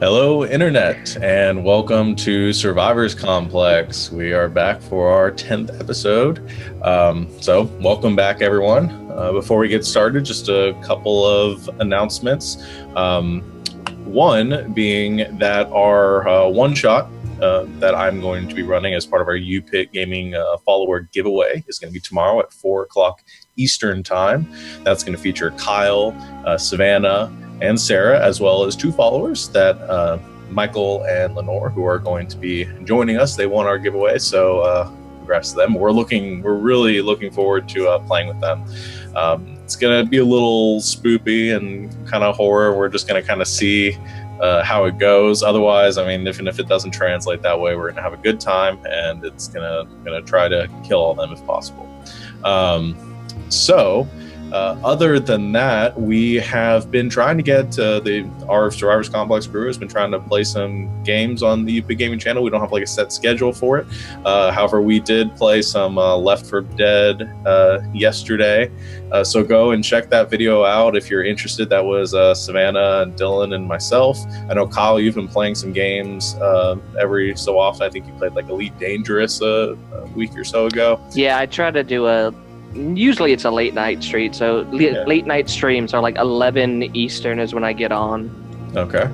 Hello, Internet, and welcome to Survivors Complex. We are back for our 10th episode. So, welcome back, everyone. Before we get started, just a couple of announcements. One being that our one-shot that I'm going to be running as part of our UPIT Gaming follower giveaway is going to be tomorrow at 4 o'clock Eastern Time. That's going to feature Kyle, Savannah, and Sarah, as well as two followers that Michael and Lenore, who are going to be joining us. They won our giveaway, so congrats to them. We're really looking forward to playing with them. It's gonna be a little spoopy and kind of horror. We're just gonna kind of see how it goes. Otherwise, I mean, even if it doesn't translate that way, we're gonna have a good time, and it's gonna try to kill all of them if possible. Other than that, we have been trying to get our Survivors Complex crew has been trying to play some games on the UPIT Gaming channel. We don't have like a set schedule for it. However, we did play some Left 4 Dead yesterday. So go and check that video out if you're interested. That was Savannah and Dylan and myself. I know, Kyle, you've been playing some games every so often. I think you played like Elite Dangerous a week or so ago. Yeah, I try to do usually it's a late night stream, so late night streams are like 11 Eastern is when I get on. Okay,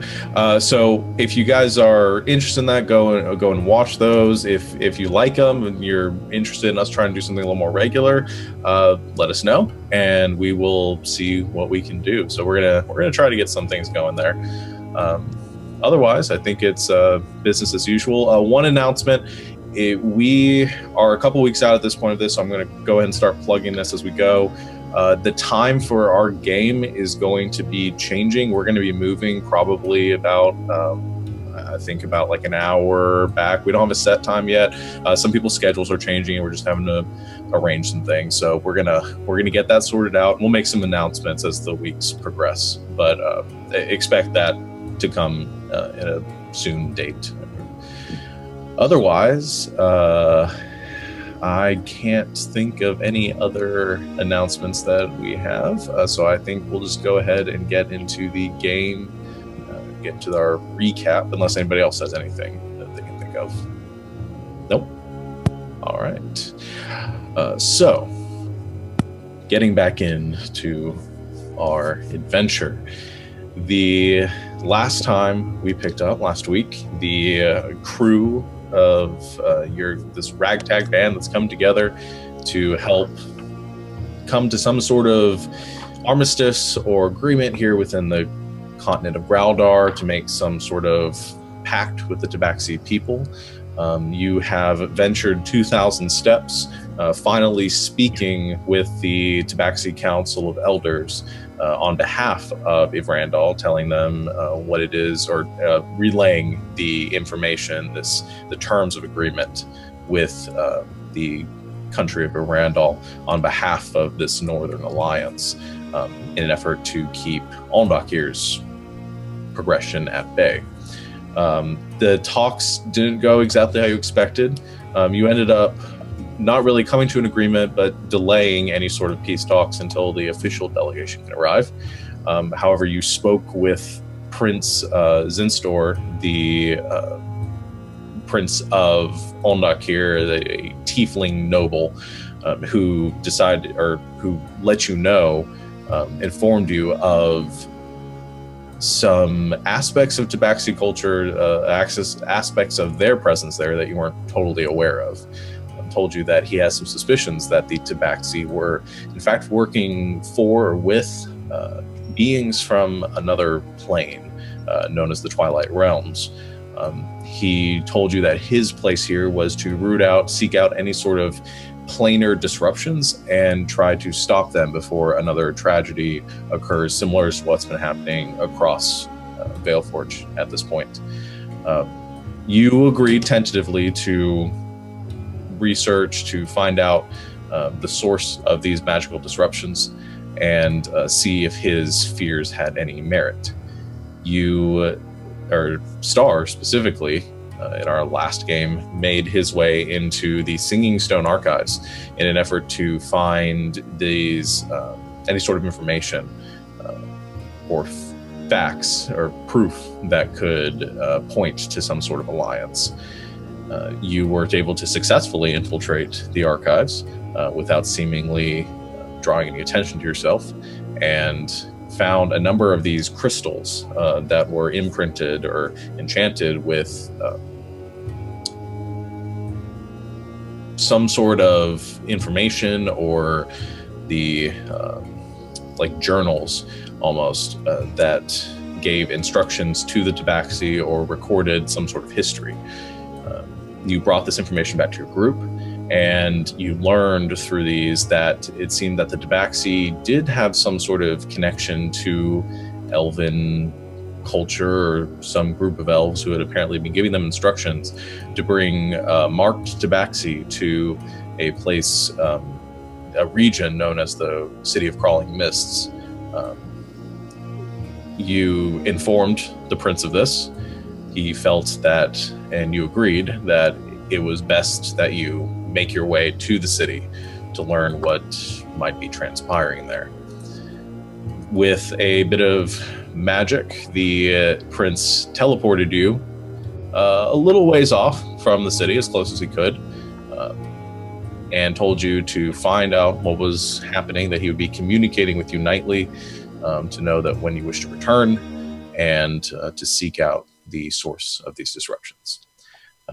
so if you guys are interested in that, go and watch those. If you like them and you're interested in us trying to do something a little more regular, let us know, and we will see what we can do. So we're gonna try to get some things going there. Otherwise, I think it's business as usual. One announcement. We are a couple weeks out at this point of this, so I'm going to go ahead and start plugging this as we go. The time for our game is going to be changing. We're going to be moving probably about, I think about like an hour back. We don't have a set time yet. Some people's schedules are changing, and we're just having to arrange some things. So we're gonna get that sorted out. We'll make some announcements as the weeks progress, but expect that to come in a soon date. Otherwise, I can't think of any other announcements that we have, so I think we'll just go ahead and get into the game, get into our recap, unless anybody else has anything that they can think of. Nope. All right. So, getting back into our adventure. The last time we picked up, last week, the crew of this ragtag band that's come together to help come to some sort of armistice or agreement here within the continent of Graldar to make some sort of pact with the Tabaxi people. You have ventured 2,000 steps, finally speaking with the Tabaxi Council of Elders on behalf of Ivrandal, telling them what it is, or relaying the information, the terms of agreement with the country of Ivrandal on behalf of this Northern Alliance, in an effort to keep Alndakir's progression at bay. The talks didn't go exactly how you expected. You ended up not really coming to an agreement, but delaying any sort of peace talks until the official delegation can arrive. However, you spoke with Prince Zinstor, the Prince of Alndakir, a tiefling noble, who decided, or who let you know, informed you of some aspects of Tabaxi culture, aspects of their presence there that you weren't totally aware of. Told you that he has some suspicions that the Tabaxi were in fact working for or with beings from another plane known as the Twilight Realms. He told you that his place here was to seek out any sort of planar disruptions and try to stop them before another tragedy occurs, similar to what's been happening across Valeforge at this point. You agreed tentatively to research to find out the source of these magical disruptions and see if his fears had any merit. You, or Star specifically, in our last game, made his way into the Singing Stone archives in an effort to find these any sort of information or facts or proof that could point to some sort of alliance. You weren't able to successfully infiltrate the archives without seemingly drawing any attention to yourself, and found a number of these crystals that were imprinted or enchanted with some sort of information, or the like journals almost that gave instructions to the tabaxi or recorded some sort of history. You brought this information back to your group, and you learned through these that it seemed that the tabaxi did have some sort of connection to elven culture, or some group of elves who had apparently been giving them instructions to bring marked tabaxi to a place, a region known as the City of Crawling Mists. You informed the prince of this. He felt that, and you agreed, that it was best that you make your way to the city to learn what might be transpiring there. With a bit of magic, the prince teleported you a little ways off from the city, as close as he could, and told you to find out what was happening, that he would be communicating with you nightly, to know that when you wish to return, and to seek out the source of these disruptions.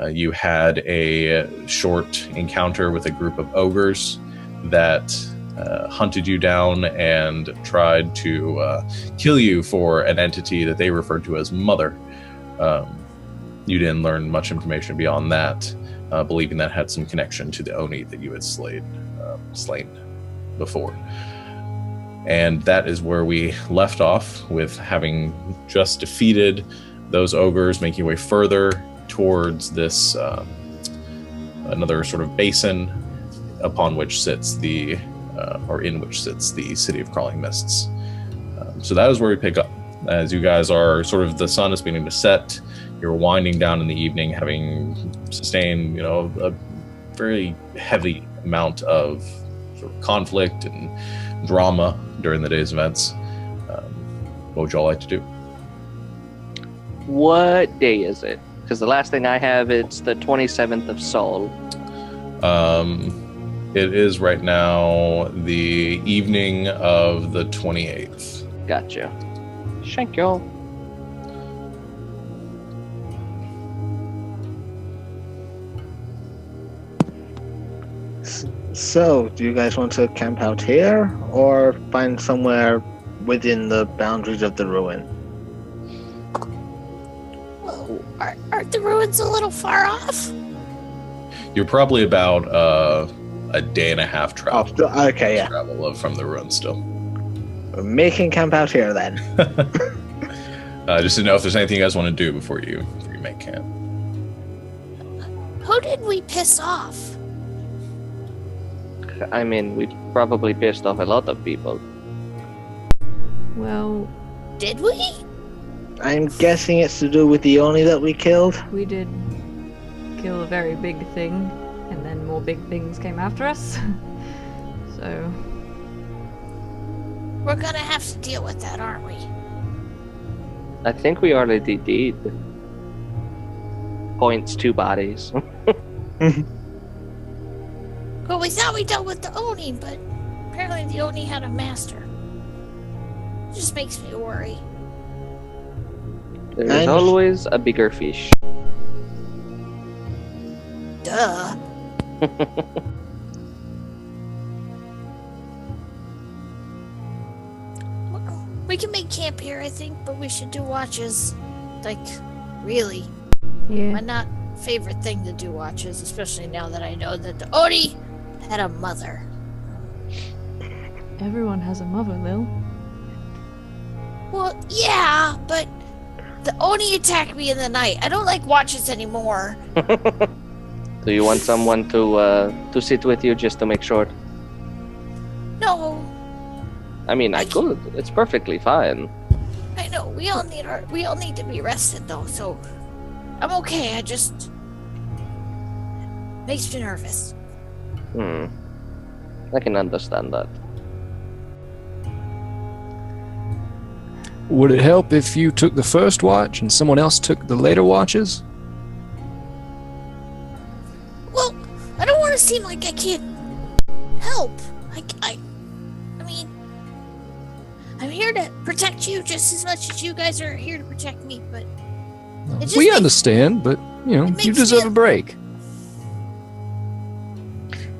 You had a short encounter with a group of ogres that hunted you down and tried to kill you for an entity that they referred to as Mother. You didn't learn much information beyond that, believing that had some connection to the Oni that you had slain before. And that is where we left off, with having just defeated those ogres, making your way further towards this another sort of basin upon which sits the or in which sits the City of Crawling Mists. So that is where we pick up, as you guys are sort of, the sun is beginning to set. You're winding down in the evening, having sustained, a very heavy amount of sort of conflict and drama during the day's events. What would y'all like to do? What day is it? Because the last thing I have, it's the 27th of Sol. It is right now the evening of the 28th. Gotcha. Thank y'all. So, do you guys want to camp out here, or find somewhere within the boundaries of the ruin? Well, aren't the ruins a little far off? You're probably about a day and a half travel. Oh, okay, yeah. Travel from the ruin still. We're making camp out here then. Just to know if there's anything you guys want to do before you make camp. Who did we piss off? I mean, we probably pissed off a lot of people. Well, Did we? I'm guessing it's to do with the Oni that we killed. we did kill a very big thing, and then more big things came after us. So, We're gonna have to deal with that, aren't we? I think we already did. Points, 2 bodies. Well, we thought we dealt with the Oni, but apparently the Oni had a master. It just makes me worry. There's And- always a bigger fish. Duh. Well, we can make camp here, I think, but we should do watches. Like, really. yeah. My not favorite thing to do watches, especially now that I know that the Oni had a mother. Everyone has a mother, Lil. Well, yeah, but the Oni attacked me in the night. I don't like watches anymore. Do you want someone to sit with you just to make sure? No, I mean, I could. It's perfectly fine. I know we all need to be rested though. So I'm okay. I just makes me nervous. I can understand that. would it help if you took the first watch and someone else took the later watches? Well, I don't want to seem like I can't help. I mean, I'm here to protect you just as much as you guys are here to protect me, but it just We makes- understand, but, you makes deserve me- a break.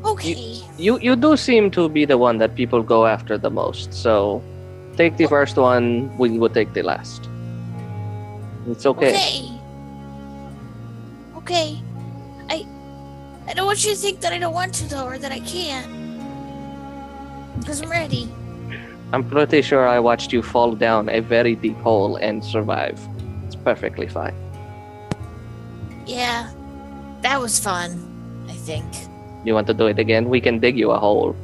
Okay. You do seem to be the one that people go after the most, so take the first one, we will take the last. It's okay. Okay. I don't want you to think that I don't want to, though, or that I can't. Because I'm ready. I'm pretty sure I watched you fall down a very deep hole and survive. It's perfectly fine. Yeah. That was fun, I think. You want to do it again? We can dig you a hole.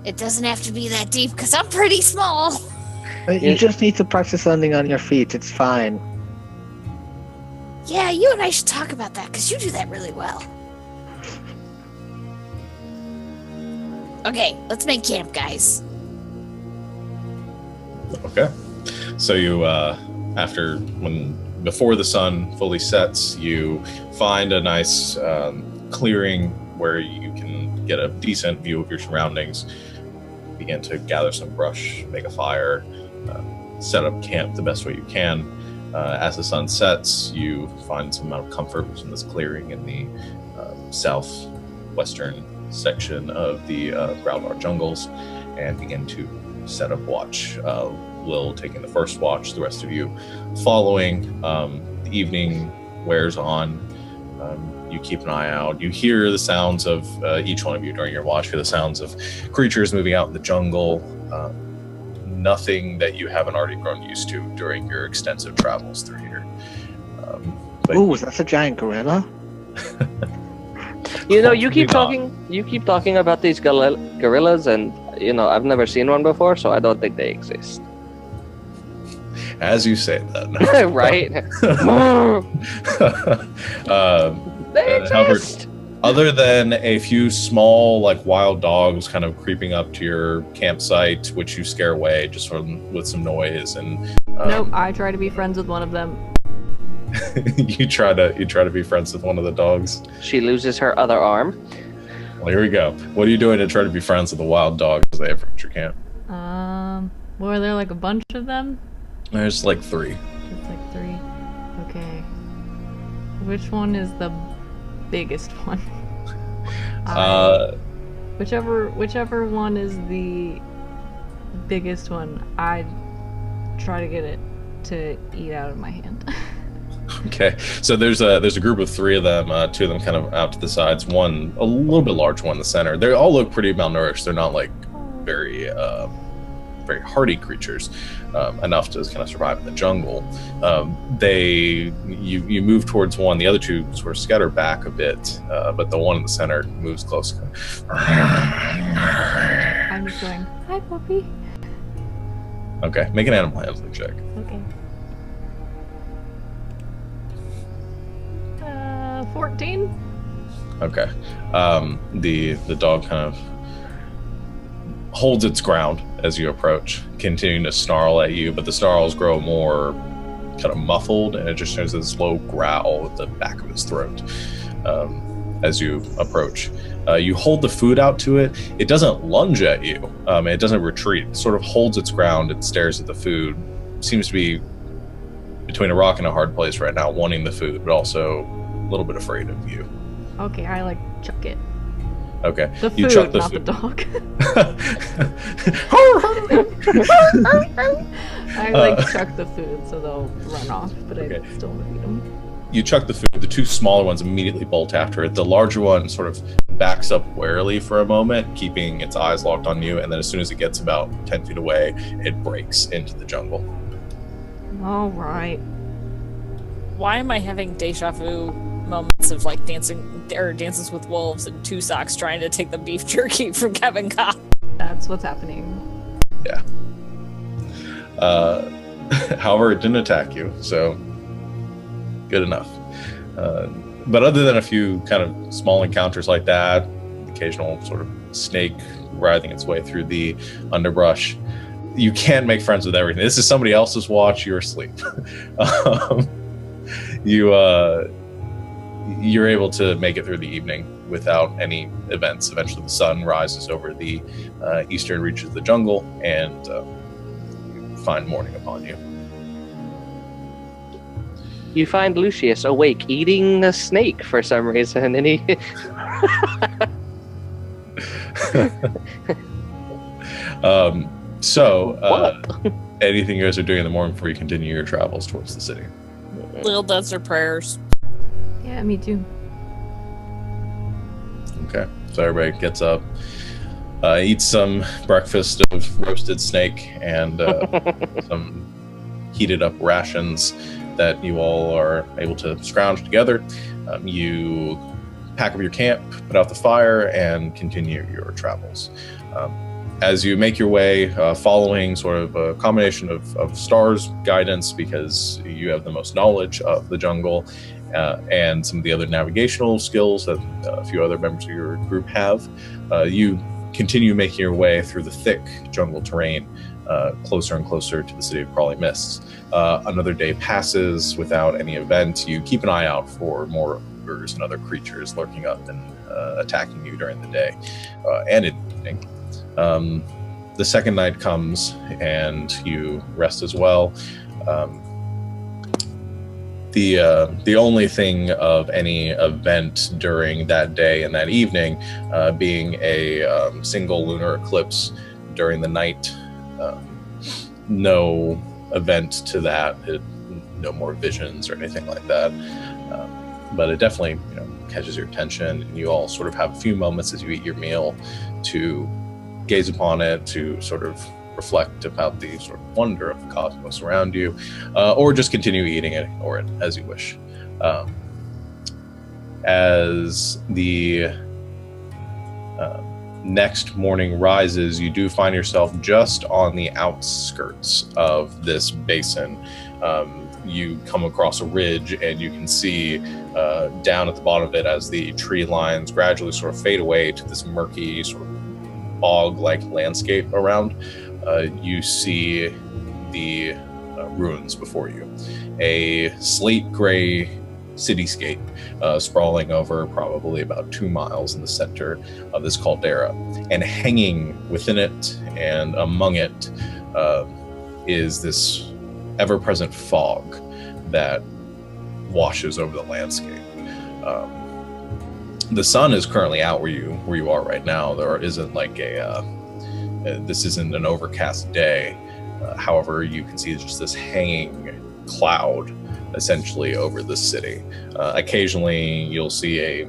It doesn't have to be that deep, because I'm pretty small. You just need to practice landing on your feet. It's fine. Yeah, you and I should talk about that, because you do that really well. Okay, let's make camp, guys. Okay. So you, before the sun fully sets, you find a nice clearing where you can get a decent view of your surroundings, begin to gather some brush, make a fire, set up camp the best way you can. As the sun sets, you find some amount of comfort in this clearing in the southwestern section of the Growlnar jungles and begin to set up watch. Will taking the first watch, the rest of you following. The evening wears on. You keep an eye out. You hear the sounds of each one of you during your watch. Hear the sounds of creatures moving out in the jungle. Nothing that you haven't already grown used to during your extensive travels through here. Ooh, that's a giant gorilla? You keep Probably talking about these gorillas, and I've never seen one before, so I don't think they exist. As you say that, Right? They however, exist. other than a few small, wild dogs kind of creeping up to your campsite, which you scare away just with some noise, and Nope, I try to be friends with one of them. you try to be friends with one of the dogs. She loses her other arm. Well, here we go. What are you doing to try to be friends with the wild dogs as they approach your camp? Were there a bunch of them? There's 3. Just 3. Okay. Which one is the biggest one? Whichever one is the biggest one, I try to get it to eat out of my hand. Okay, so there's a group of 3 of them. 2 of them kind of out to the sides. One a little bit larger, one in the center. They all look pretty malnourished. They're not very very hardy creatures, enough to kind of survive in the jungle. You move towards one. The other 2 sort of scatter back a bit, but the one in the center moves close. I'm just going, hi, puppy. Okay, make an animal handling check. Okay. 14? Okay. The dog kind of holds its ground as you approach, continuing to snarl at you, but the snarls grow more kind of muffled, and it just turns to this low growl at the back of his throat as you approach. You hold the food out to it. It doesn't lunge at you. It doesn't retreat. It sort of holds its ground and stares at the food. Seems to be between a rock and a hard place right now, wanting the food, but also a little bit afraid of you. Okay, I chuck it. Okay. The You food, chuck the not food. the dog. I chuck the food so they'll run off, but Okay. I still want to feed them. You chuck the food. The 2 smaller ones immediately bolt after it. The larger one sort of backs up warily for a moment, keeping its eyes locked on you, and then as soon as it gets about 10 feet away, it breaks into the jungle. All right. Why am I having deja vu moments of dances with wolves and 2 socks trying to take the beef jerky from Kevin Cobb? That's what's happening. Yeah. However, it didn't attack you, so good enough. But other than a few kind of small encounters like that, occasional sort of snake writhing its way through the underbrush, you can't make friends with everything. This is somebody else's watch. You're asleep. You're able to make it through the evening without any events. Eventually, the sun rises over the eastern reaches of the jungle, and you find morning upon you. You find Lucius awake, eating a snake for some reason, and he. Anything you guys are doing in the morning before you continue your travels towards the city? Lil does her prayers. Yeah, me too. Okay, so everybody gets up, eats some breakfast of roasted snake and some heated up rations that you all are able to scrounge together. You pack up your camp, put out the fire, and continue your travels. As you make your way, following sort of a combination of Star's guidance, because you have the most knowledge of the jungle, and some of the other navigational skills that a few other members of your group have, you continue making your way through the thick jungle terrain, closer and closer to the city of Crawling Mists. Another day passes without any event. You keep an eye out for more ogres and other creatures lurking up and attacking you during the day and in the evening. The second night comes and you rest as well. The only thing of any event during that day and that evening being a single lunar eclipse during the night. No event to that, no more visions or anything like that. But it definitely catches your attention, and you all sort of have a few moments as you eat your meal to gaze upon it, to sort of reflect about the sort of wonder of the cosmos around you, or just continue eating it, ignore it as you wish. As the next morning rises, you do find yourself just on the outskirts of this basin. You come across a ridge, and you can see down at the bottom of it, as the tree lines gradually sort of fade away to this murky sort of bog-like landscape around, you see the ruins before you. A slate gray cityscape sprawling over probably about 2 miles in the center of this caldera, and hanging within it and among it is this ever-present fog that washes over the landscape. The sun is currently out where you are right now. There isn't like this isn't an overcast day. However, you can see just this hanging cloud essentially over the city. Occasionally you'll see a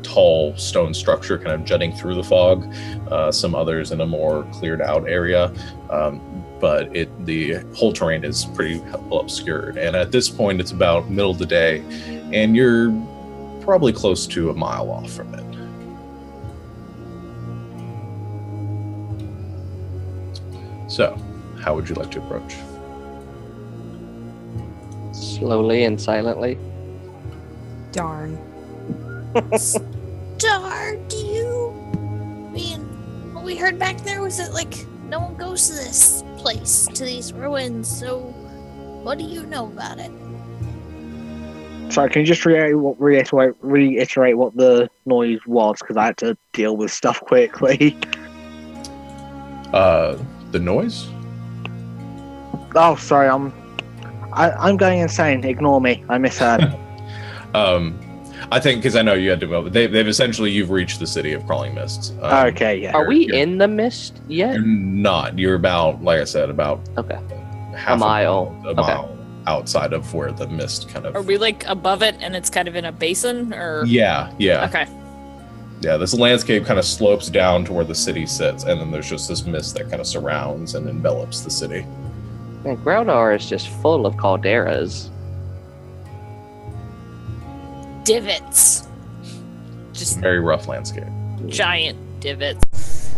tall stone structure kind of jutting through the fog, some others in a more cleared out area, but the whole terrain is pretty well obscured. And at this point it's about middle of the day, and you're probably close to a mile off from it. So, how would you like to approach? Slowly and silently. Darn. Star, do you mean what we heard back there was that like no one goes to this place, to these ruins, so what do you know about it? Sorry, can you just reiterate what the noise was? Because I had to deal with stuff quickly. The noise? Oh, sorry, I'm going insane. Ignore me. I misheard. I think because I know you had to go, but they've essentially, you've reached the city of Crawling Mists. Okay, yeah. Are we in the mist yet? You're not. You're about, like I said, about Okay. half A mile. A mile outside of where the mist kind of. Are we like above it and it's kind of in a basin, or? Yeah. Okay. Yeah, this landscape kind of slopes down to where the city sits, and then there's just this mist that kind of surrounds and envelops the city. Man, Groudar is just full of calderas. Divots. Just Very rough landscape. giant divots.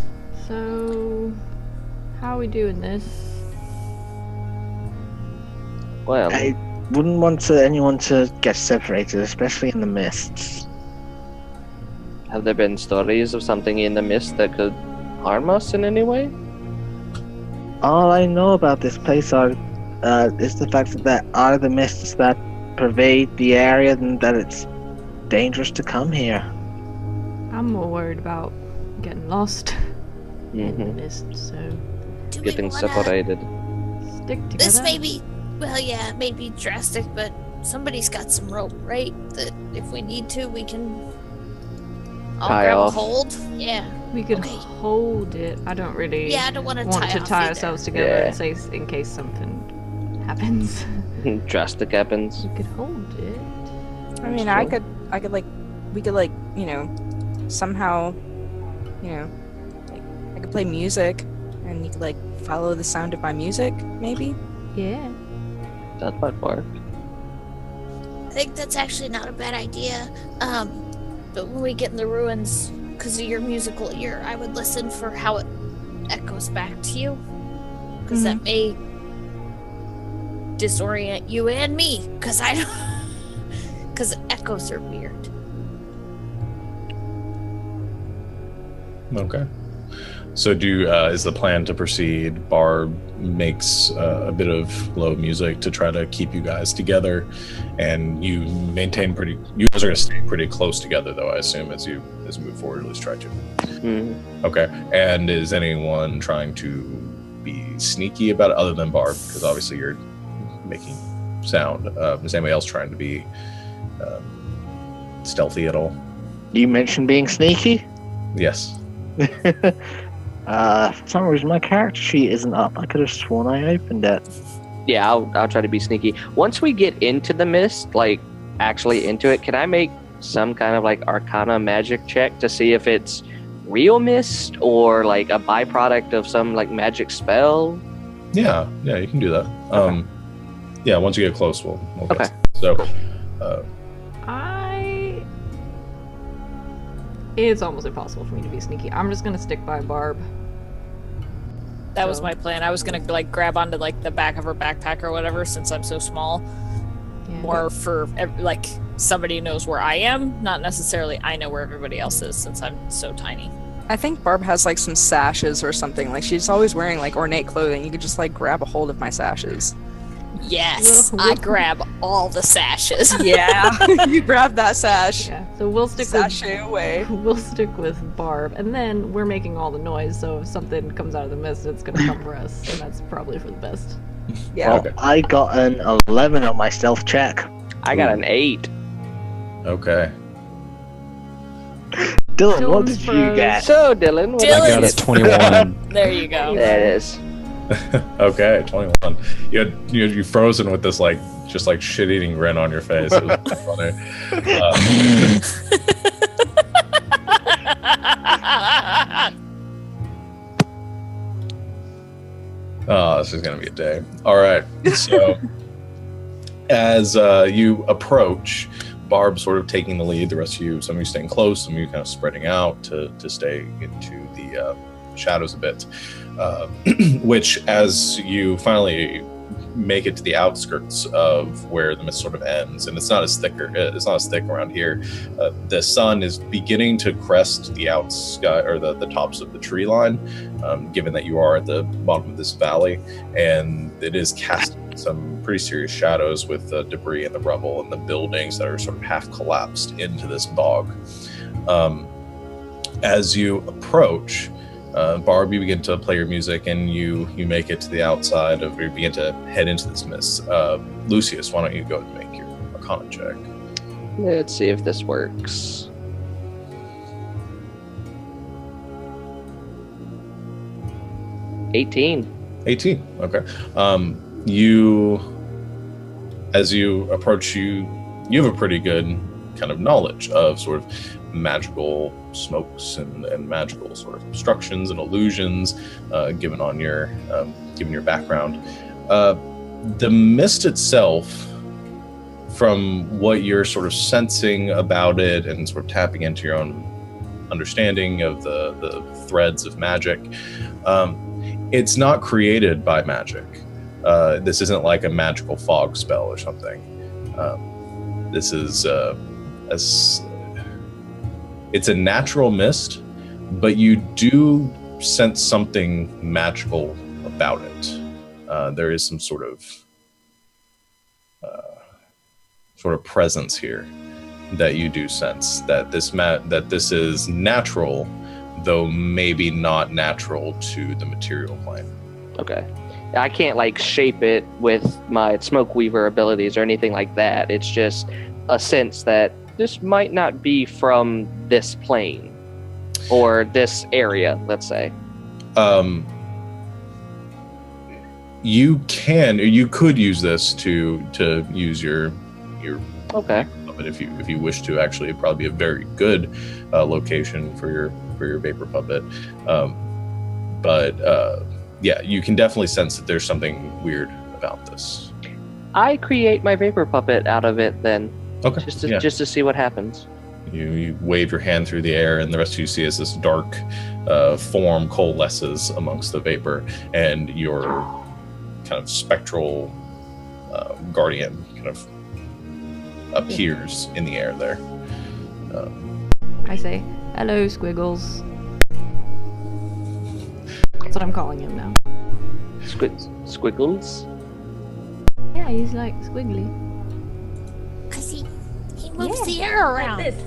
So, how are we doing this? Well, I wouldn't want anyone to get separated, especially in the mists. have there been stories of something in the mist that could harm us in any way? All I know about this place is the fact that there are the mists that pervade the area and that it's dangerous to come here. I'm more worried about getting lost in the Mhm. mist, so Do we Getting wanna... separated. stick together. This may be, well, yeah, it may be drastic, but somebody's got some rope, right? That if we need to, we can all Tie grab off. a hold. Yeah. We could Okay. hold it. I don't really Yeah, I don't want to want tie to off tie either. ourselves together Yeah. in case something happens. Drastic happens. We could hold it. I mean, I could like, we could like, somehow, like, I could play music, and you could like follow the sound of my music, maybe. Yeah. That might work. I think that's actually not a bad idea. But when we get in the ruins, because of your musical ear, I would listen for how it echoes back to you. Because that may disorient you and me. Because I don't. Because echoes are weird. Okay. So is the plan to proceed? Barb makes a bit of low music to try to keep you guys together, and you maintain you guys are going to stay pretty close together, though, I assume, as you move forward, at least try to. Mhm. Okay. And is anyone trying to be sneaky about it other than Barb? Because obviously you're making sound. Is anybody else trying to be stealthy at all? You mentioned being sneaky? Yes. For some reason my character sheet isn't up. I could have sworn I opened it. Yeah, I'll try to be sneaky. Once we get into the mist, like actually into it, can I make some kind of like Arcana magic check to see if it's real mist or like a byproduct of some like magic spell? Yeah, you can do that. Yeah, once you get close, we'll Okay. get so. It's almost impossible for me to be sneaky. I'm just gonna stick by Barb. That was So- my plan. I was gonna like grab onto like the back of her backpack or whatever, since I'm so small. Yeah. More for like somebody knows where I am, not necessarily I know where everybody else is, since I'm so tiny. I think Barb has like some sashes or something. Like she's always wearing like ornate clothing. You could just like grab a hold of my sashes. Yes, I grab all the sashes. Yeah, you grab that sash. Yeah. So we'll stick Sashay away. We'll stick with Barb, and then we're making all the noise. So if something comes out of the mist, it's gonna cover us, and that's probably for the best. Yeah. Well, Okay. I got an 11 on my stealth check. I got an 8. Okay. Dylan, what Dylan's did you froze. get? So Dylan, what Dylan. I got a is it? 21. There you go. There it is. Okay, 21. You frozen with this like just like shit-eating grin on your face. It was funny. Oh, this is gonna be a day. All right. So as you approach, Barb sort of taking the lead, the rest of you, some of you staying close, some of you kind of spreading out to stay into the shadows a bit. Which, as you finally make it to the outskirts of where the mist sort of ends, and it's not as thick around here. The sun is beginning to crest the outsky or the tops of the tree line, given that you are at the bottom of this valley, and it is casting some pretty serious shadows with the debris and the rubble and the buildings that are sort of half collapsed into this bog. As you approach, Barb, you begin to play your music, and you make it to the outside of, you begin to head into this mist. Lucius, why don't you go and make your Arcana check? Let's see if this works. $18. 18. Okay. As you approach, you have a pretty good kind of knowledge of sort of magical smokes and magical sort of obstructions and illusions, given your background. The mist itself, from what you're sort of sensing about it and sort of tapping into your own understanding of the threads of magic, it's not created by magic. This isn't like a magical fog spell or something. This is it's a natural mist, but you do sense something magical about it. There is some sort of presence here that you do sense that this is natural, though maybe not natural to the material plane. Okay. I can't like shape it with my smoke weaver abilities or anything like that. It's just a sense that this might not be from this plane or this area, let's say. You could use this to use your Okay. puppet if you wish to. Actually, it'd probably be a very good location for your vapor puppet. Yeah, you can definitely sense that there's something weird about this. I create my vapor puppet out of it then. Okay. Just to see what happens. You wave your hand through the air, and the rest of you see as this dark form coalesces amongst the vapor, and your kind of spectral guardian kind of appears in the air there. I say, hello, Squiggles. That's what I'm calling him now. Squiggles? Yeah, he's like squiggly. Cause he moves the air around. Like this.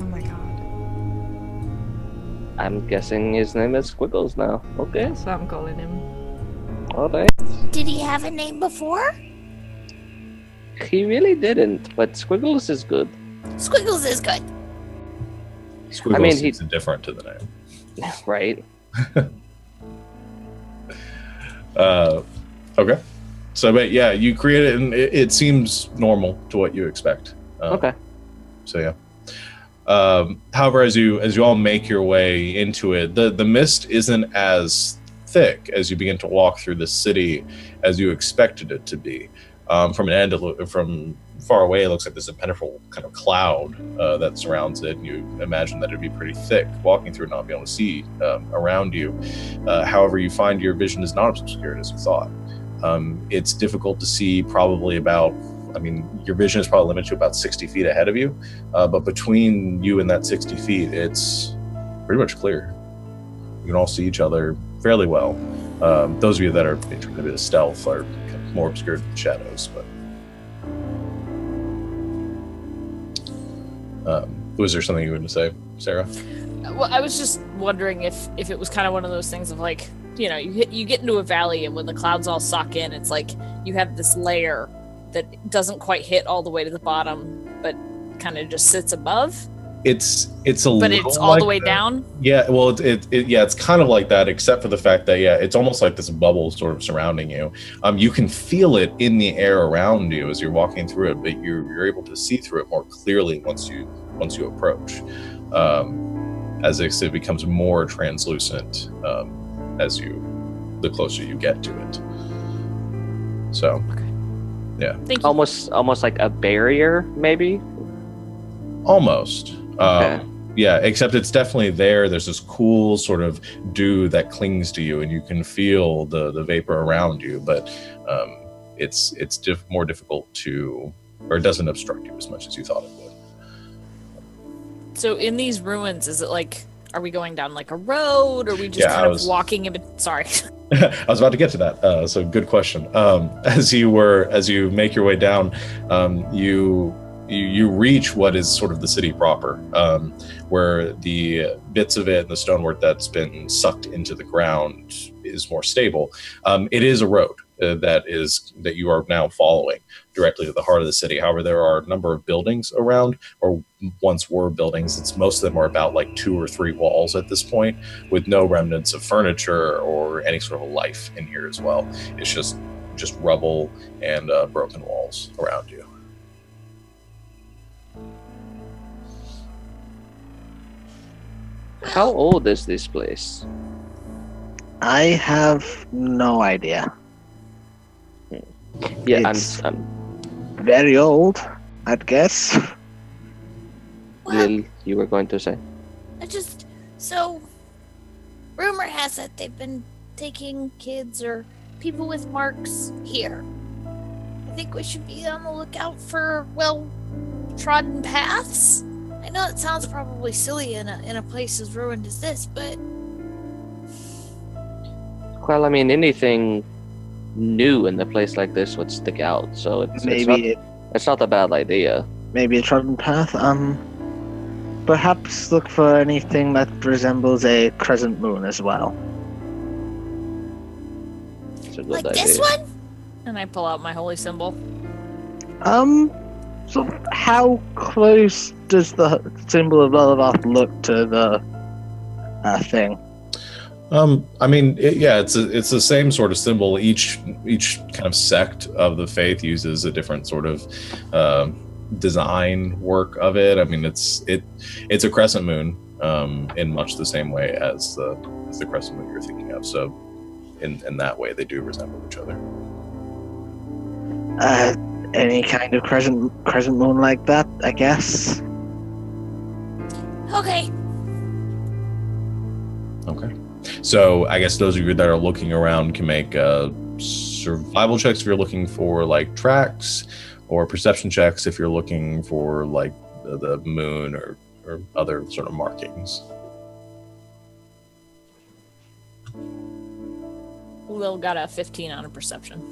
Oh my god. I'm guessing his name is Squiggles now. Okay. That's what I'm calling him. Alright. Did he have a name before? He really didn't, but Squiggles is good. Squiggles is good. Squiggles I mean, seems indifferent to the name. Right. Okay. So, but yeah, you create it, and it seems normal to what you expect. Okay. So yeah. However, as you all make your way into it, the mist isn't as thick as you begin to walk through the city as you expected it to be. From an end, from far away, it looks like there's a impenetrable kind of cloud that surrounds it. And you imagine that it'd be pretty thick, walking through and not be able to see around you. However, you find your vision is not as obscured as you thought. It's difficult to see probably about, your vision is probably limited to about 60 feet ahead of you. But between you and that 60 feet, it's pretty much clear. You can all see each other fairly well. Those of you that are trying to do stealth are more obscured than shadows, but was there something you wanted to say, Sarah? Well, I was just wondering if it was kind of one of those things of like, you get into a valley, and when the clouds all suck in, it's like you have this layer that doesn't quite hit all the way to the bottom, but kind of just sits above. It's all the way down. Yeah, well, it's kind of like that, except for the fact that it's almost like this bubble sort of surrounding you. You can feel it in the air around you as you're walking through it, but you're able to see through it more clearly once you approach. As it becomes more translucent the closer you get to it. So, yeah, Thank you. Almost like a barrier, maybe. Almost. Okay. Yeah, except it's definitely there. There's this cool sort of dew that clings to you, and you can feel the vapor around you, but it's more difficult to, or it doesn't obstruct you as much as you thought it would. So in these ruins, is it like, are we going down like a road, or are we just walking in? Sorry. I was about to get to that. So good question. As you make your way down, you reach what is sort of the city proper, where the bits of it and the stonework that's been sucked into the ground is more stable. It is a road that you are now following directly to the heart of the city. However, there are a number of buildings around, or once were buildings. Most of them are about like 2 or 3 walls at this point, with no remnants of furniture or any sort of life in here as well. It's just rubble and broken walls around you. How old is this place? I have no idea. Yeah, It's I'm very old, I'd guess. Well, Lil, you were going to say? So, rumor has it they've been taking kids or people with marks here. I think we should be on the lookout for well-trodden paths. I know it sounds probably silly in a place as ruined as this, but Well, I mean, anything new in a place like this would stick out, so it's not a bad idea. Maybe a trodden path. Perhaps look for anything that resembles a crescent moon as well. It's a good Like idea. this one? And I pull out my holy symbol. So how close does the symbol of Lilith look to the thing? I mean, it's the same sort of symbol. Each kind of sect of the faith uses a different sort of design work of it. I mean, it's a crescent moon in much the same way as the crescent moon you're thinking of. So, in that way, they do resemble each other. Any kind of crescent moon like that, I guess. Okay. Okay. So I guess those of you that are looking around can make survival checks if you're looking for like tracks, or perception checks if you're looking for like the moon or other sort of markings. Will got a 15 on a perception.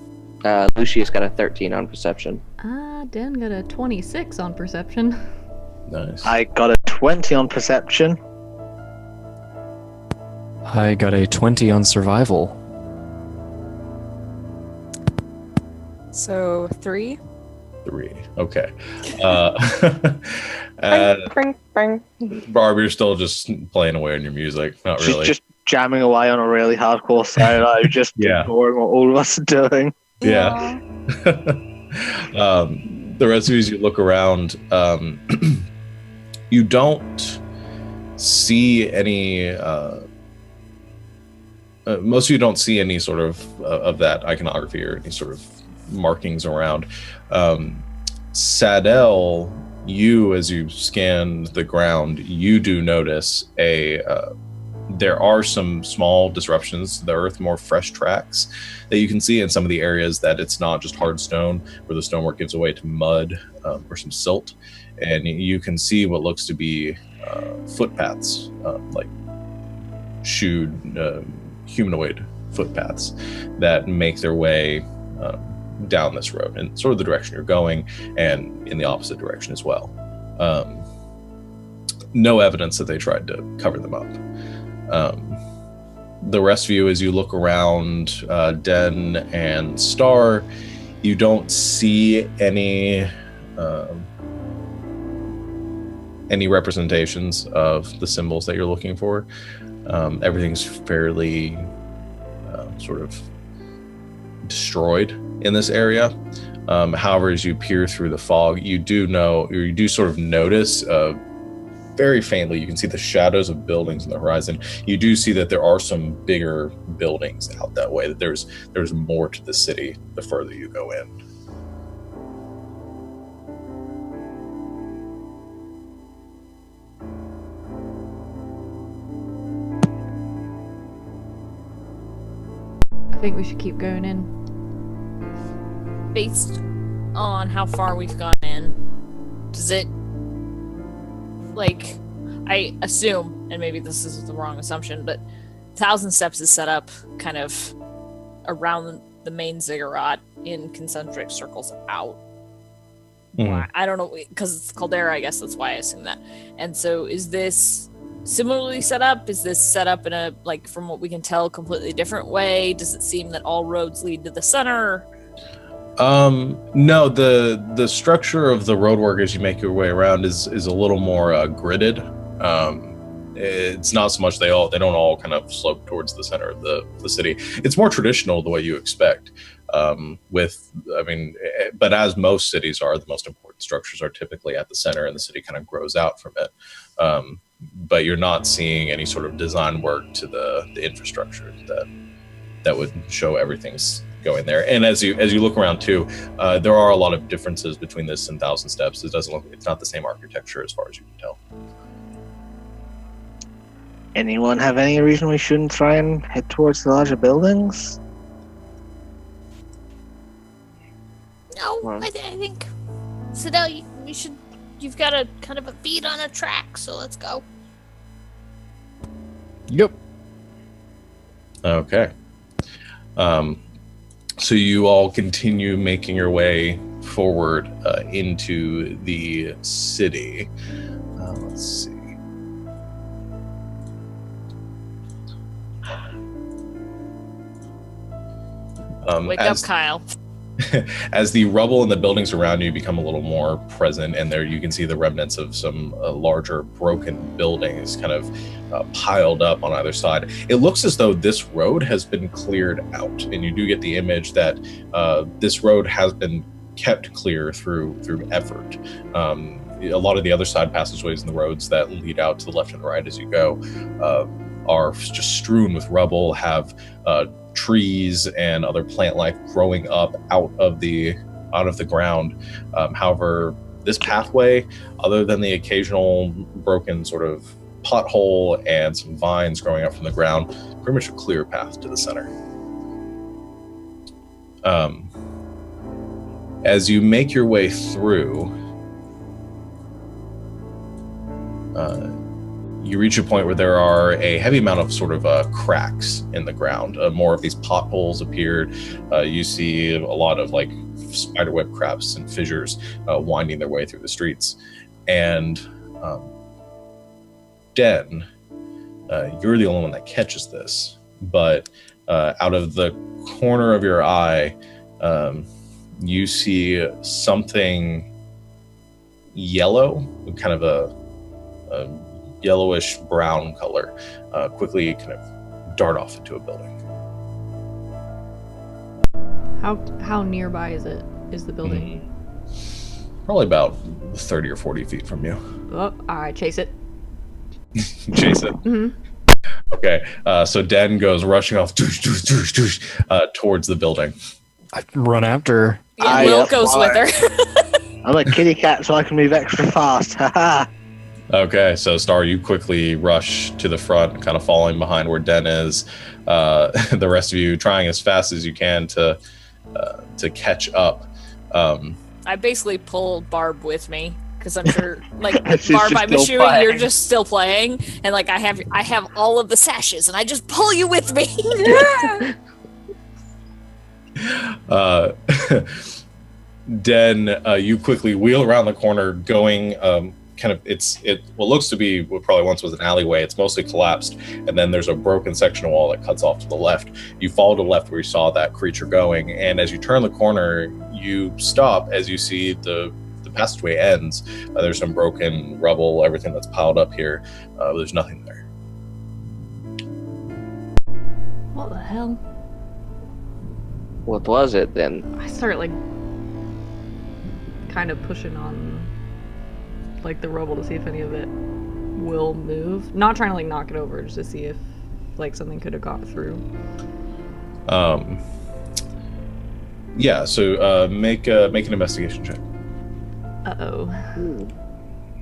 Lucius got a 13 on perception. Dan got a 26 on perception. Nice. I got a 20 on perception. I got a 20 on survival. So 3. 3. Okay. Barb, you're still just playing away on your music. Not She's really. just jamming away on a really hardcore side. I'm just ignoring what all of us are doing. Yeah. The rest of you, as you look around, you don't see any. Most of you don't see any sort of that iconography or any sort of markings around. Sadell, you, as you scan the ground, you do notice there are some small disruptions to the earth, more fresh tracks that you can see in some of the areas that it's not just hard stone, where the stonework gives way to mud or some silt. And you can see what looks to be footpaths, like shoed humanoid footpaths that make their way down this road in sort of the direction you're going and in the opposite direction as well. No evidence that they tried to cover them up. The rest of you, as you look around Den and Star, you don't see any representations of the symbols that you're looking for. Everything's fairly sort of destroyed in this area. However, as you peer through the fog, you do sort of notice very faintly, you can see the shadows of buildings in the horizon. You do see that there are some bigger buildings out that way, that there's more to the city the further you go in. I think we should keep going in. Based on how far we've gone in, does it, like, I assume, and maybe this is the wrong assumption, but 1,000 Steps is set up kind of around the main ziggurat in concentric circles out. Mhm. I don't know, because it's Caldera, I guess that's why I assume that. And so is this similarly set up? Is this set up in a, like, from what we can tell, completely different way? Does it seem that all roads lead to the center? No, the structure of the roadwork as you make your way around is a little more gridded. It's not so much they don't all kind of slope towards the center of the city. It's more traditional the way you expect. But as most cities are, the most important structures are typically at the center, and the city kind of grows out from it. But you're not seeing any sort of design work to the infrastructure that would show everything's going there. And as you look around too, there are a lot of differences between this and 1,000 Steps. It's not the same architecture as far as you can tell. Anyone have any reason we shouldn't try and head towards the larger buildings? No, Well. I think Sadell, you've got a kind of a beat on a track, so let's go. Yep. Okay. So you all continue making your way forward into the city. Let's see. Wake up, Kyle. As the rubble in the buildings around you become a little more present, and there you can see the remnants of some larger broken buildings kind of piled up on either side. It looks as though this road has been cleared out, and you do get the image that this road has been kept clear through effort. A lot of the other side passageways and the roads that lead out to the left and the right as you go are just strewn with rubble, have trees and other plant life growing up out of the ground. However, this pathway, other than the occasional broken sort of pothole and some vines growing up from the ground, pretty much a clear path to the center. As you make your way through, you reach a point where there are a heavy amount of sort of cracks in the ground. More of these potholes appeared. You see a lot of like spiderweb cracks and fissures winding their way through the streets. And Den, you're the only one that catches this, but out of the corner of your eye, you see something yellow, kind of a yellowish brown color, quickly kind of dart off into a building. How nearby is the building? Probably about 30 or 40 feet from you. Oh, I chase it. Chase it. Mm-hmm. Okay, so Den goes rushing off towards the building. I run after her. Yeah, Will goes with her. I'm a kitty cat, so I can move extra fast. Haha. Okay, so Star, you quickly rush to the front, kind of following behind where Den is. The rest of you trying as fast as you can to catch up. I basically pull Barb with me because I'm sure, like, She's Barb, just I'm still assuming playing. you're just still playing, and like I have all of the sashes, and I just pull you with me. Den, you quickly wheel around the corner, going kind of what looks to be what probably once was an alleyway. It's mostly collapsed, and then there's a broken section of wall that cuts off to the left. You follow to the left where you saw that creature going, and as you turn the corner, you stop as you see the passageway ends. There's some broken rubble, everything that's piled up here. There's nothing there. What the hell? What was it then? I start like kind of pushing on like the rubble to see if any of it will move. Not trying to like knock it over, just to see if like something could have got through. Yeah, so make an investigation check. Uh-oh.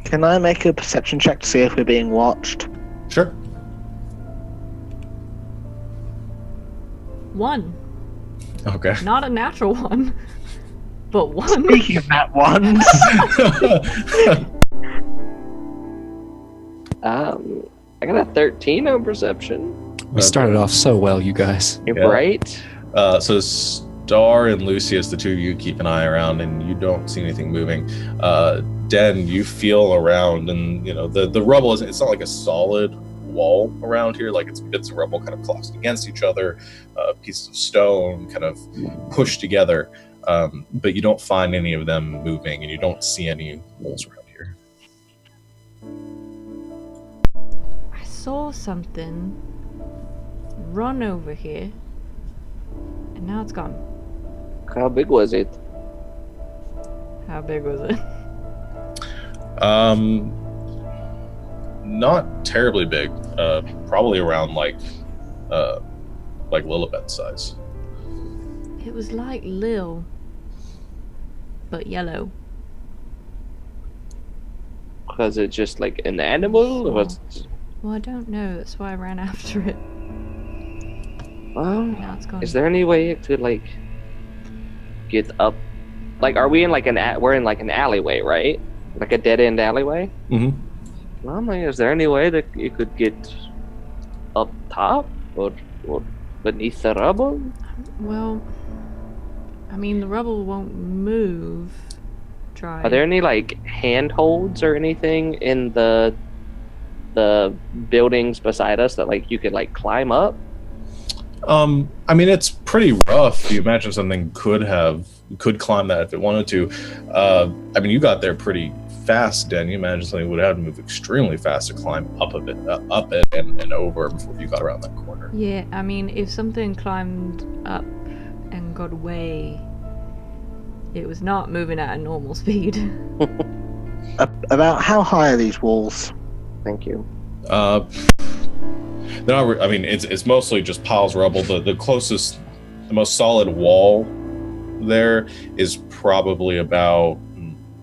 Can I make a perception check to see if we're being watched? Sure. 1. Okay. Not a natural one, but 1. Speaking of that one, I got a 13 on perception. We started off so well, you guys. You're Yeah. right. So Star and Lucius, the two of you keep an eye around, and you don't see anything moving. Den, you feel around, and you know the rubble isn't. It's not like a solid wall around here. Like it's bits of rubble kind of clocked against each other, pieces of stone kind of pushed together. But you don't find any of them moving, and you don't see any holes around here. I saw something run over here, and now it's gone. How big was it? How big was it? Not terribly big. Probably around like Lilibet size. It was like Lil, but yellow. Was it just like an animal? Or was it... Well, I don't know. That's why I ran after it. Well, Now it's gone. is there any way to like get up? Like, are we in like we're in like an alleyway, right? Like a dead end alleyway? Mm-hmm. Well, I'm like, is there any way that you could get up top or beneath the rubble? Well, I mean, the rubble won't move. Try. Are there any like handholds or anything in the buildings beside us that like you could like climb up? I mean, it's pretty rough. You imagine something could climb that if it wanted to. I mean, you got there pretty fast, Dan. You imagine something would have to move extremely fast to climb up it and over before you got around that corner. Yeah, I mean, if something climbed up and got away, it was not moving at a normal speed. About how high are these walls? Thank you. I mean, it's mostly just piles of rubble. The closest, the most solid wall there is probably about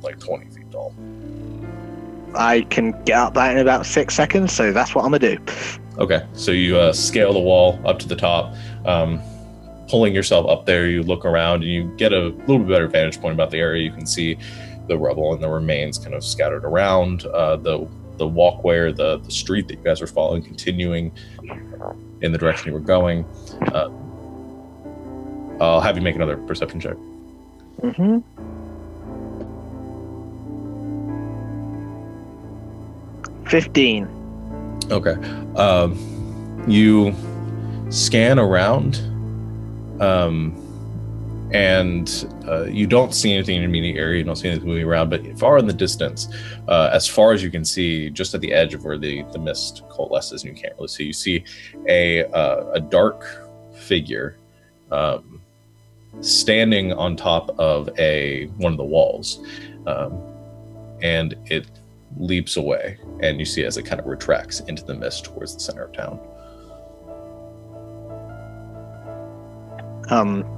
like 20 feet tall. I can get up that in about 6 seconds, so that's what I'm gonna do. Okay, so you scale the wall up to the top, pulling yourself up there. You look around and you get a little bit better vantage point about the area. You can see the rubble and the remains kind of scattered around. The walkway or the street that you guys were following, continuing in the direction you were going. I'll have you make another perception check. Mm-hmm. 15. Okay. You scan around, and you don't see anything in the immediate area. You don't see anything moving around, but far in the distance, as far as you can see, just at the edge of where the mist coalesces, and you can't really see. You see a dark figure standing on top of one of the walls, and it leaps away, and you see as it kind of retracts into the mist towards the center of town.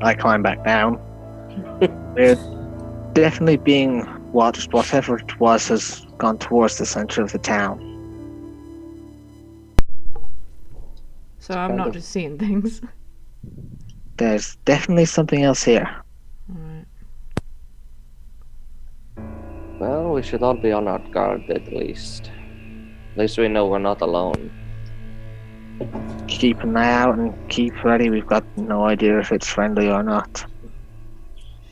I climb back down. We're definitely being watched. Whatever it was has gone towards the center of the town. So I'm not just seeing things. There's definitely something else here. Alright. Well, we should all be on our guard at least. At least we know we're not alone. Keep an eye out and keep ready. We've got no idea if it's friendly or not.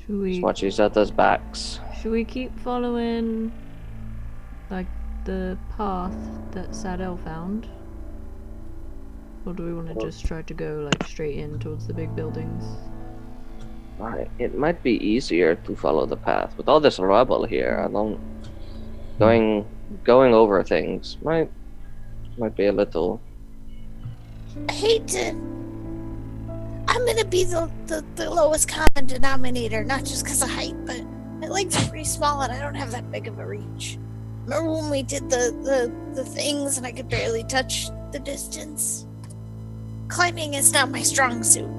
Should we? Just watch each other's backs. Should we keep following, like, the path that Sadell found? Or do we want to just try to go, like, straight in towards the big buildings? Right. It might be easier to follow the path. With all this rubble here, I don't... Going over things might be a little... I hate to. I'm gonna be the lowest common denominator, not just because of height, but my legs are pretty small and I don't have that big of a reach. Remember when we did the things and I could barely touch the distance? Climbing is not my strong suit.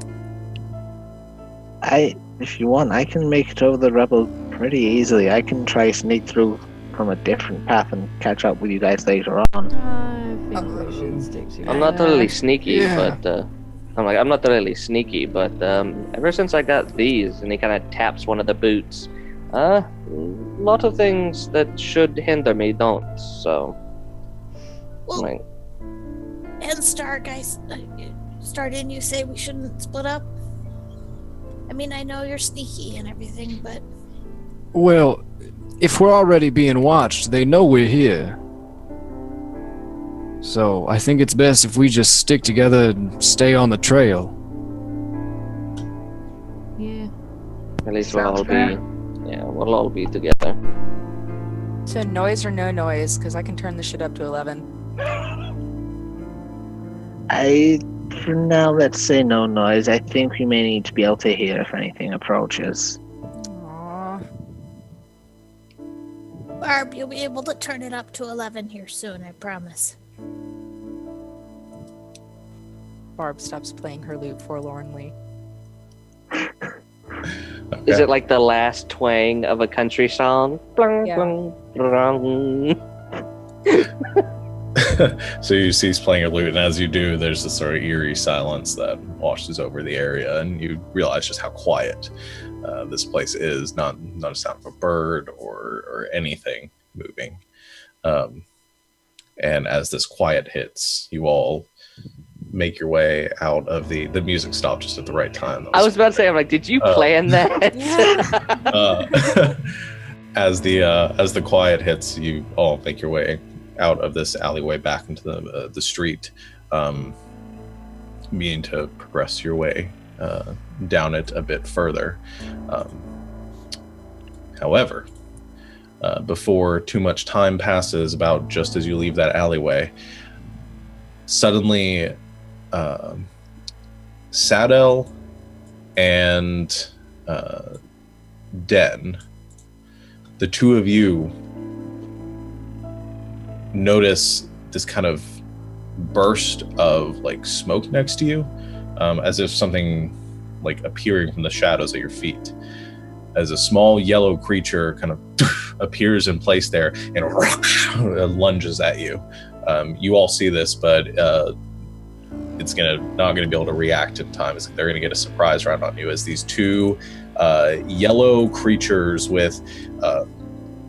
If you want, I can make it over the rubble pretty easily. I can try sneak through from a different path and catch up with you guys later on. I think we should stick to I'm not really sneaky, but I'm not really sneaky, but ever since I got these, and he kind of taps one of the boots, a lot of things that should hinder me don't. So, Well, and Star guys, didn't you say we shouldn't split up? I mean, I know you're sneaky and everything, but Well, if we're already being watched, they know we're here. So I think it's best if we just stick together and stay on the trail. Yeah. At least Sounds we'll all be together. So noise or no noise, because I can turn this shit up to 11. For now, let's say no noise. I think we may need to be able to hear if anything approaches. Aww. Barb, you'll be able to turn it up to 11 here soon, I promise. Barb stops playing her lute forlornly. Is it like the last twang of a country song? Blung, Yeah. blung, blung. So you cease playing your lute, and as you do, there's this sort of eerie silence that washes over the area, and you realize just how quiet this place is. Not a sound of a bird or anything moving. And as this quiet hits, you all make your way out of the music stopped just at the right time. I was about to say, I'm like, did you plan that? As the quiet hits, you all make your way out of this alleyway back into the street, meaning to progress your way down it a bit further. However, before too much time passes, about just as you leave that alleyway, suddenly Sadel and Den, the two of you notice this kind of burst of like smoke next to you, as if something like appearing from the shadows at your feet, as a small yellow creature kind of appears in place there and lunges at you. You all see this, but it's not gonna be able to react in time. They're gonna get a surprise round on you as these two yellow creatures with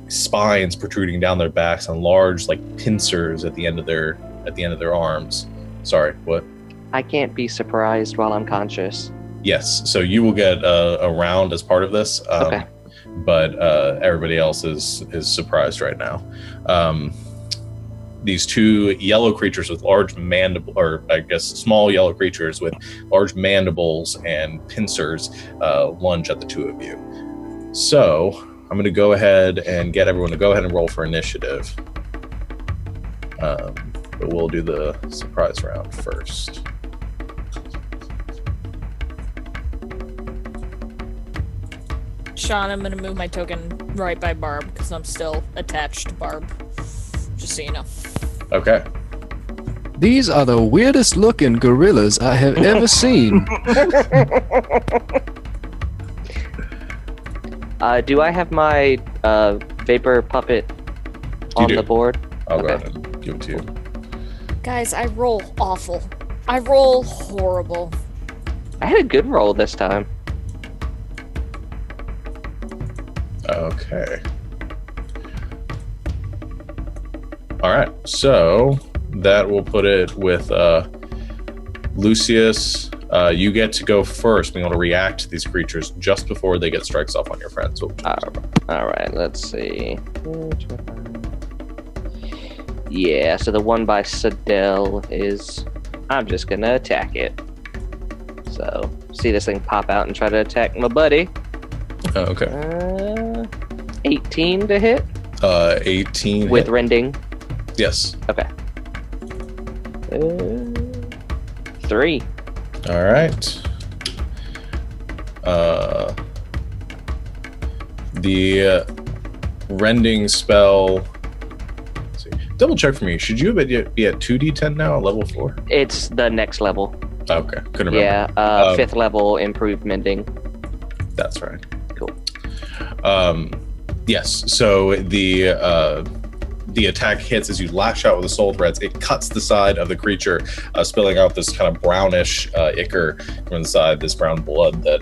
spines protruding down their backs and large like pincers at the end of their arms. Sorry, what? I can't be surprised while I'm conscious. Yes, so you will get a round as part of this. Okay. But everybody else is surprised right now. These two yellow creatures with large small yellow creatures with large mandibles and pincers lunge at the two of you. So I'm going to go ahead and get everyone to go ahead and roll for initiative. But we'll do the surprise round first. Sean, I'm gonna move my token right by Barb because I'm still attached to Barb. Just so you know. Okay. These are the weirdest looking gorillas I have ever seen. Do I have my vapor puppet on the board? I'll go ahead and give it to you. Guys, I roll awful. I roll horrible. I had a good roll this time. Okay. All right. So that will put it with Lucius. You get to go first. Being able to react to these creatures just before they get strikes off on your friends. All right. Let's see. Yeah. So the one by Sadel is. I'm just gonna attack it. So see this thing pop out and try to attack my buddy. Okay. 18 to hit. 18 with hit. rending. Yes. Okay. 3. All right. The rending spell. Let's see. Double check for me. Should you be at 2d10 now, at level 4? It's the next level. Okay, couldn't remember. Yeah, 5th level improved mending. That's right. Cool. Yes. So the attack hits as you lash out with the soul threads. It cuts the side of the creature, spilling out this kind of brownish ichor from the side, this brown blood that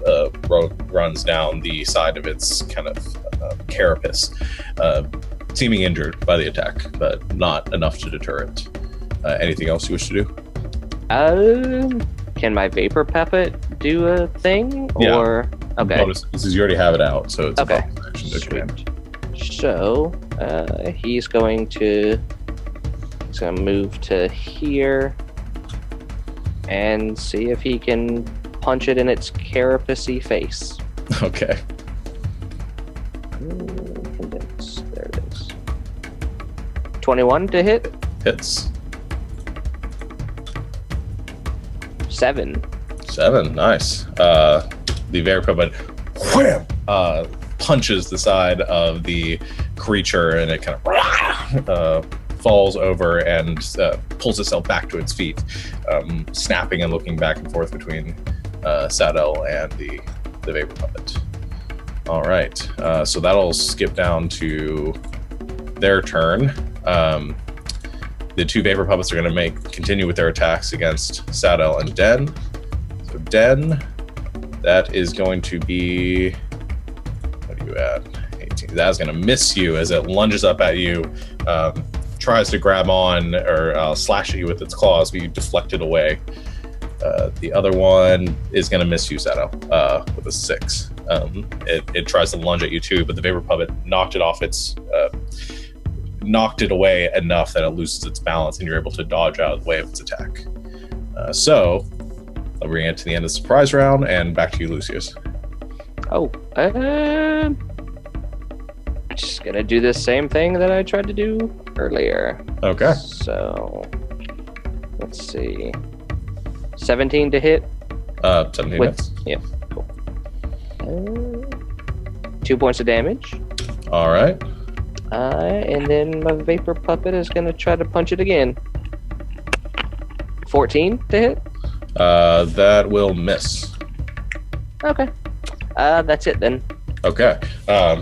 runs down the side of its kind of carapace, seeming injured by the attack, but not enough to deter it. Anything else you wish to do? Can my vapor puppet do a thing? Or okay. Bonus, you already have it out, so it's okay. A bonus action to command. So he's going to move to here and see if he can punch it in its carapacey face. Okay. Condense. There it is. 21 to hit. Hits. 7. 7, nice. The vapor puppet wham, punches the side of the creature, and it kind of falls over and pulls itself back to its feet, snapping and looking back and forth between Sadel and the vapor puppet. All right, so that'll skip down to their turn. The two vapor puppets are going to continue with their attacks against Sadel and Den. So Den, that is going to be, what are you at? 18. That is going to miss you as it lunges up at you, tries to grab on or slash at you with its claws, but you deflect it away. The other one is going to miss you, Sato, with a 6. It tries to lunge at you too, but the vapor puppet knocked it away enough that it loses its balance, and you're able to dodge out of the way of its attack. So I'll bring it to the end of the surprise round, and back to you, Lucius. Oh, just gonna do the same thing that I tried to do earlier. Okay. So let's see. 17 to hit. 17 hits. Yeah. Cool. 2 points of damage. All right. And then my vapor puppet is gonna try to punch it again. 14 to hit. That will miss. Okay. That's it then. Okay.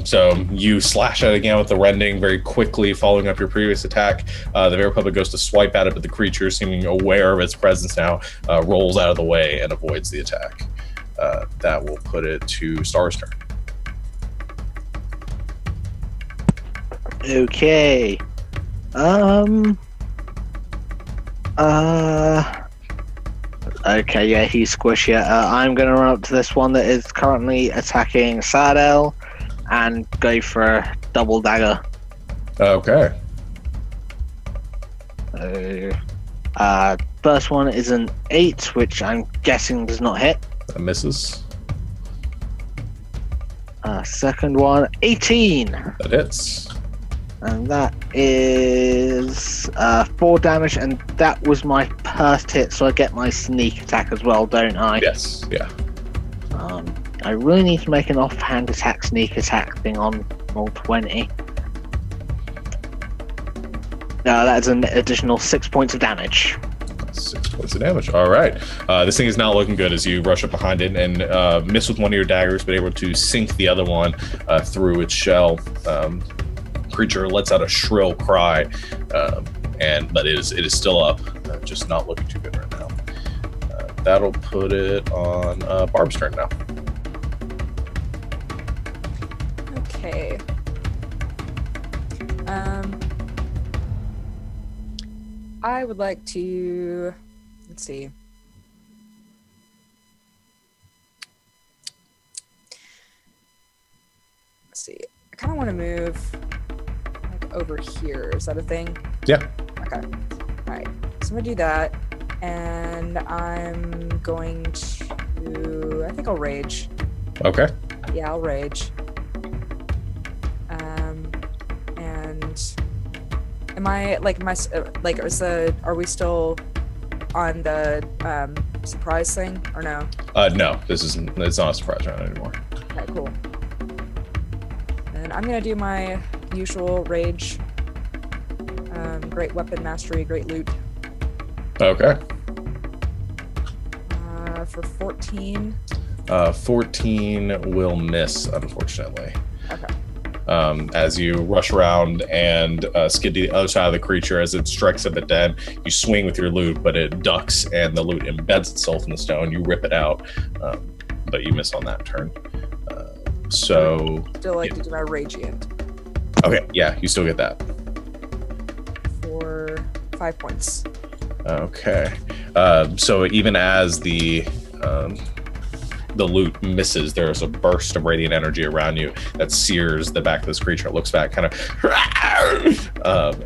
So you slash at it again with the rending very quickly, following up your previous attack. The vapor puppet goes to swipe at it, but the creature, seeming aware of its presence now, rolls out of the way and avoids the attack. That will put it to Star's turn. Okay. Okay, yeah, he's squishy. I'm going to run up to this one that is currently attacking Sadel and go for a double dagger. Okay. First one is an 8, which I'm guessing does not hit. That misses. Second one, 18. That hits. And that is 4 damage, and that was my first hit, so I get my sneak attack as well, don't I? Yes. Yeah. I really need to make an offhand attack, sneak attack thing on roll 20. That's an additional 6 points of damage. 6 points of damage. All right. This thing is not looking good as you rush up behind it and miss with one of your daggers, but able to sink the other one through its shell. Creature lets out a shrill cry, but it is still up, just not looking too good right now. That'll put it on Barb's turn now. Okay. I would like to, let's see. I kind of want to move like over here. Is that a thing? Yeah. Okay. All right. So I'm gonna do that, and I'm going to. I think I'll rage. Okay. Yeah, I'll rage. And are we still on the surprise thing or no? No, it's not a surprise round anymore. Okay, cool. And I'm gonna do my usual rage. Great weapon mastery, great loot. Okay. For 14. 14 will miss, unfortunately. Okay. As you rush around and skid to the other side of the creature as it strikes up at den, you swing with your loot, but it ducks and the loot embeds itself in the stone. You rip it out, but you miss on that turn. So Still like to do my radiant okay, yeah, you still get that for 5 points. Okay. So even as the loot misses, there's a burst of radiant energy around you that sears the back of this creature. It looks back, kind of,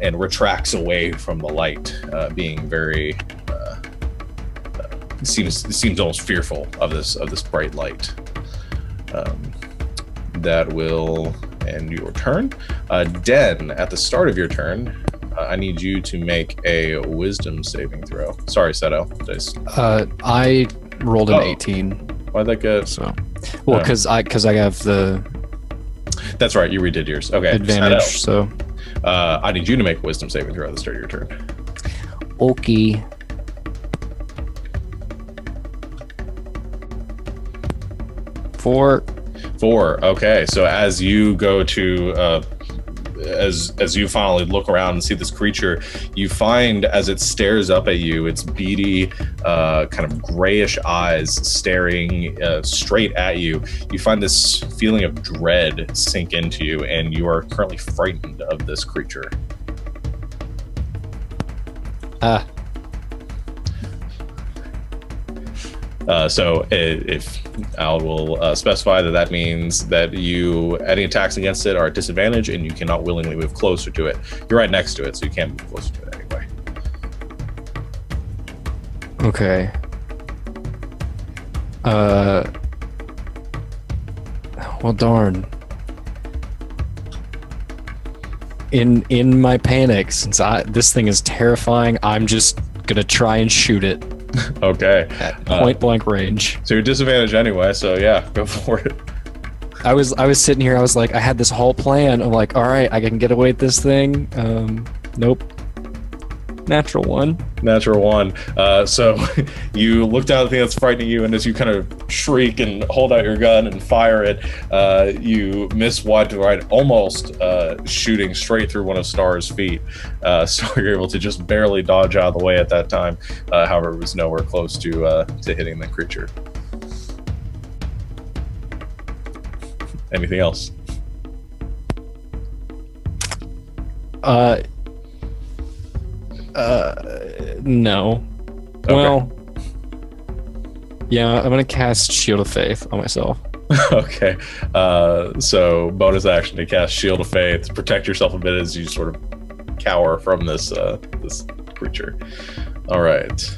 and retracts away from the light, being very. Seems almost fearful of this bright light. That will end your turn. Den, at the start of your turn, I need you to make a wisdom saving throw. Sorry, Seto. I rolled an 18. Why'd that get? So, well, because I have the. That's right. You redid yours. Okay. Advantage. So. I need you to make a wisdom saving throw at the start of your turn. Okay. 4. Okay. So as you go to as you finally look around and see this creature, you find as it stares up at you, its beady, kind of grayish eyes staring straight at you. You find this feeling of dread sink into you, and you are currently frightened of this creature. So if Al will specify that means that any attacks against it are at disadvantage and you cannot willingly move closer to it. You're right next to it, so you can't move closer to it anyway. Okay. Well, darn. In my panic, since this thing is terrifying, I'm just gonna try and shoot it. Okay. At point blank range. So you're disadvantaged anyway, so yeah, go for it. I was sitting here, I was like, I had this whole plan. I'm like, all right, I can get away with this thing. Nope. Natural one. So you look down at the thing that's frightening you, and as you kind of shriek and hold out your gun and fire it, you miss wide to right, almost shooting straight through one of Star's feet. So you're able to just barely dodge out of the way at that time. However, it was nowhere close to hitting the creature. Anything else? No. Okay. Well, yeah, I'm gonna cast Shield of Faith on myself. Okay. So bonus action to cast Shield of Faith to protect yourself a bit as you sort of cower from this creature. All right.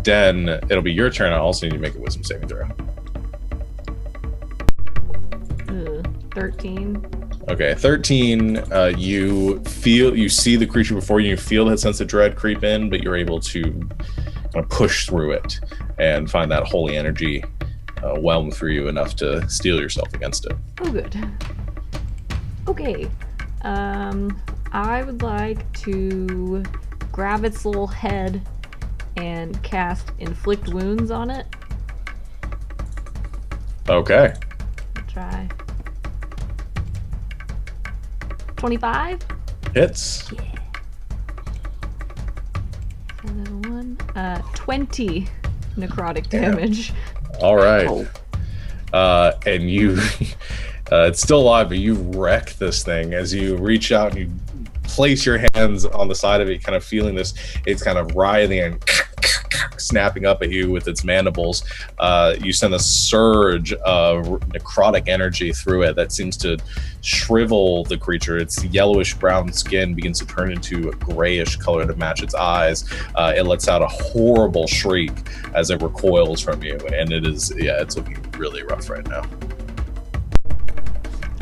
Den, it'll be your turn. I also need to make a wisdom saving throw. 13. Okay, 13. You see the creature before you. You feel that sense of dread creep in, but you're able to kind of push through it and find that holy energy whelm through you enough to steel yourself against it. Oh, good. Okay. I would like to grab its little head and cast Inflict Wounds on it. Okay. Try. 25? Hits. Yeah. Another one. 20 necrotic damage. All right. And you, it's still alive, but you wreck this thing as you reach out and you place your hands on the side of it, kind of feeling this. It's kind of writhing and snapping up at you with its mandibles. You send a surge of necrotic energy through it that seems to shrivel the creature. Its yellowish brown skin begins to turn into a grayish color to match its eyes. It lets out a horrible shriek as it recoils from you, and it's looking really rough right now.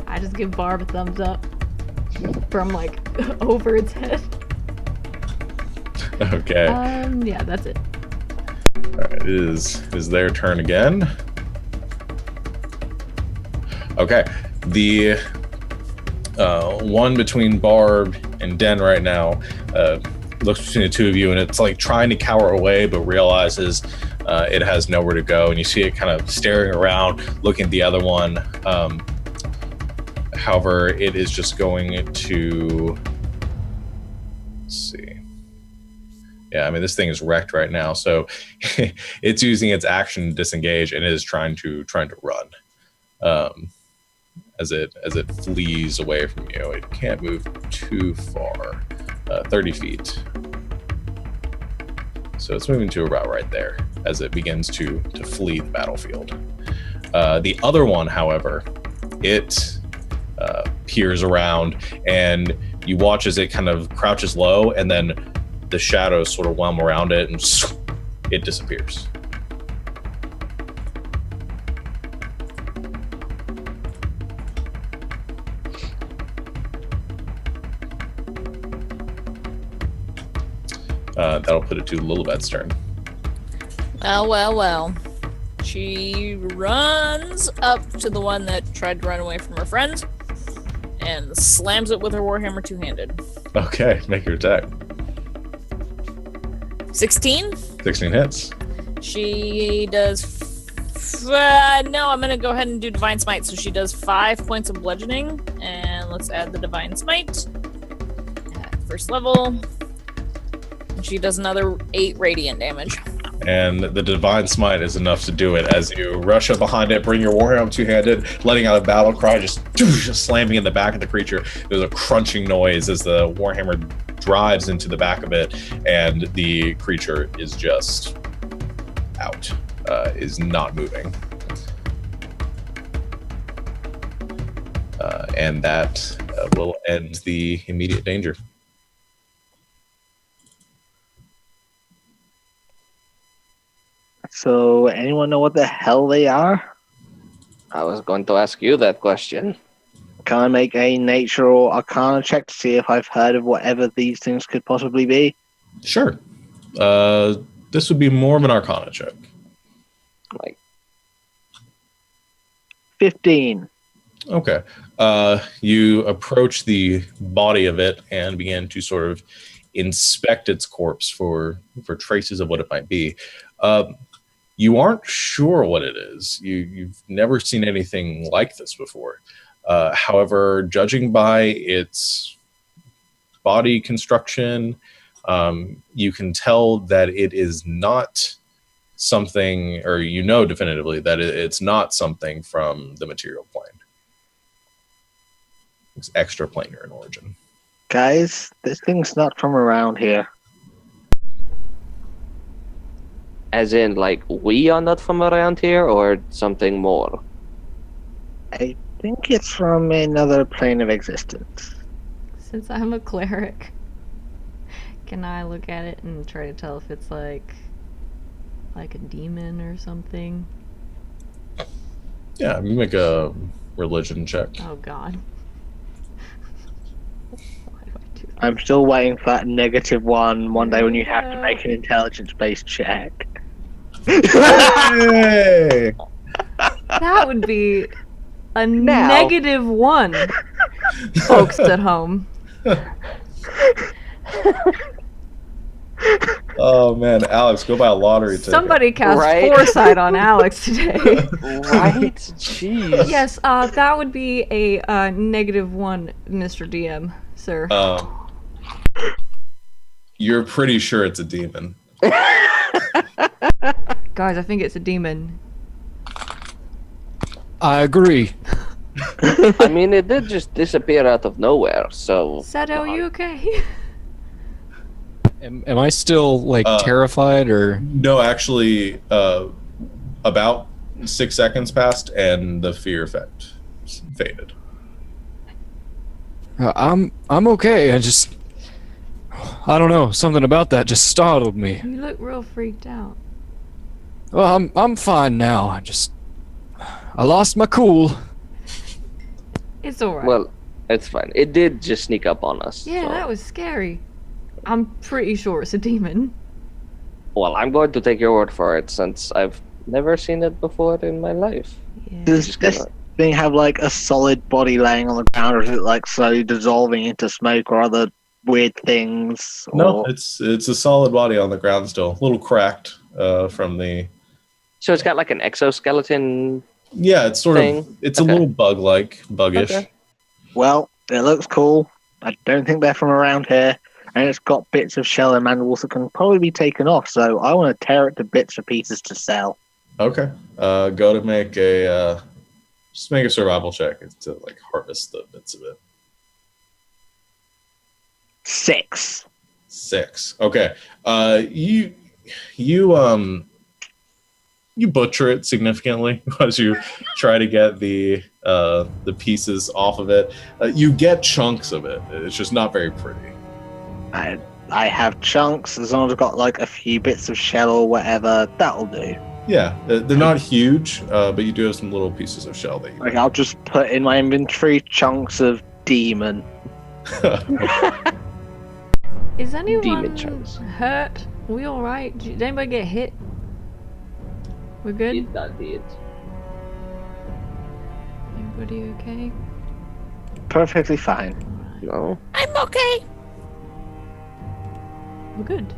I just give Barb a thumbs up from like over its head. Okay. Yeah, that's it. All right, it is their turn again. Okay, the one between Barb and Den right now looks between the two of you, and it's like trying to cower away, but realizes it has nowhere to go, and you see it kind of staring around, looking at the other one. However, it is just going to, let's see. Yeah, I mean, this thing is wrecked right now, so it's using its action to disengage, and it is trying to run. As it flees away from you, it can't move too far, 30 feet. So it's moving to about right there as it begins to flee the battlefield. The other one, however, it peers around, and you watch as it kind of crouches low, and then the shadows sort of whelm around it, and it disappears. That'll put it to Lilibet's turn. Well. She runs up to the one that tried to run away from her friends and slams it with her warhammer two-handed. Okay, make your attack. 16? 16 hits. She does... no, I'm going to go ahead and do Divine Smite. So she does 5 points of bludgeoning. And let's add the Divine Smite at first level. And she does another 8 radiant damage. And the Divine Smite is enough to do it as you rush up behind it, bring your warhammer two-handed, letting out a battle cry, just slamming in the back of the creature. There's a crunching noise as the warhammer drives into the back of it, and the creature is just out. is not moving. And that will end the immediate danger. So, anyone know what the hell they are? I was going to ask you that question. Can I make a nature or arcana check to see if I've heard of whatever these things could possibly be? Sure. This would be more of an arcana check. Like 15. Okay. You approach the body of it and begin to sort of inspect its corpse for traces of what it might be. You aren't sure what it is. You've never seen anything like this before. However, judging by its body construction, you can tell that it is not something, or you know definitively that it's not something from the material plane. It's extraplanar in origin. Guys, this thing's not from around here. As in, like, we are not from around here, or something more? I think it's from another plane of existence. Since I'm a cleric, can I look at it and try to tell if it's like a demon or something? Yeah, you make a religion check. Oh god. Why do I do that? I'm still waiting for that -1 one day when you have to make an intelligence-based check. Hey! That would be a Now. -1, folks at home. Oh man, Alex, go buy a lottery ticket. Somebody cast Right? foresight on Alex today. Right? Jeez. Yes, that would be a -1, Mr. DM, sir. You're pretty sure it's a demon. Guys, I think it's a demon. I agree. I mean, it did just disappear out of nowhere, so... Sato, you okay? Am I still like terrified or? No, actually, about 6 seconds passed and the fear effect faded. I'm okay. I don't know. Something about that just startled me. You look real freaked out. Well, I'm fine now. I lost my cool. It's alright. Well, it's fine. It did just sneak up on us. Yeah, so- that was scary. I'm pretty sure it's a demon. Well, I'm going to take your word for it, since I've never seen it before in my life. Yeah. Does Just this gonna- thing have like a solid body laying on the ground, or is it like slowly dissolving into smoke or other weird things? No, Or... it's a solid body on the ground still, a little cracked from the. So it's got like an exoskeleton. Yeah, it's sort Thing? of. It's Okay. a little buggish. Okay. Well, it looks cool. I don't think they're from around here. And it's got bits of shell and mandibles that can probably be taken off, so I want to tear it to bits or pieces to sell. Okay. Go to make a just make a survival check to like harvest the bits of it. 6. 6. Okay. You butcher it significantly as you try to get the pieces off of it. You get chunks of it. It's just not very pretty. I have chunks, as long as I've got like a few bits of shell or whatever, that'll do. Yeah, they're not huge, but you do have some little pieces of shell that you. Like, I'll just put in my inventory chunks of demon. Is anyone Demon chunks. hurt? Are we alright? Did anybody get hit? We're good? It did. Everybody okay? Perfectly fine. No. I'm okay. We're good.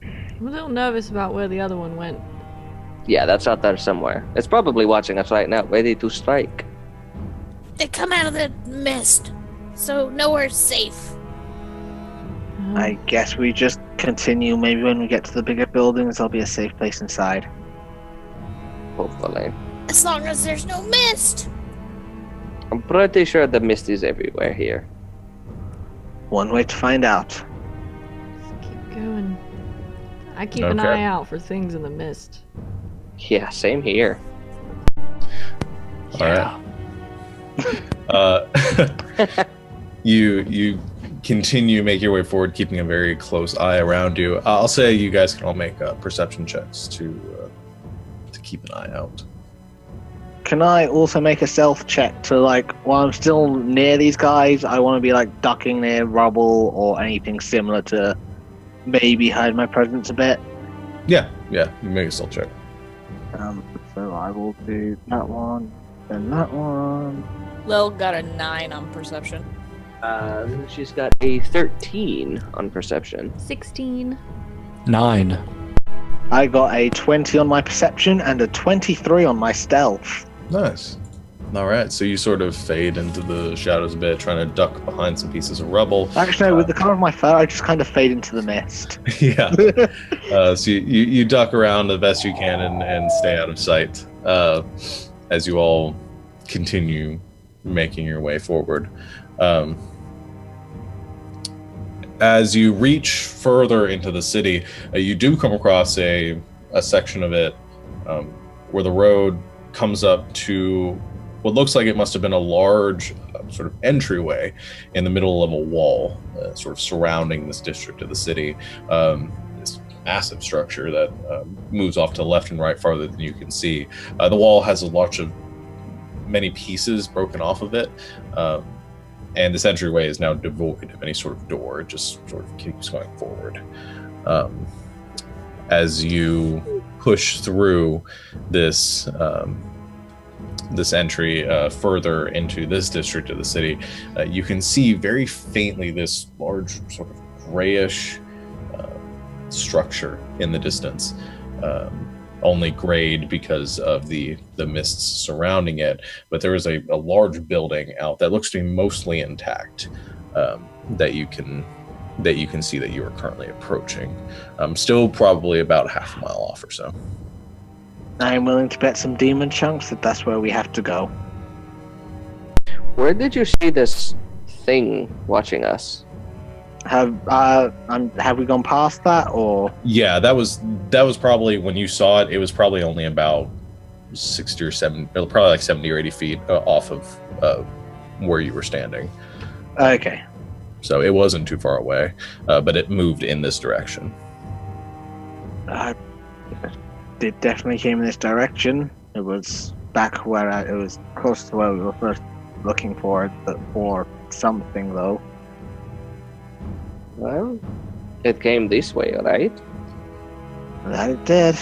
I'm a little nervous about where the other one went. Yeah, that's out there somewhere. It's probably watching us right now, ready to strike. They come out of the mist, so nowhere's safe. I guess we just continue. Maybe when we get to the bigger buildings, there'll be a safe place inside. Hopefully. As long as there's no mist. I'm pretty sure the mist is everywhere here. One way to find out. Let's keep going. I keep an eye out for things in the mist. Yeah, same here. All right. You continue, make your way forward, keeping a very close eye around you. I'll say you guys can all make perception checks to keep an eye out. Can I also make a stealth check to, like, while I'm still near these guys, I want to be, like, ducking near rubble or anything similar to maybe hide my presence a bit? Yeah, you make a stealth check. So I will do that one, then that one. Lil got a 9 on perception. She's got a 13 on perception. 16. 9. I got a 20 on my perception and a 23 on my stealth. Nice. All right, so you sort of fade into the shadows a bit, trying to duck behind some pieces of rubble. Actually, no, with the color of my fur, I just kind of fade into the mist. Yeah. So you duck around the best you can and stay out of sight as you all continue making your way forward. As you reach further into the city, you do come across a section of it where the road comes up to what looks like it must have been a large sort of entryway in the middle of a wall, sort of surrounding this district of the city. This massive structure that moves off to the left and right farther than you can see. The wall has a lot of many pieces broken off of it. And this entryway is now devoid of any sort of door. It just sort of keeps going forward. As you push through this entry further into this district of the city, you can see very faintly this large sort of grayish structure in the distance. Only grayed because of the mists surrounding it, but there is a large building out that looks to be mostly intact that you can see that you are currently approaching. Still probably about half a mile off or so. I'm willing to bet some demon chunks that that's where we have to go. Where did you see this thing watching us? Have we gone past that, or? Yeah, that was probably when you saw it. It was probably only about 60 or 70, probably like 70 or 80 feet off of where you were standing. Okay. So it wasn't too far away, but it moved in this direction. It definitely came in this direction. It was back where it was close to where we were first looking for it, for something though. Well, it came this way, right? That it did.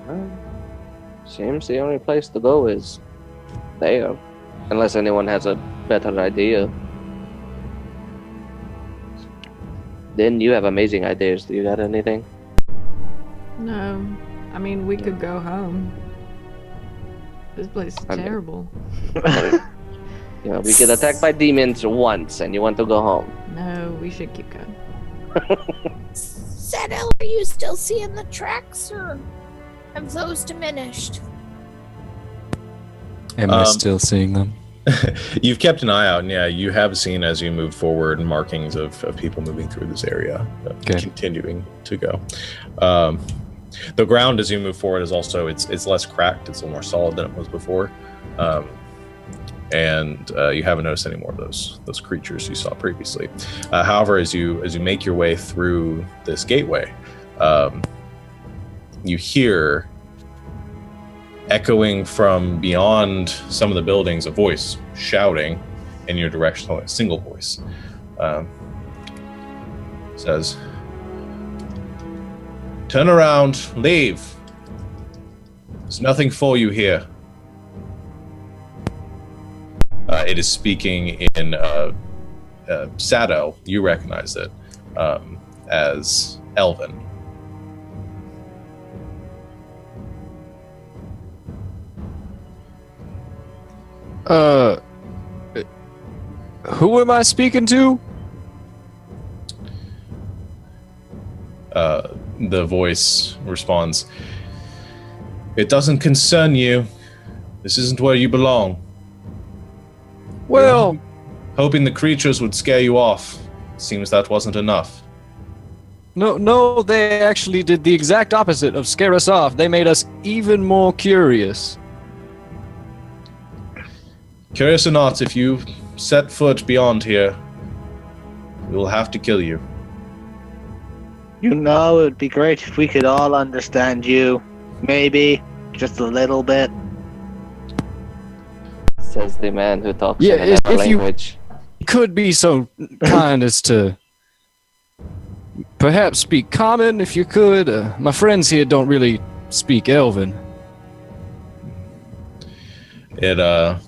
Well, seems the only place to go is there, unless anyone has a better idea. Then you have amazing ideas. Do you got anything? No. I mean, we could go home. This place is terrible. You know, we get attacked by demons once and you want to go home. No, we should keep going. Sadell, are you still seeing the tracks, or have those diminished? Am I still seeing them? You've kept an eye out, and yeah, you have seen as you move forward markings of people moving through this area, continuing to go. The ground as you move forward is also it's less cracked, it's a little more solid than it was before, and you haven't noticed any more of those creatures you saw previously. However, as you make your way through this gateway, you hear, echoing from beyond some of the buildings, a voice shouting in your direction, a single voice. Says, "Turn around, leave. There's nothing for you here." It is speaking in Sado. You recognize it as Elven. Who am I speaking to? The voice responds, "It doesn't concern you. This isn't where you belong. Well, Hoping the creatures would scare you off. Seems that wasn't enough." No, they actually did the exact opposite of scare us off. They made us even more curious. Curious or not, if you set foot beyond here, we will have to kill you. You know, it'd be great if we could all understand you. Maybe. Just a little bit. Says the man who talks Yeah, in another if you- language. Could be so kind as to perhaps speak common if you could. My friends here don't really speak Elven. The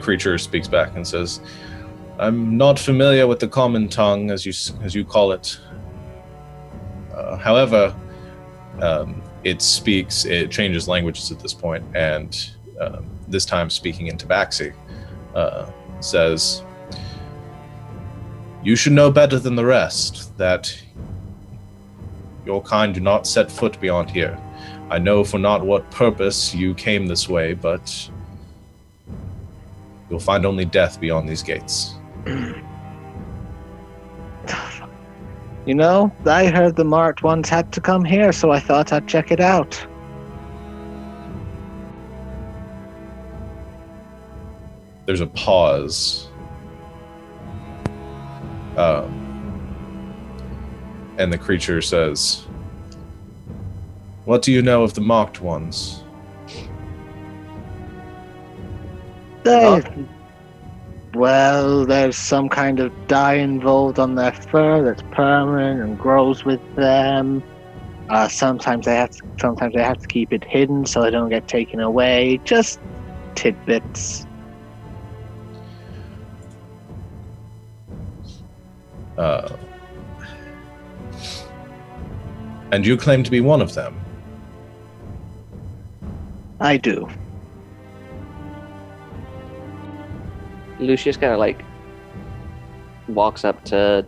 creature speaks back and says, "I'm not familiar with the common tongue, as you call it. However, it changes languages at this point, and this time speaking in Tabaxi, says, you should know better than the rest that your kind do not set foot beyond here. I know for not what purpose you came this way, but you'll find only death beyond these gates." You know, I heard the marked ones had to come here, so I thought I'd check it out. There's a pause. And the creature says, "What do you know of the marked ones?" Well, there's some kind of dye involved on their fur that's permanent and grows with them. Sometimes they have to keep it hidden so they don't get taken away. Just tidbits. And you claim to be one of them. I do. Lucius kind of like walks up to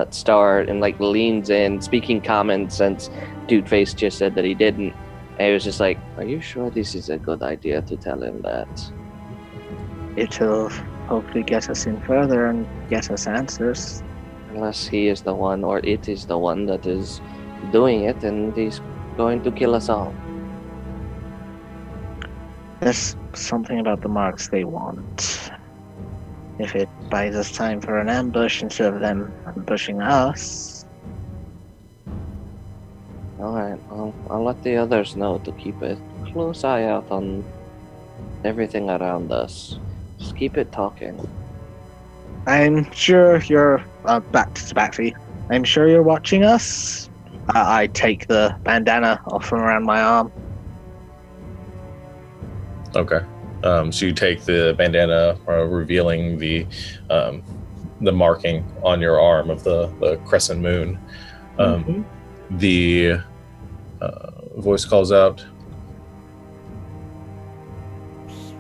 Star and like leans in, speaking common since Dude Face just said that he didn't. And he was just like, "Are you sure this is a good idea to tell him that?" It'll hopefully get us in further and get us answers. Unless he is the one, or it is the one that is doing it, and he's going to kill us all. There's something about the marks they want. If it buys us time for an ambush instead of them ambushing us. Alright, I'll let the others know to keep a close eye out on everything around us. Just keep it talking. I'm sure you're back to Tabaxi. I'm sure you're watching us. I take the bandana off from around my arm. Okay. So you take the bandana, revealing the marking on your arm of the crescent moon. The voice calls out,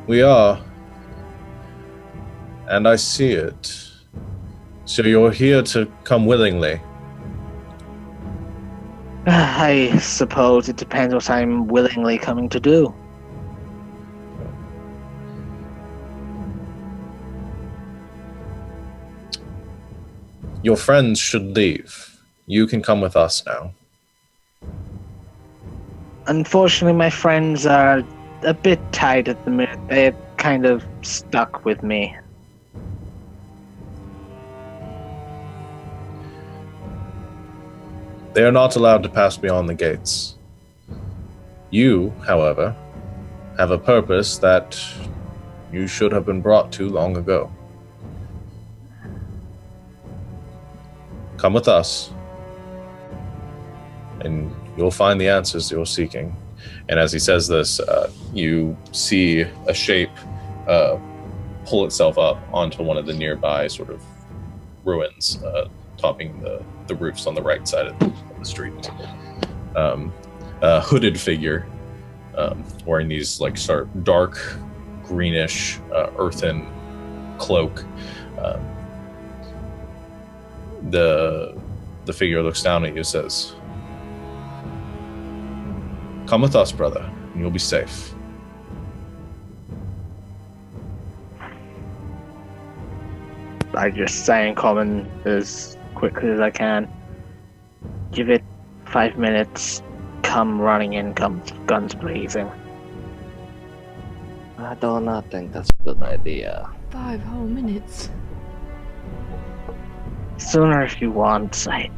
"We are. And I see it. So you're here to come willingly." I suppose it depends what I'm willingly coming to do. Your friends should leave. You can come with us now. Unfortunately, my friends are a bit tied at the minute. They're kind of stuck with me. They are not allowed to pass beyond the gates. You, however, have a purpose that you should have been brought to long ago. Come with us, and you'll find the answers you're seeking. And as he says this, you see a shape pull itself up onto one of the nearby sort of ruins, topping the roofs on the right side of the street. A hooded figure, wearing these like dark greenish earthen cloak. The figure looks down at you and says, "Come with us, brother, and you'll be safe." I just say in common as quickly as I can. Give it 5 minutes. Come running in, come guns blazing. I do not think that's a good idea. 5 whole minutes. Sooner if you want. I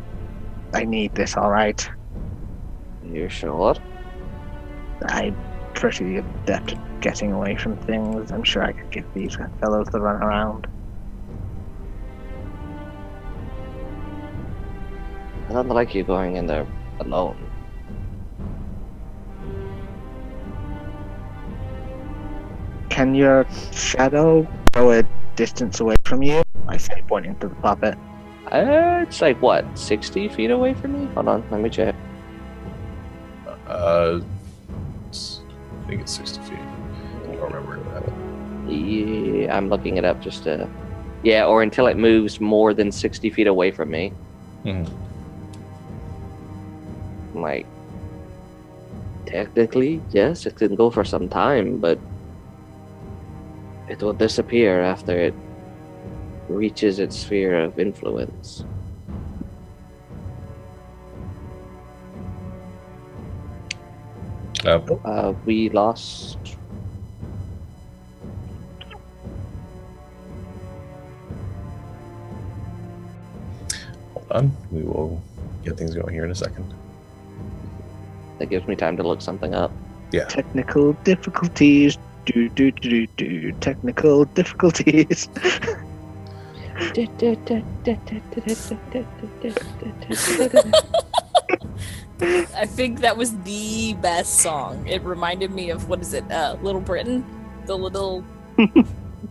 need this, alright? You sure? I'm pretty adept at getting away from things. I'm sure I could give these fellows the run around. I don't like you going in there alone. Can your shadow go a distance away from you? I say, pointing to the puppet. It's like, what, 60 feet away from me? Hold on, let me check. I think it's 60 feet. I don't remember that. Yeah, I'm looking it up just to... Yeah, or until it moves more than 60 feet away from me. Mm-hmm. Like, technically, yes, it can go for some time, but it will disappear after it reaches its sphere of influence. We lost. Hold on, we will get things going here in a second. That gives me time to look something up. Yeah. Technical difficulties. Do. Technical difficulties. I think that was the best song. It reminded me of, what is it, Little Britain? The little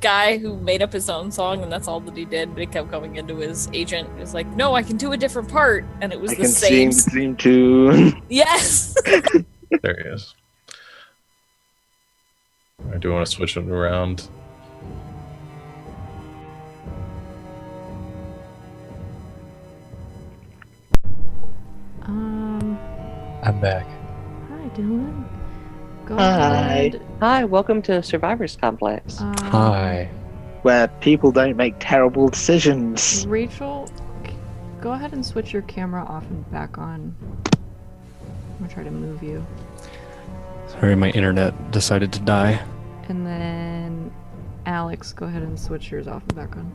guy who made up his own song, and that's all that he did. But he kept going into his agent. He was like, no, I can do a different part. And it was the same. I can sing tune. Yes! There he is. I do want to switch it around. I'm back. Hi, Dylan. Go Hi. ahead. Hi, welcome to Survivors Complex. Hi. Where people don't make terrible decisions. Rachel, go ahead and switch your camera off and back on. I'm gonna try to move you. Sorry, my internet decided to die. And then, Alex, go ahead and switch yours off and back on.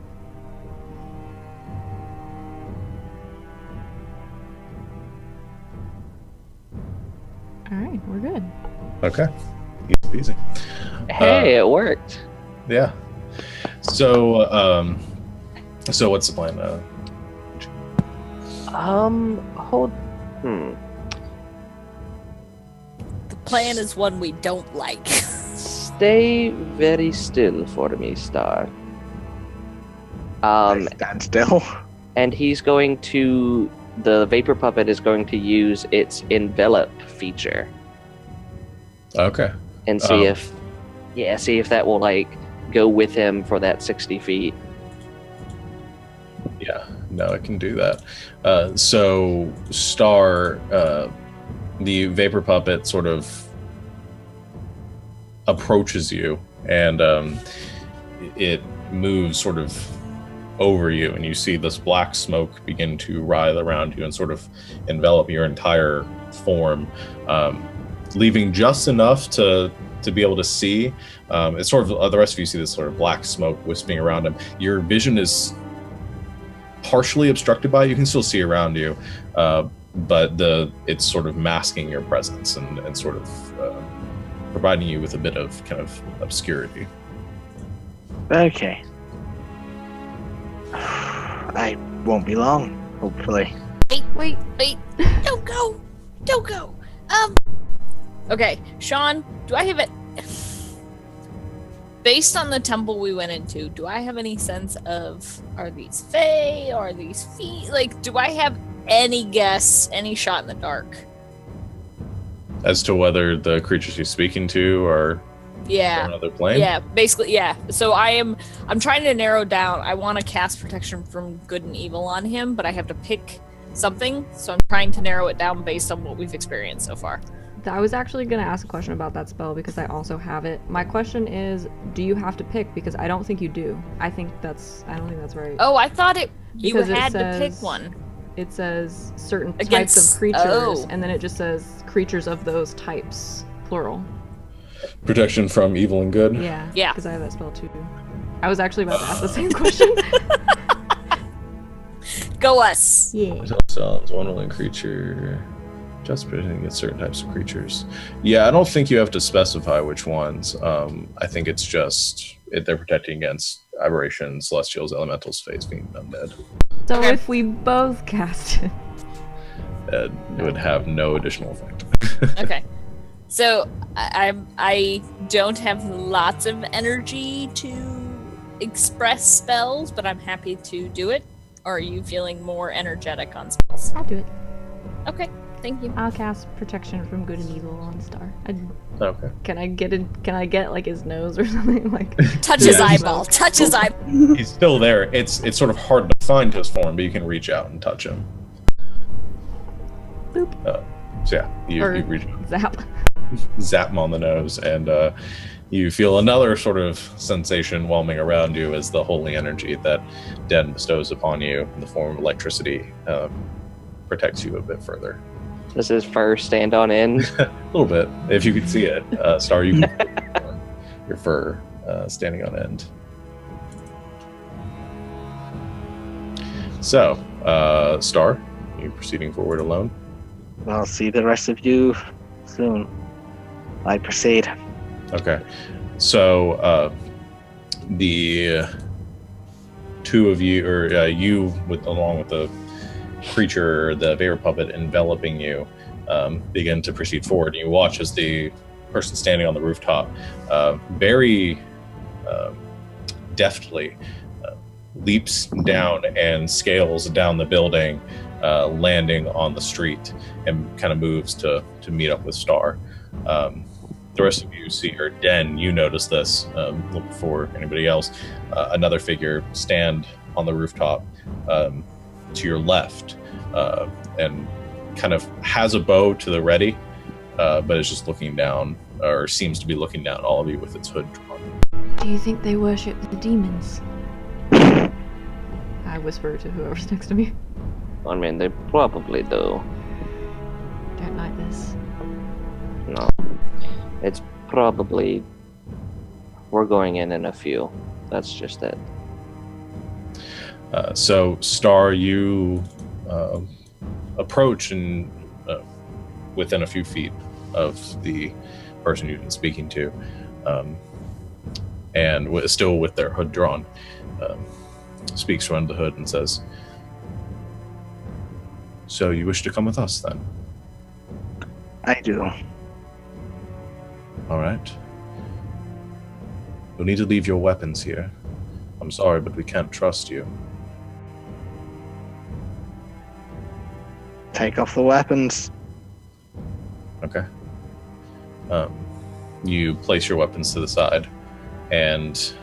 Alright, we're good. Okay. Easy peasy. Hey, it worked. Yeah. So, so what's the plan? The plan is one we don't like. Stay very still for me, Star. Stand still. And he's going to... The Vapor Puppet is going to use its envelop feature. Okay. And see if... Yeah, see if that will, like, go with him for that 60 feet. Yeah, no, it can do that. So, Star, the Vapor Puppet sort of approaches you, and it moves sort of over you, and you see this black smoke begin to writhe around you and sort of envelop your entire form, leaving just enough to be able to see. It's sort of the rest of you see this sort of black smoke wisping around him. Your vision is partially obstructed by it. You can still see around you, but it's sort of masking your presence and sort of providing you with a bit of kind of obscurity. Okay. I won't be long, hopefully. Wait. Don't go. Okay, Sean, do I have it? Based on the temple we went into, do I have any sense of, are these fae? Are these feet? Like, do I have any guess, any shot in the dark? As to whether the creatures you're speaking to are Yeah. on another plane? Yeah, basically, yeah. So I'm trying to narrow down. I want to cast protection from good and evil on him, but I have to pick something. So I'm trying to narrow it down based on what we've experienced so far. I was actually going to ask a question about that spell because I also have it. My question is, do you have to pick? Because I don't think you do. I don't think that's right. Oh, I thought it. You Because it had to pick says- one. It says certain types Against- of creatures, oh. and then it just says creatures of those types, plural. Protection from evil and good. Yeah. Yeah. Because I have that spell too. I was actually about to ask the same question. Go us. Yeah. Sounds one willing creature. Just protecting against certain types of creatures. Yeah, I don't think you have to specify which ones. I think it's just they're protecting against aberrations, celestials, elementals, fates, fiends, undead. So Okay. if we both cast it. It would have no additional effect. Okay. So I don't have lots of energy to express spells, but I'm happy to do it. Or are you feeling more energetic on spells? I'll do it. Okay, thank you. I'll cast protection from good and evil on Star. Okay. Can I get like his nose or something like? Touch his Yeah. eyeball. Touch his eyeball. He's still there. It's sort of hard to find his form, but you can reach out and touch him. Boop. So yeah, you reach Zap. zap him on the nose, and you feel another sort of sensation whelming around you as the holy energy that Den bestows upon you in the form of electricity protects you a bit further. Does his fur stand on end? A little bit, if you could see it. Star, you can your fur standing on end. So, Star, you proceeding forward alone? I'll see the rest of you soon. I proceed. Okay. So, the two of you, or you, along with the creature, the vapor puppet enveloping you, begin to proceed forward. You watch as the person standing on the rooftop very deftly leaps down and scales down the building, landing on the street, and kind of moves to meet up with Star. The rest of you see, or Den, you notice this before anybody else. Another figure stand on the rooftop to your left, and kind of has a bow to the ready, but is just looking down, or seems to be looking down at all of you with its hood drawn. Do you think they worship the demons? I whisper to whoever's next to me. I mean, they probably do. Don't like this. No. It's probably... We're going in a few. That's just it. So, Star, you approach and within a few feet of the person you've been speaking to, and still with their hood drawn, speaks from under the hood and says, "So you wish to come with us, then?" I do. All right. You'll need to leave your weapons here. I'm sorry, but we can't trust you. Take off the weapons. Okay. You place your weapons to the side, and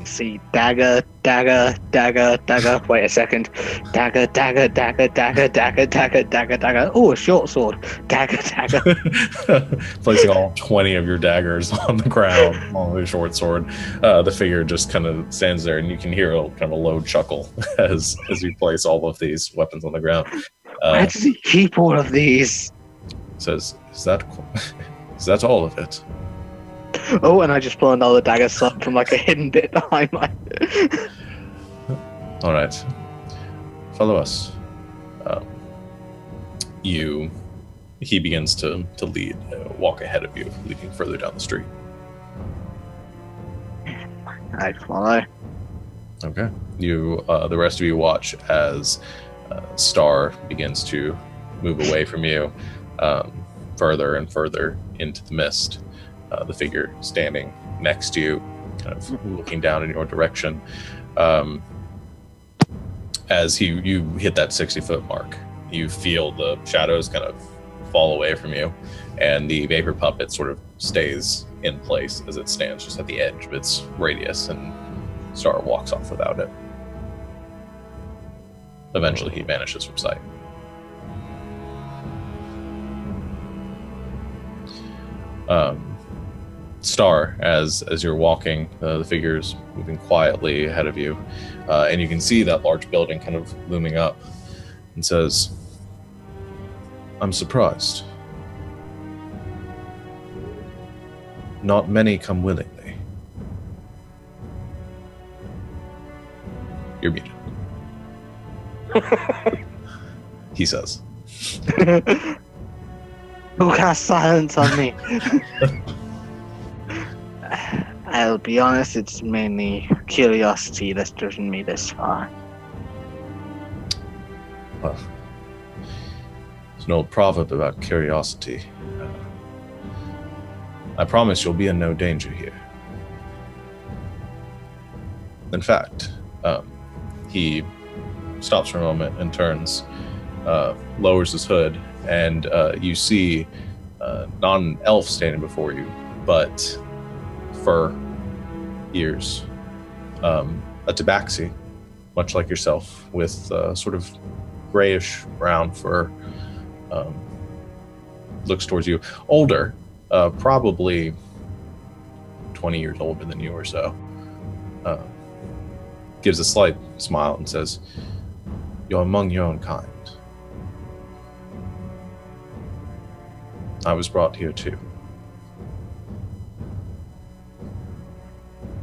See, dagger, dagger, dagger, dagger. Wait a second. Dagger, dagger, dagger, dagger, dagger, dagger, dagger, dagger. Oh, a short sword. Dagger, dagger. placing all 20 of your daggers on the ground on the short sword. The figure just kind of stands there, and you can hear a kind of a low chuckle as you place all of these weapons on the ground. Where does he keep all of these? Says, is that all of it? Oh, and I just pull another dagger slot from like a hidden bit behind my. All right. Follow us. He begins to lead, walk ahead of you, leading further down the street. I follow. Okay. The rest of you watch as Star begins to move away from you, further and further into the mist. The figure standing next to you, kind of looking down in your direction. As you hit that 60-foot mark, you feel the shadows kind of fall away from you, and the vapor puppet sort of stays in place as it stands just at the edge of its radius, and Star walks off without it. Eventually, he vanishes from sight. Star, as you're walking, the figure's moving quietly ahead of you, and you can see that large building kind of looming up, and says, "I'm surprised. Not many come willingly." You're muted. He says. Who cast silence on me? I'll be honest, it's mainly curiosity that's driven me this far. Well, there's an old proverb about curiosity. I promise you'll be in no danger here. In fact, he stops for a moment and turns, lowers his hood, and you see not an elf standing before you, but fur, ears, a tabaxi, much like yourself, with sort of grayish brown fur, looks towards you. Older, probably 20 years older than you or so. Gives a slight smile and says, "You're among your own kind. I was brought here too."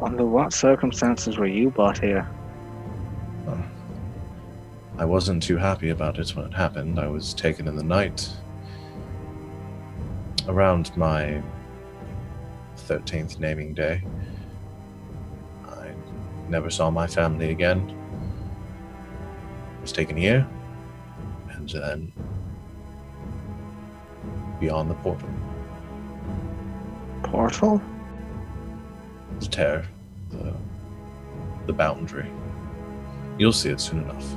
Under what circumstances were you brought here? I wasn't too happy about it when it happened. I was taken in the night. Around my 13th naming day. I never saw my family again. I was taken here, and then beyond the portal. Portal? The tear, the boundary. You'll see it soon enough.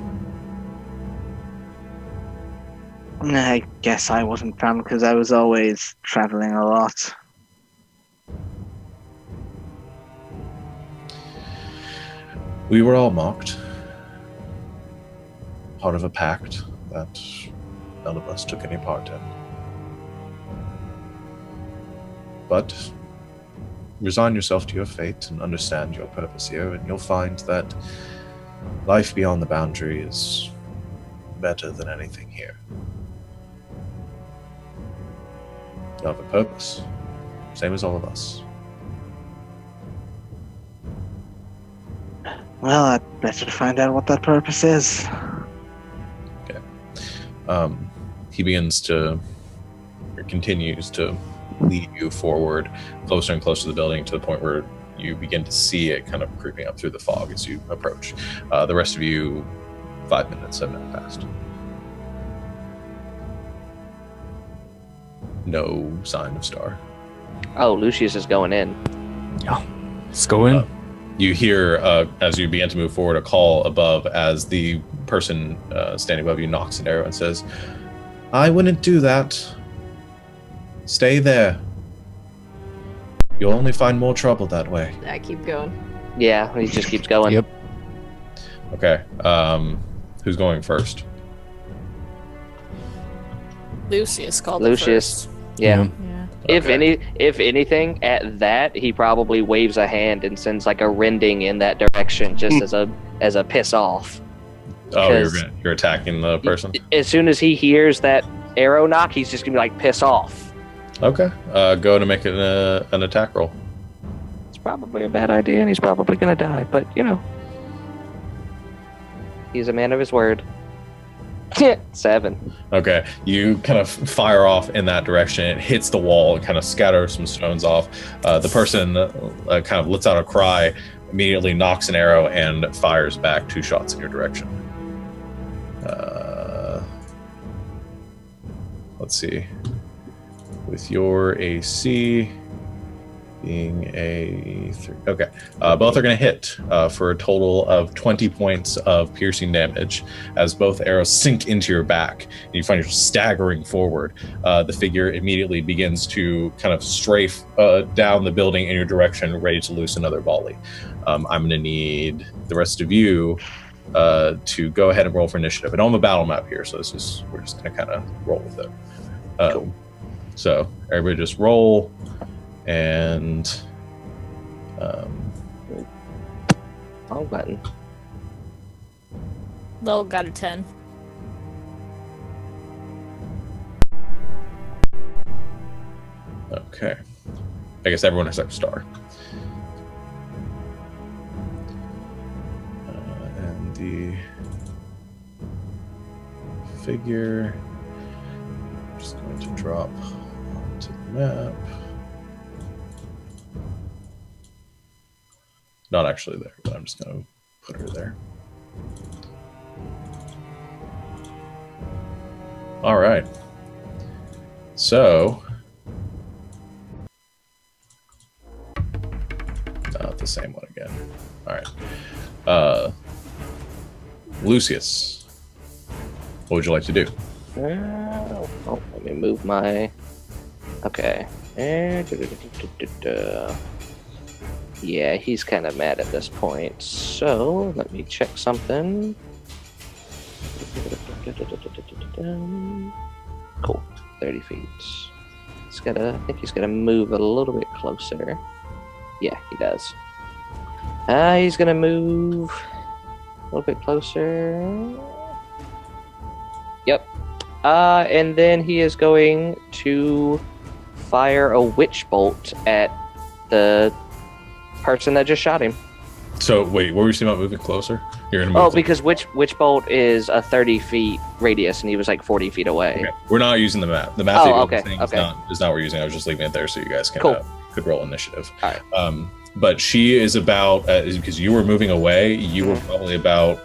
I guess I wasn't found because I was always traveling a lot. We were all marked. Part of a pact that none of us took any part in. But resign yourself to your fate and understand your purpose here, and you'll find that life beyond the boundary is better than anything here. You have a purpose, same as all of us. Well, I'd better find out what that purpose is. Okay. He continues to lead you forward, closer and closer to the building, to the point where you begin to see it kind of creeping up through the fog as you approach. The rest of you, 5 minutes have now passed. No sign of Star. Oh, Lucius is going in. Yeah, let's go in. You hear, as you begin to move forward, a call above as the person standing above you knocks an arrow and says, "I wouldn't do that. Stay there. You'll only find more trouble that way." I keep going. Yeah, he just keeps going. Yep. Okay. Who's going first? Lucius called Lucius. it first. Yeah. Yeah. Okay. If anything, at that he probably waves a hand and sends like a rending in that direction, just as a piss off. Oh, you're attacking the person? As soon as he hears that arrow knock, he's just gonna be like, piss off. Okay. Go to make an attack roll. It's probably a bad idea, and he's probably gonna die. But he's a man of his word. 7. Okay, you kind of fire off in that direction. It hits the wall and kind of scatters some stones off. The person kind of lets out a cry, immediately knocks an arrow and fires back 2 shots in your direction. Let's see. With your AC being a 3. Okay, both are going to hit for a total of 20 points of piercing damage as both arrows sink into your back. And you find yourself staggering forward. The figure immediately begins to kind of strafe down the building in your direction, ready to loose another volley. I'm going to need the rest of you to go ahead and roll for initiative. I don't have a battle map here, so we're just going to kind of roll with it. Cool. So everybody just roll. And Wrong button. Lil got a 10. okay. I guess everyone except Star. And the figure, I'm just going to drop onto the map. Not actually there, but I'm just going to put her there. All right. So, not the same one again. All right. Lucius, what would you like to do? Oh, let me move my. Okay. Yeah, he's kind of mad at this point. So let me check something. Cool. 30 feet. I think he's gonna move a little bit closer. Yeah, he does. He's gonna move a little bit closer. Yep. And then he is going to fire a witch bolt at the person that just shot him. So wait, what were you saying about moving closer? You're gonna move. Oh, because witch bolt is a 30 feet radius, and he was like 40 feet away. Okay. We're not using the map. The map okay. is not what we're using. I was just leaving it there so you guys can could roll initiative. All right. But she is about because you were moving away. You were probably about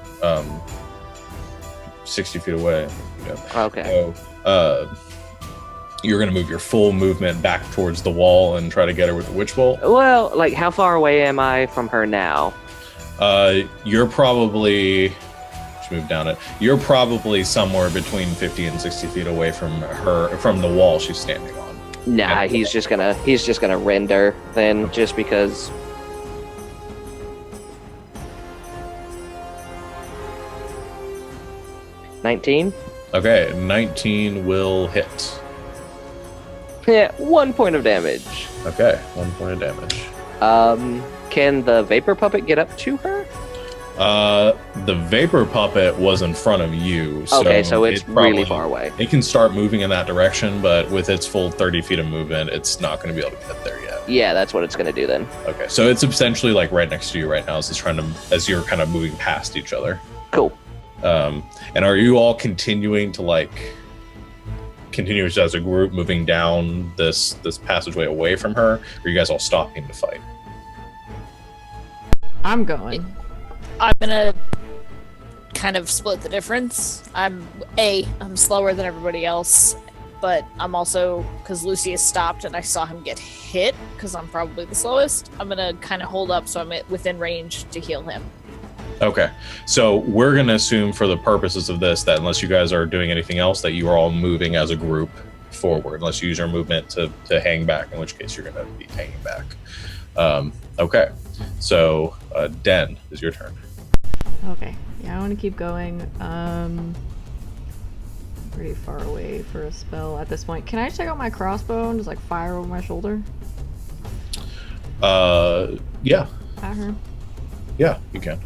60 feet away. Yeah. Okay. So you're going to move your full movement back towards the wall and try to get her with the witch bolt? Well, like, how far away am I from her now? You're probably... Let's move down it. You're probably somewhere between 50 and 60 feet away from her, from the wall she's standing on. Nah, he's just gonna render then, just because... $19? Okay, 19 will hit. Yeah, 1 point of damage. Okay, 1 point of damage. Can the vapor puppet get up to her? The vapor puppet was in front of you. So okay, so it's really far away. It can start moving in that direction, but with its full 30 feet of movement, it's not going to be able to get there yet. Yeah, that's what it's going to do then. Okay, so it's essentially like right next to you right now as you're kind of moving past each other. Cool. And are you all continuing as a group moving down this passageway away from her, or are you guys all stopping to fight? I'm going. I'm gonna kind of split the difference. I'm slower than everybody else, but I'm also, because Lucius stopped and I saw him get hit, because I'm probably the slowest, I'm gonna kind of hold up so I'm within range to heal him. Okay, so we're going to assume for the purposes of this that unless you guys are doing anything else, that you are all moving as a group forward, unless you use your movement to hang back, in which case you're going to be hanging back. Okay, so Den, is your turn. Okay, yeah, I want to keep going. Pretty far away for a spell at this point. Can I check out my crossbow and just like fire over my shoulder? Yeah. At her? Yeah, you can.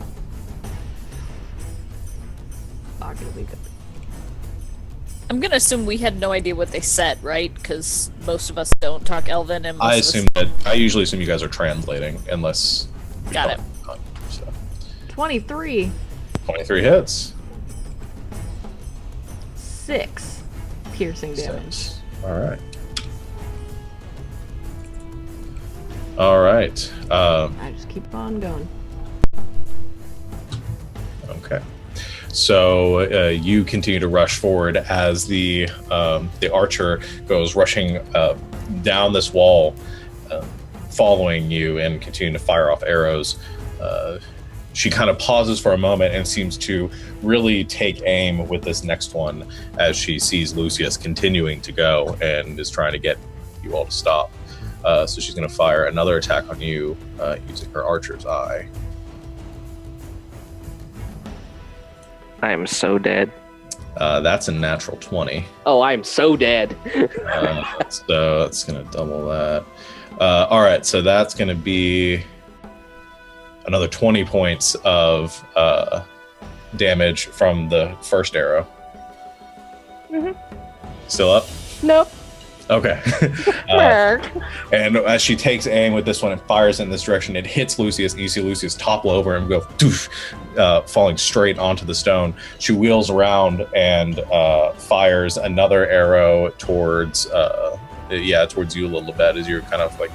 It'll be good. I'm gonna assume we had no idea what they said, right? Because most of us don't talk Elven, and I usually assume you guys are translating, unless. Got it. So. 23. 23 hits. 6 piercing damage. All right. I just keep on going. Okay. So you continue to rush forward as the archer goes rushing down this wall, following you and continuing to fire off arrows. She kind of pauses for a moment and seems to really take aim with this next one as she sees Lucius continuing to go and is trying to get you all to stop. So she's going to fire another attack on you using her archer's eye. I am so dead. That's a natural 20. Oh, I'm so dead. So that's going to double that. All right, so that's going to be another 20 points of damage from the first arrow. Still up? Nope. Okay. And as she takes aim with this one and fires in this direction, it hits Lucius, and you see Lucius topple over and go doof, falling straight onto the stone. She wheels around and fires another arrow towards towards you a little bit as you're kind of like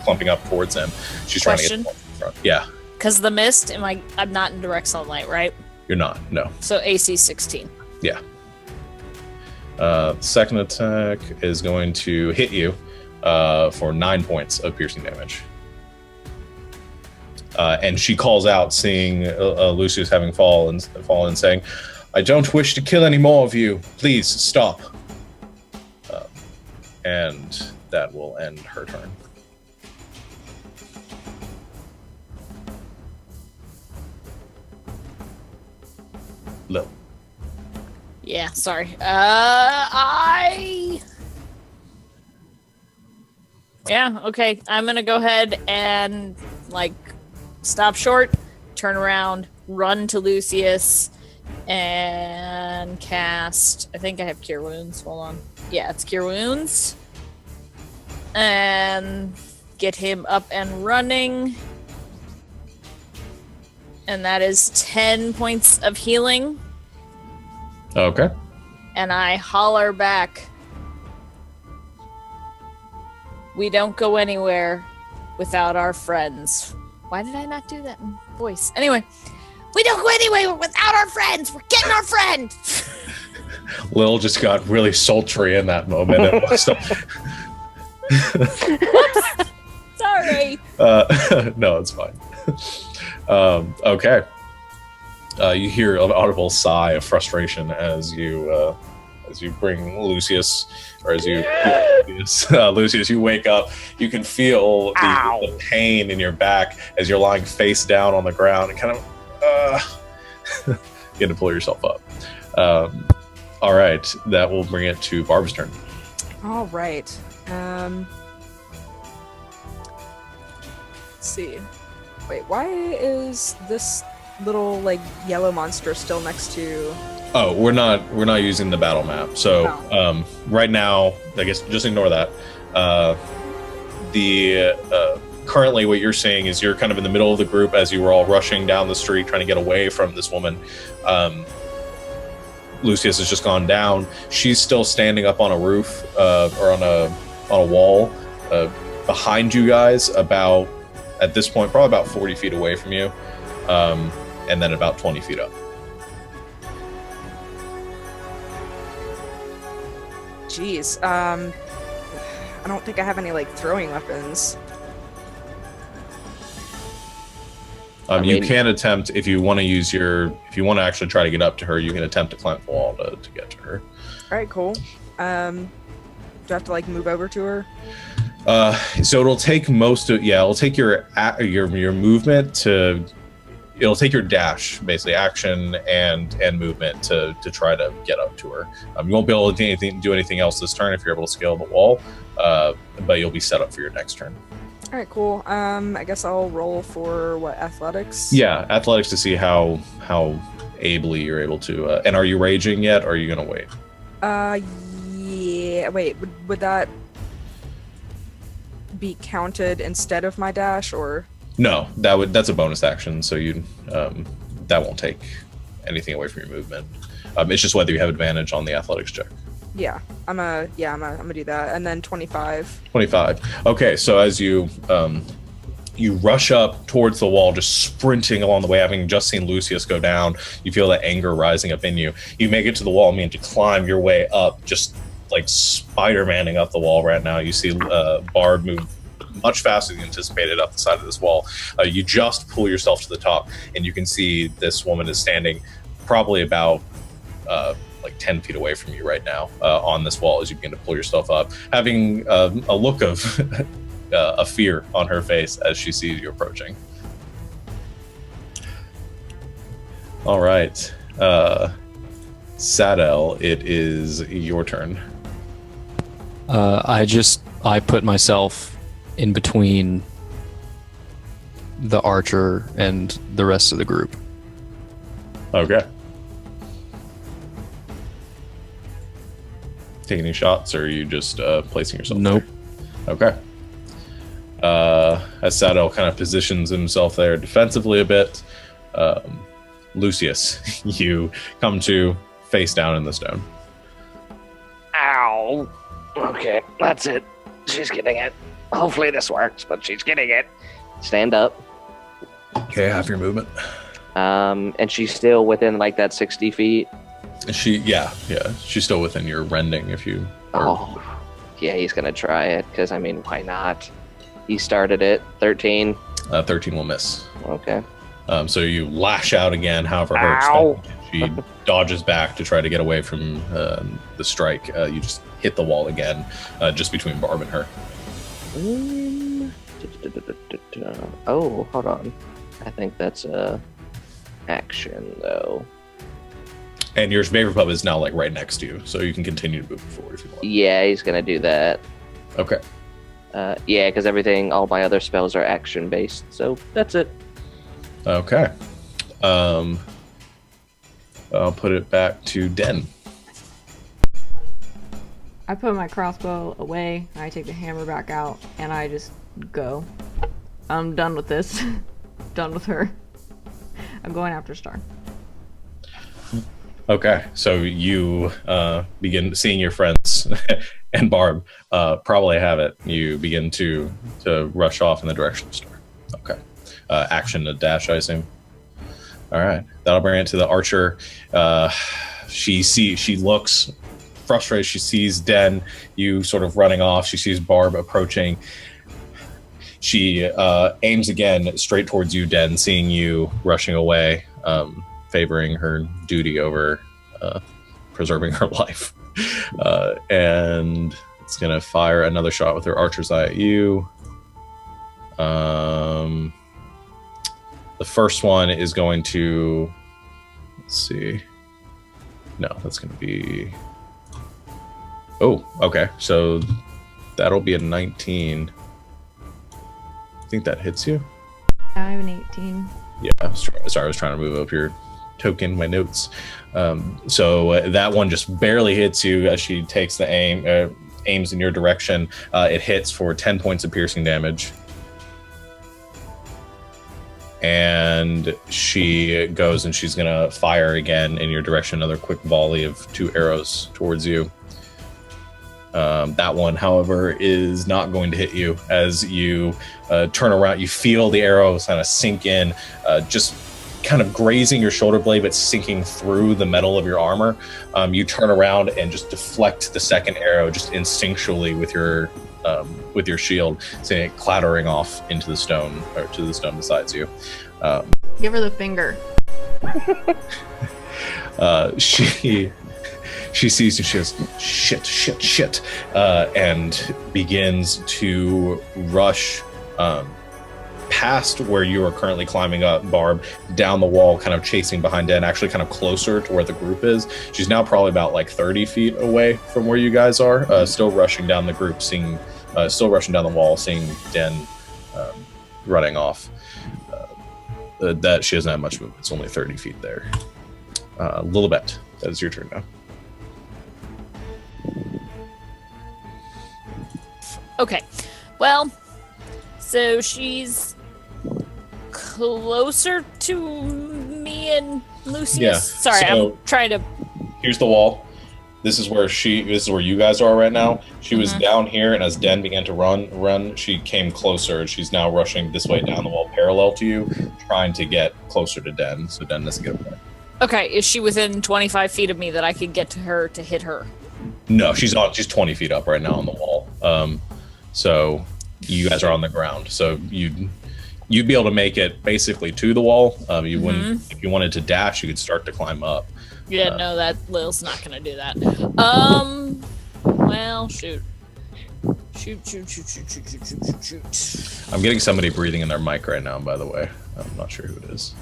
clumping up towards him. She's trying to get in front. Yeah. Because the mist, I'm not in direct sunlight, right? You're not, no. So AC 16. Yeah. Second attack is going to hit you for 9 points of piercing damage. And she calls out, seeing Lucius having fallen, saying, "I don't wish to kill any more of you. Please stop." And that will end her turn. Lil. Yeah, sorry. Yeah, okay. I'm gonna go ahead and, stop short, turn around, run to Lucius, and cast... I think I have Cure Wounds. Hold on. Yeah, it's Cure Wounds. And get him up and running. And that is 10 points of healing. Okay. And I holler back, "We don't go anywhere without our friends." Why did I not do that in voice? Anyway, "We don't go anywhere without our friends. We're getting our friend." Lil just got really sultry in that moment. Sorry. No, it's fine. Okay. You hear an audible sigh of frustration as you bring Lucius, or as you Lucius, you wake up. You can feel the pain in your back as you're lying face down on the ground and kind of you get to pull yourself up. All right, that will bring it to Barb's turn. All right. Let's see. Wait, why is this little yellow monster still next to... Oh, we're not using the battle map. So right now, I guess just ignore that. Currently what you're seeing is you're kind of in the middle of the group as you were all rushing down the street trying to get away from this woman. Lucius has just gone down. She's still standing up on a roof or on a wall behind you guys, about, at this point, probably about 40 feet away from you. And then about 20 feet up. Jeez. I don't think I have any throwing weapons. You can attempt, if you want to actually try to get up to her, you can attempt to climb the wall to get to her. All right, cool. Do I have to move over to her? So it'll take it'll take your movement to... It'll take your dash, basically action and movement to try to get up to her. You won't be able to do anything else this turn if you're able to scale the wall, but you'll be set up for your next turn. All right, cool. I guess I'll roll for athletics? Yeah, athletics to see how ably you're able to. And are you raging yet, or are you gonna wait? Yeah. Wait, would that be counted instead of my dash, or? No, that's a bonus action, so that won't take anything away from your movement. It's just whether you have advantage on the athletics check. Yeah, I'm gonna do that, and then 25. 25. Okay, so as you rush up towards the wall, just sprinting along the way, having just seen Lucius go down, you feel that anger rising up in you. You make it to the wall, meaning to climb your way up, just like Spider-Manning up the wall right now. You see Barb move much faster than you anticipated up the side of this wall. You just pull yourself to the top, and you can see this woman is standing probably about 10 feet away from you right now on this wall as you begin to pull yourself up, having a look of a fear on her face as she sees you approaching. All right. Sadel, it is your turn. I put myself in between the archer and the rest of the group. Okay. Taking any shots, or are you just placing yourself? Nope. There? Okay. As Sadel kind of positions himself there defensively a bit, Lucius, you come to face down in the stone. Ow. Okay, that's it. She's getting it. Hopefully this works, but she's getting it. Stand up. Okay, have your movement. And she's still within like that 60 feet. Yeah. She's still within your rending if you. Oh, yeah, he's gonna try it because I mean, why not? He started it. 13. 13 will miss. Okay. So you lash out again, however Ow. hurts. She dodges back to try to get away from the strike. You just hit the wall again, just between Barb and her. Oh, hold on. I think that's a action though. And your Vapor Pub is now like right next to you, so you can continue to move forward if you want. Yeah, he's gonna do that. Okay. Yeah, because all my other spells are action based, so that's it. Okay. I'll put it back to Den. I put my crossbow away, I take the hammer back out, and I just go. I'm done with this. Done with her. I'm going after Star. Okay, so you begin seeing your friends and Barb probably have it. You begin to rush off in the direction of Star. Okay. Action to dash, I assume. All right, that'll bring it to the archer. She looks frustrated. She sees Den, you sort of running off. She sees Barb approaching. She aims again straight towards you, Den, seeing you rushing away, favoring her duty over preserving her life. And it's going to fire another shot with her archer's eye at you. The first one is going to, let's see. No, that's going to be, oh, okay. So that'll be a 19. I think that hits you. I have an 18. Yeah, sorry, I was trying to move up your token, my notes. So that one just barely hits you as she takes the aims in your direction. It hits for 10 points of piercing damage. And she goes and she's going to fire again in your direction, another quick volley of 2 arrows towards you. That one, however, is not going to hit you. As you turn around, you feel the arrows kind of sink in, just kind of grazing your shoulder blade, but sinking through the metal of your armor. You turn around and just deflect the second arrow just instinctually with your shield, seeing it clattering off into the stone, or to the stone beside you. Give her the finger. She sees you, she goes, shit, and begins to rush past where you are currently climbing up, Barb, down the wall, kind of chasing behind Den, actually kind of closer to where the group is. She's now probably about like 30 feet away from where you guys are, still rushing down the group, still rushing down the wall, seeing Den running off. That she doesn't have much movement. It's only 30 feet there. Lilibet, that is your turn now. Okay, well, so she's closer to me and Lucius. Yeah, Sorry, so- I'm trying to. Here's the wall. This is where you guys are right now. She was down here, and as Den began to run, she came closer. She's now rushing this way down the wall, parallel to you, trying to get closer to Den, so Den doesn't get away. Okay, is she within 25 feet of me that I could get to her to hit her? No, she's 20 feet up right now on the wall. So you guys are on the ground. So you'd be able to make it basically to the wall. You wouldn't, if you wanted to dash, you could start to climb up. Yeah, no, that Lil's not gonna do that. Well, shoot. Shoot. I'm getting somebody breathing in their mic right now, by the way. I'm not sure who it is.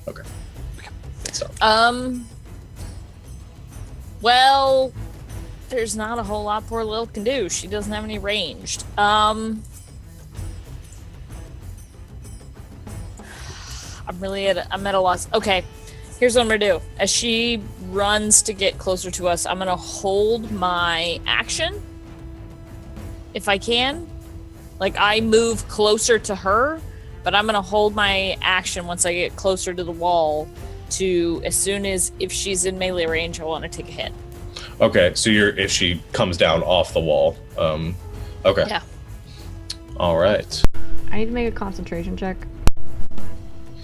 Okay. So. Well, there's not a whole lot poor Lil can do. She doesn't have any ranged. I'm at a loss. Okay, here's what I'm gonna do. As she runs to get closer to us, I'm gonna hold my action if I can. Like, I move closer to her, but I'm gonna hold my action once I get closer to the wall to, as soon as, if she's in melee range, I want to take a hit. Okay, so if she comes down off the wall. Okay. Yeah. All right. I need to make a concentration check.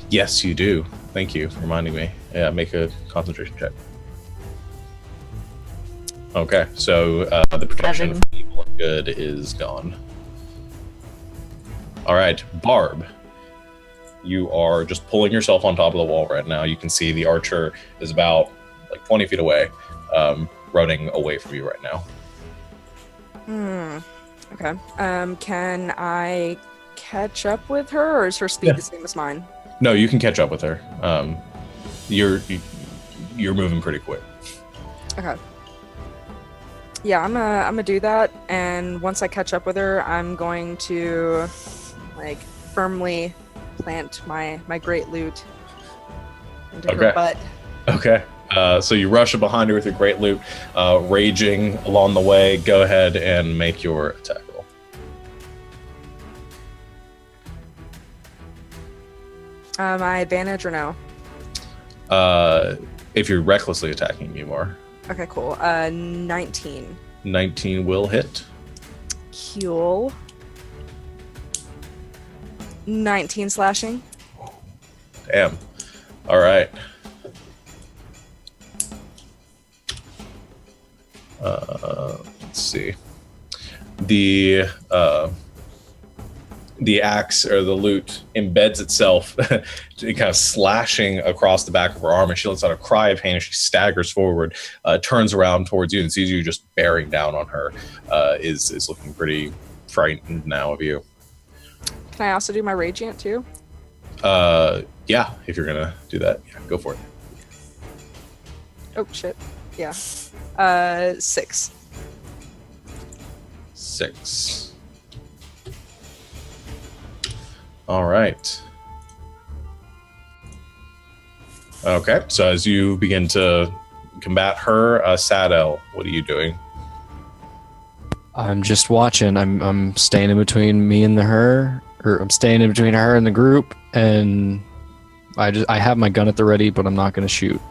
Yes, you do. Thank you for reminding me. Yeah, make a concentration check. Okay, so the protection from evil and good is gone. All right, Barb. You are just pulling yourself on top of the wall right now. You can see the archer is about 20 feet away, running away from you right now. Okay. Can I catch up with her, or is her speed the same as mine? No, you can catch up with her. You're moving pretty quick. Okay. Yeah, I'm gonna do that, and once I catch up with her, I'm going to firmly plant my great loot into her butt. Okay. So you rush up behind her with your great loot, raging along the way. Go ahead and make your attack roll. My advantage or no? If you're recklessly attacking, you are. Okay, cool. 19. 19 will hit. Cool. 19 slashing. Damn. All right. Let's see. The axe or the loot embeds itself, kind of slashing across the back of her arm, and she lets out a cry of pain as she staggers forward, turns around towards you, and sees you just bearing down on her. Is looking pretty frightened now of you. Can I also do my Radiant too? Yeah, if you're gonna do that, yeah, go for it. Oh shit. Yeah. 6. 6. All right. Okay, so as you begin to combat her, Sadel, what are you doing? I'm just watching. I'm staying in between me and her, or I'm staying in between her and the group, and I have my gun at the ready, but I'm not going to shoot.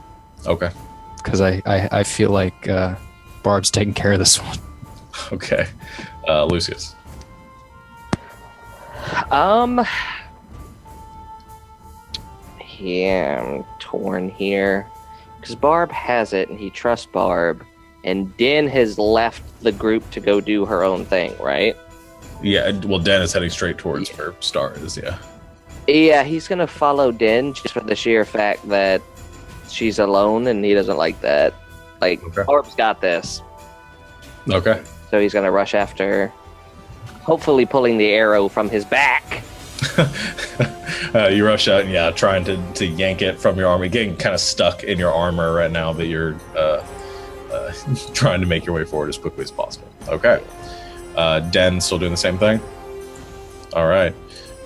Okay. Because I feel like Barb's taking care of this one. Okay. Lucius. Yeah, I'm torn here. Because Barb has it, and he trusts Barb. And Den has left the group to go do her own thing, right? Yeah, well, Den is heading straight towards where Star is, yeah. Yeah, he's going to follow Den just for the sheer fact that she's alone, and he doesn't like that. Like, okay. Barb's got this. Okay. So he's going to rush after her, hopefully pulling the arrow from his back. You rush out and, yeah, trying to yank it from your arm. You're getting kind of stuck in your armor right now, but you're trying to make your way forward as quickly as possible. Okay. Den still doing the same thing? All right.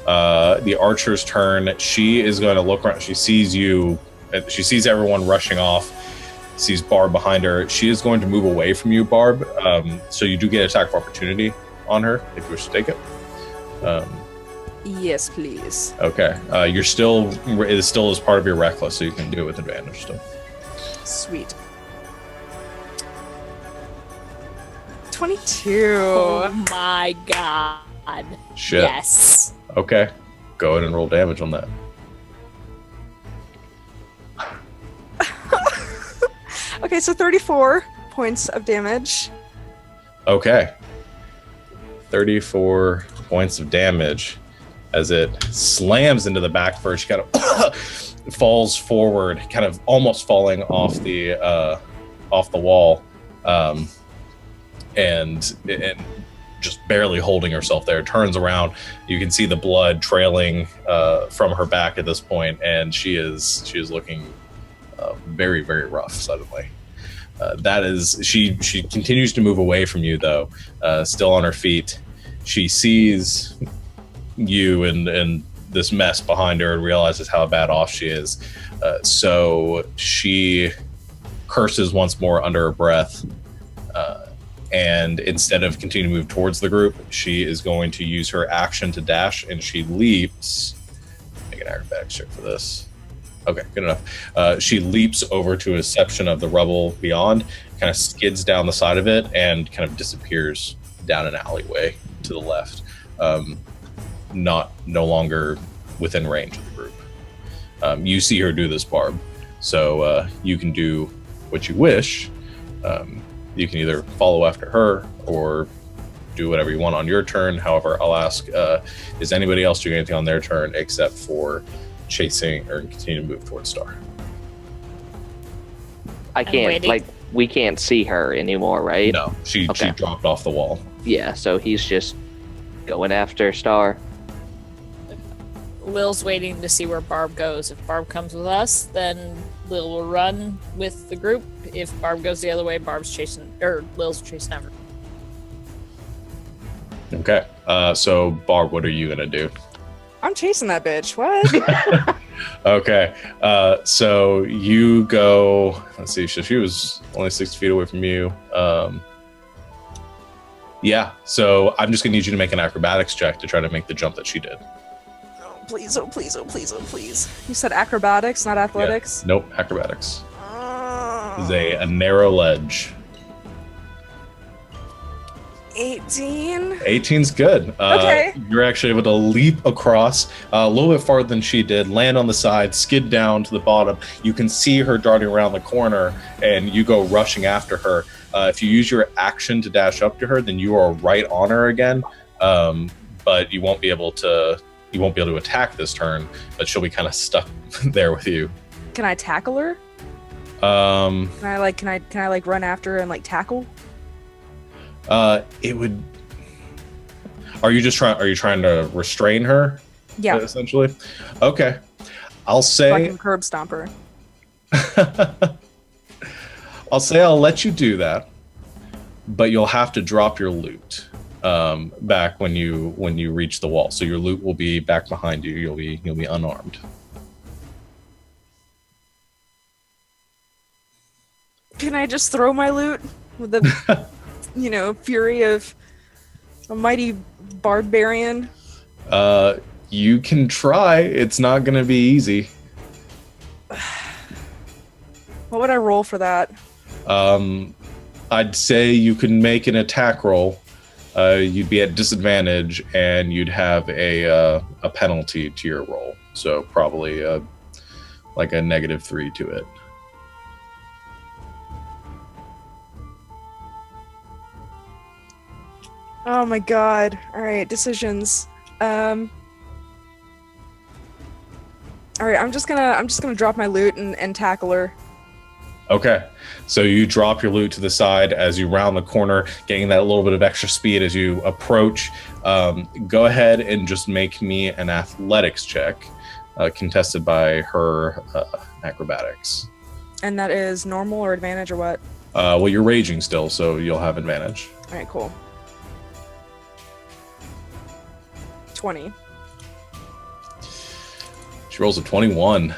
The archer's turn. She is going to look around. She sees you. She sees everyone rushing off. Sees Barb behind her. She is going to move away from you, Barb. So you do get attack of opportunity on her if you wish to take it. Yes, please. Okay. It still is part of your reckless, so you can do it with advantage still. Sweet. 22. Oh my god. Shit. Yes. Okay. Go ahead and roll damage on that. Okay, so 34 points of damage. Okay. 34 points of damage as it slams into the back first. She kind of falls forward, kind of almost falling off the wall, and just barely holding herself there. Turns around. You can see the blood trailing from her back at this point, and she is looking very, very rough suddenly. That is, she continues to move away from you, though, still on her feet. She sees you and this mess behind her and realizes how bad off she is. So she curses once more under her breath. And instead of continuing to move towards the group, she is going to use her action to dash, and she leaps. Make an acrobatics check for this. Okay, good enough. She leaps over to a section of the rubble beyond, kind of skids down the side of it, and kind of disappears down an alleyway to the left. No longer within range of the group. You see her do this, Barb. So you can do what you wish. You can either follow after her or do whatever you want on your turn. However, I'll ask, is anybody else doing anything on their turn except for chasing or continue to move towards Star? I can't, like, we can't see her anymore, right? No, she dropped off the wall. Yeah, so he's just going after Star. Lil's waiting to see where Barb goes. If Barb comes with us, then Lil will run with the group. If Barb goes the other way, Lil's chasing after. Okay. So Barb, what are you gonna do? I'm chasing that bitch. What? Okay. So you go. Let's see. She was only 60 feet away from you. Yeah. So I'm just gonna need you to make an acrobatics check to try to make the jump that she did. Please, oh please, oh please, oh please. You said acrobatics, not athletics? Yeah. Nope, acrobatics. This is a narrow ledge. 18? 18's good. Okay. You're actually able to leap across a little bit farther than she did, land on the side, skid down to the bottom. You can see her darting around the corner, and you go rushing after her. If you use your action to dash up to her, then you are right on her again. But you won't be able to attack this turn, but she'll be kind of stuck there with you. Can I tackle her? Can I run after her and like tackle? It would. Are you trying to restrain her? Yeah. Essentially. Okay. I'll say. So I can curb stomp her. I'll say I'll let you do that, but you'll have to drop your loot back when you reach the wall. So your loot will be back behind you. You'll be unarmed. Can I just throw my loot with the fury of a mighty barbarian? You can try. It's not going to be easy. What would I roll for that? I'd say you can make an attack roll. You'd be at disadvantage, and you'd have a penalty to your roll. So probably like a -3 to it. Oh my god. Alright, decisions. Alright, I'm just gonna drop my loot and tackle her. Okay, so you drop your loot to the side as you round the corner, getting that little bit of extra speed as you approach. Go ahead and just make me an athletics check, contested by her acrobatics. And that is normal or advantage or what? Well, you're raging still, so you'll have advantage. Alright, cool. 20. She rolls a 21.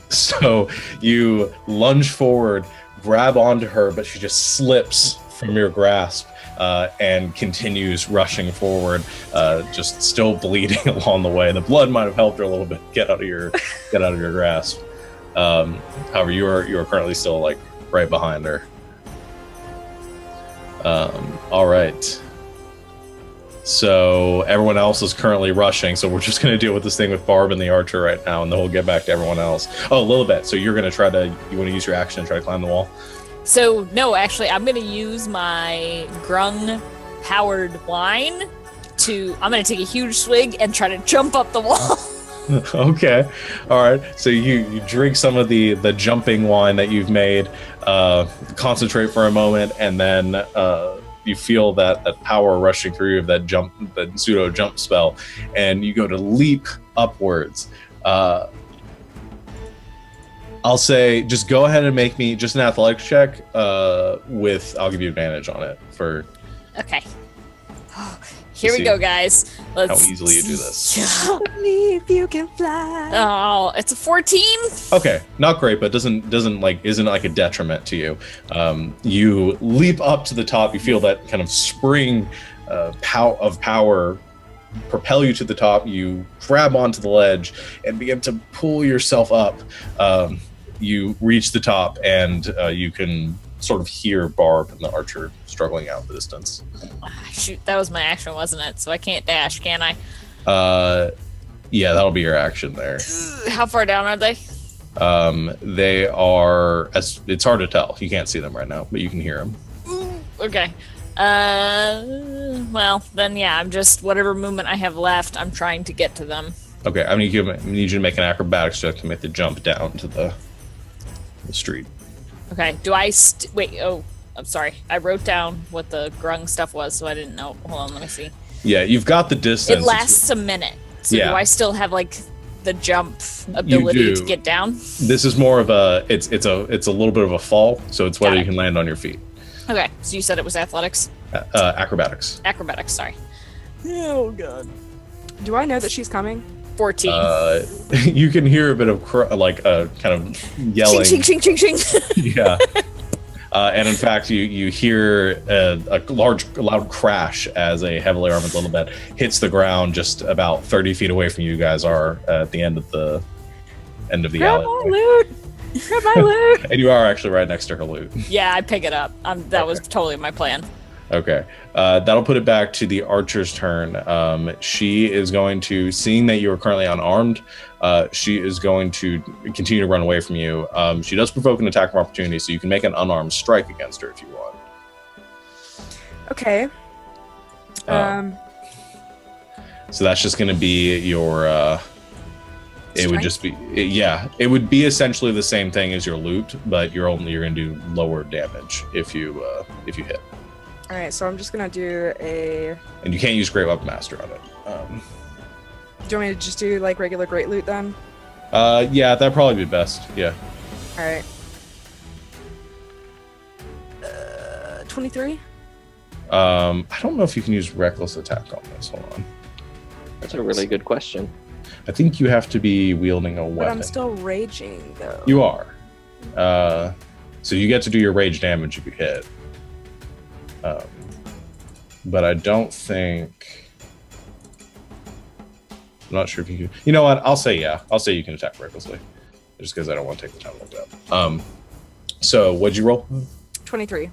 So you lunge forward, grab onto her, but she just slips from your grasp and continues rushing forward, just still bleeding along the way. The blood might have helped her a little bit get out of your grasp. However, you are currently still like right behind her. All right. So everyone else is currently rushing, so we're just going to deal with this thing with Barb and the archer right now, and then we'll get back to everyone else. Oh, Lilibet, so you're going to you want to use your action and try to climb the wall? So, no, actually, I'm going to use my Grung-powered wine I'm going to take a huge swig and try to jump up the wall. Okay. All right. So you drink some of the jumping wine that you've made, concentrate for a moment, and then you feel that power rushing through of that pseudo jump spell, and you go to leap upwards. I'll I'll say just go ahead and make me just an athletics check. I'll give you advantage on it for. Okay. Here we go, guys. Let's how easily you do this. If you can fly. Oh, it's a 14. Okay, not great, but isn't like a detriment to you. You leap up to the top. You feel that kind of spring of power propel you to the top. You grab onto the ledge and begin to pull yourself up. You reach the top, and you can sort of hear Barb and the archer struggling out the distance. Shoot, that was my action, wasn't it? So I can't dash, can I? Yeah, that'll be your action there. How far down are they? They are. It's hard to tell. You can't see them right now, but you can hear them. Okay. Well, then yeah, I'm just whatever movement I have left. I'm trying to get to them. Okay, I need you to make an acrobatics check to make the jump down to the street. Okay. Do I wait? Oh, I'm sorry. I wrote down what the grung stuff was, so I didn't know. Hold on, let me see. Yeah, you've got the distance. It lasts a minute. So yeah. Do I still have like the jump ability to get down? This is more of a it's a little bit of a fall, so it's whether you can land on your feet. Okay, so you said it was athletics? Acrobatics. Acrobatics, sorry. Oh god. Do I know that she's coming? 14. You can hear a bit of kind of yelling. Ching, ching, ching, ching, ching. Yeah. And in fact, you hear a loud crash as a heavily armored little bit hits the ground just about 30 feet away from you guys are at the end of the Grab alley. my loot! Grab my loot! And you are actually right next to her loot. Yeah, I pick it up. That was totally my plan. Okay. That'll put it back to the archer's turn. She is going to, seeing that you are currently unarmed, she is going to continue to run away from you. She does provoke an attack of opportunity, so you can make an unarmed strike against her if you want. Okay. So that's just going to be your... it would just be... it would be essentially the same thing as your loot, but you're going to do lower damage if you hit. Alright, so I'm just gonna do a... And you can't use Great Weapon Master on it. Do you want me to just do, like, regular Great Loot, then? Yeah, that'd probably be best, yeah. Alright. 23? I don't know if you can use Reckless Attack on this. Hold on. That's a really good question. I think you have to be wielding a weapon. But I'm still raging, though. You are. So you get to do your rage damage if you hit. But I don't think... I'm not sure if you can... You know what? I'll say yeah. I'll say you can attack recklessly. Just because I don't want to take the time to look it up. So what'd you roll? 23.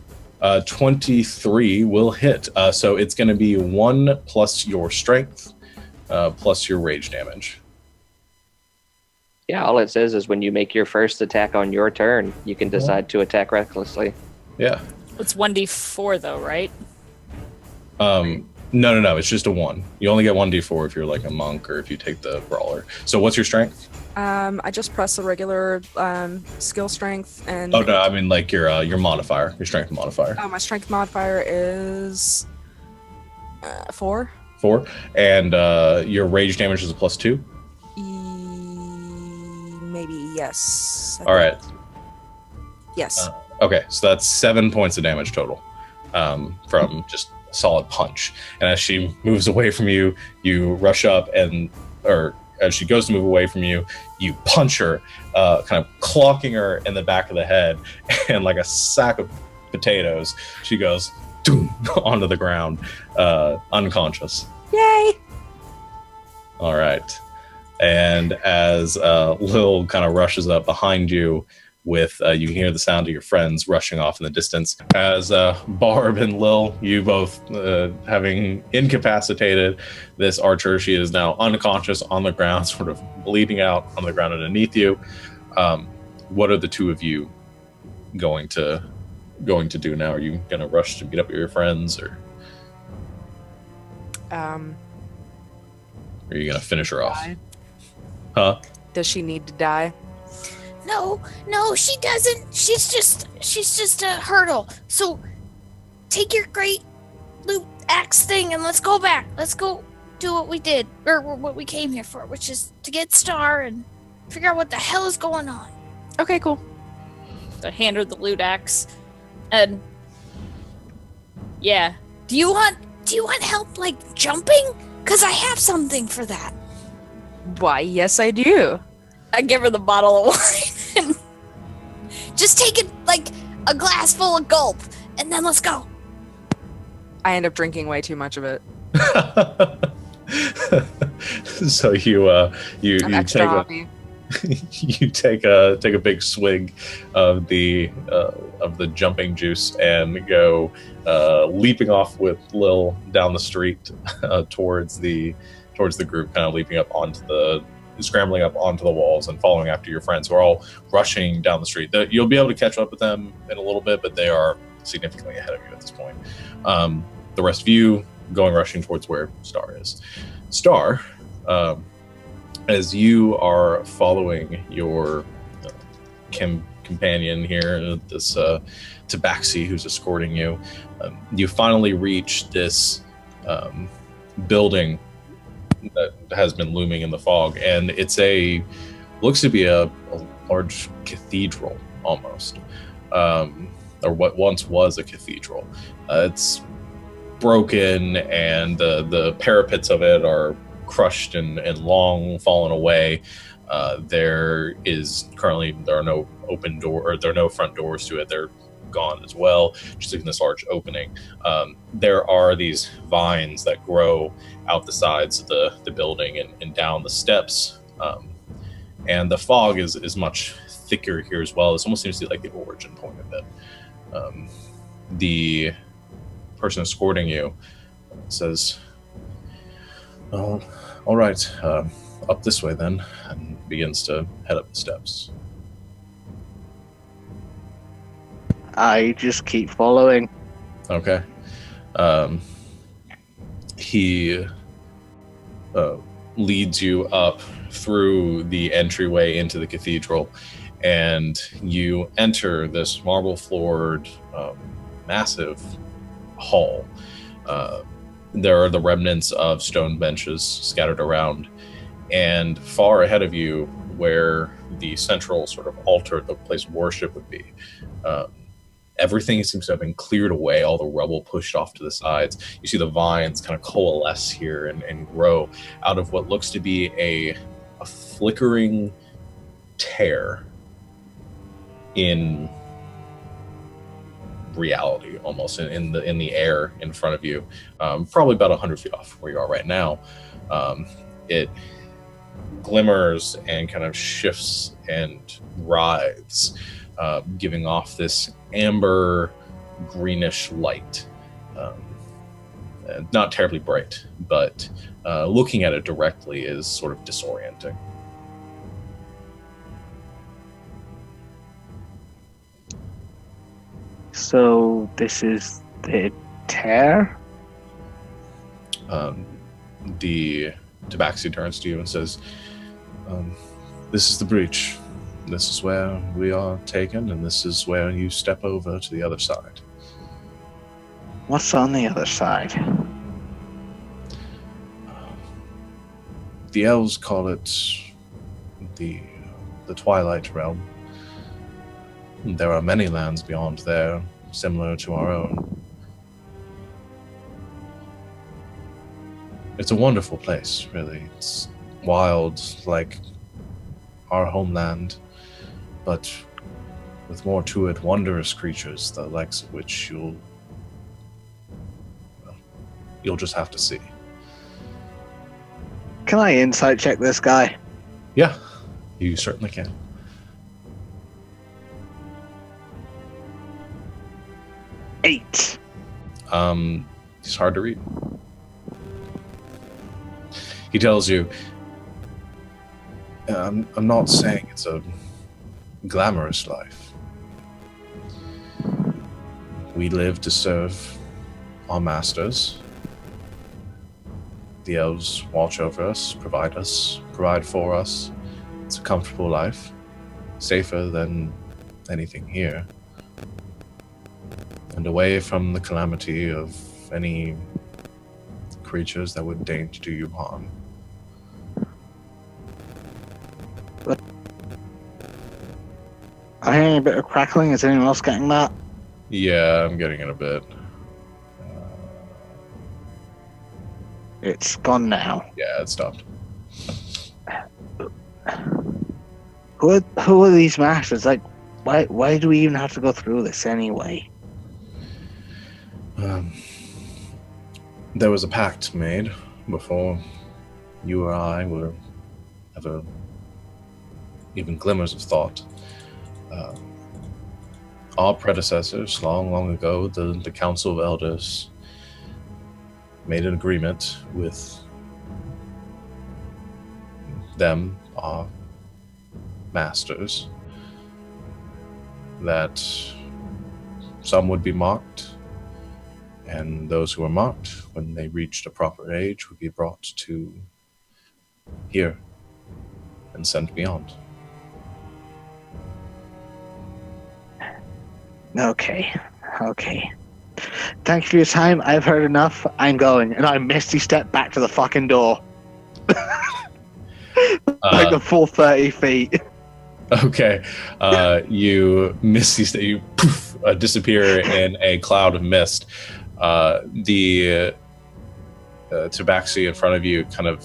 23 will hit. So it's going to be 1 plus your strength plus your rage damage. Yeah, all it says is when you make your first attack on your turn, you can decide to attack recklessly. Yeah. It's 1d4 though, right? No. It's just a 1. You only get 1d4 if you're like a monk or if you take the brawler. So what's your strength? I just press the regular skill strength and... Oh no, I mean like your modifier, your strength modifier. Oh, my strength modifier is 4. 4, and your rage damage is a +2. Maybe yes. All right. Yes. Okay, so that's 7 points of damage total from just a solid punch. And as she moves away from you, you rush up or as she goes to move away from you, you punch her, kind of clocking her in the back of the head, and like a sack of potatoes, she goes doom, onto the ground, unconscious. Yay! All right. And as Lil kind of rushes up behind you with, you can hear the sound of your friends rushing off in the distance. As Barb and Lil, you both having incapacitated this archer, she is now unconscious on the ground, sort of bleeding out on the ground underneath you. What are the two of you going to do now? Are you going to rush to meet up with your friends, or are you going to finish her off? Huh? Does she need to die? No, she doesn't. She's just a hurdle. So take your great loot axe thing and let's go back. Let's go do what we did, or what we came here for, which is to get Star and figure out what the hell is going on. Okay, cool. So I hand her the loot axe, and yeah. Do you want help like jumping? Cause I have something for that. Why, yes, I do. I give her the bottle of wine. And just take it like a glass full of gulp, and then let's go. I end up drinking way too much of it. So you I'm extra take happy. you take a big swig of the jumping juice and go leaping off with Lil down the street towards the group, kind of leaping up scrambling up onto the walls and following after your friends who are all rushing down the street. You'll be able to catch up with them in a little bit, but they are significantly ahead of you at this point. The rest of you rushing towards where Star is. Star, as you are following your companion here, this Tabaxi who's escorting you, you finally reach this building that has been looming in the fog, and looks to be a large cathedral almost, or what once was a cathedral. It's broken, and the parapets of it are crushed and long fallen away. There are no open door, or there are no front doors to it. They're gone as well, just in this large opening. There are these vines that grow out the sides of the building and down the steps, and the fog is much thicker here as well. This almost seems to be like the origin point of it. The person escorting you says, "Oh, all right, up this way then," and begins to head up the steps. I just keep following. Okay. He leads you up through the entryway into the cathedral, and you enter this marble-floored, massive hall. There are the remnants of stone benches scattered around, and far ahead of you, where the central sort of altar, the place of worship would be, everything seems to have been cleared away, all the rubble pushed off to the sides. You see the vines kind of coalesce here and grow out of what looks to be a flickering tear in reality, almost in the air in front of you, probably about 100 feet off where you are right now. It glimmers and kind of shifts and writhes, giving off this amber greenish light. Not terribly bright, but looking at it directly is sort of disorienting. So this is the tear? The Tabaxi turns to you and says, "This is the breach. This is where we are taken, and this is where you step over to the other side." What's on the other side? The elves call it the Twilight Realm. There are many lands beyond there, similar to our own. It's a wonderful place, really. It's wild, like our homeland, but with more to it, wondrous creatures, the likes of which you'll just have to see. Can I insight check this guy? Yeah, you certainly can. Eight. It's hard to read. He tells you, I'm not saying it's a glamorous life. We live to serve our masters. The elves watch over us, provide for us. It's a comfortable life, safer than anything here, and away from the calamity of any creatures that would deign to do you harm. hearing a bit of crackling. Is anyone else getting that? Yeah, I'm getting it a bit. It's gone now. Yeah, it stopped. Who are these masters? Like, why do we even have to go through this anyway? There was a pact made before you or I were ever even glimmers of thought. Our predecessors, long ago, the Council of Elders, made an agreement with them, our masters, that some would be marked, and those who were marked, when they reached a proper age, would be brought to here and sent beyond. Okay. Thank you for your time. I've heard enough. I'm going. And I misty step back to the fucking door. Like the full 30 feet. Okay. You misty you poof, disappear in a cloud of mist. The tabaxi in front of you kind of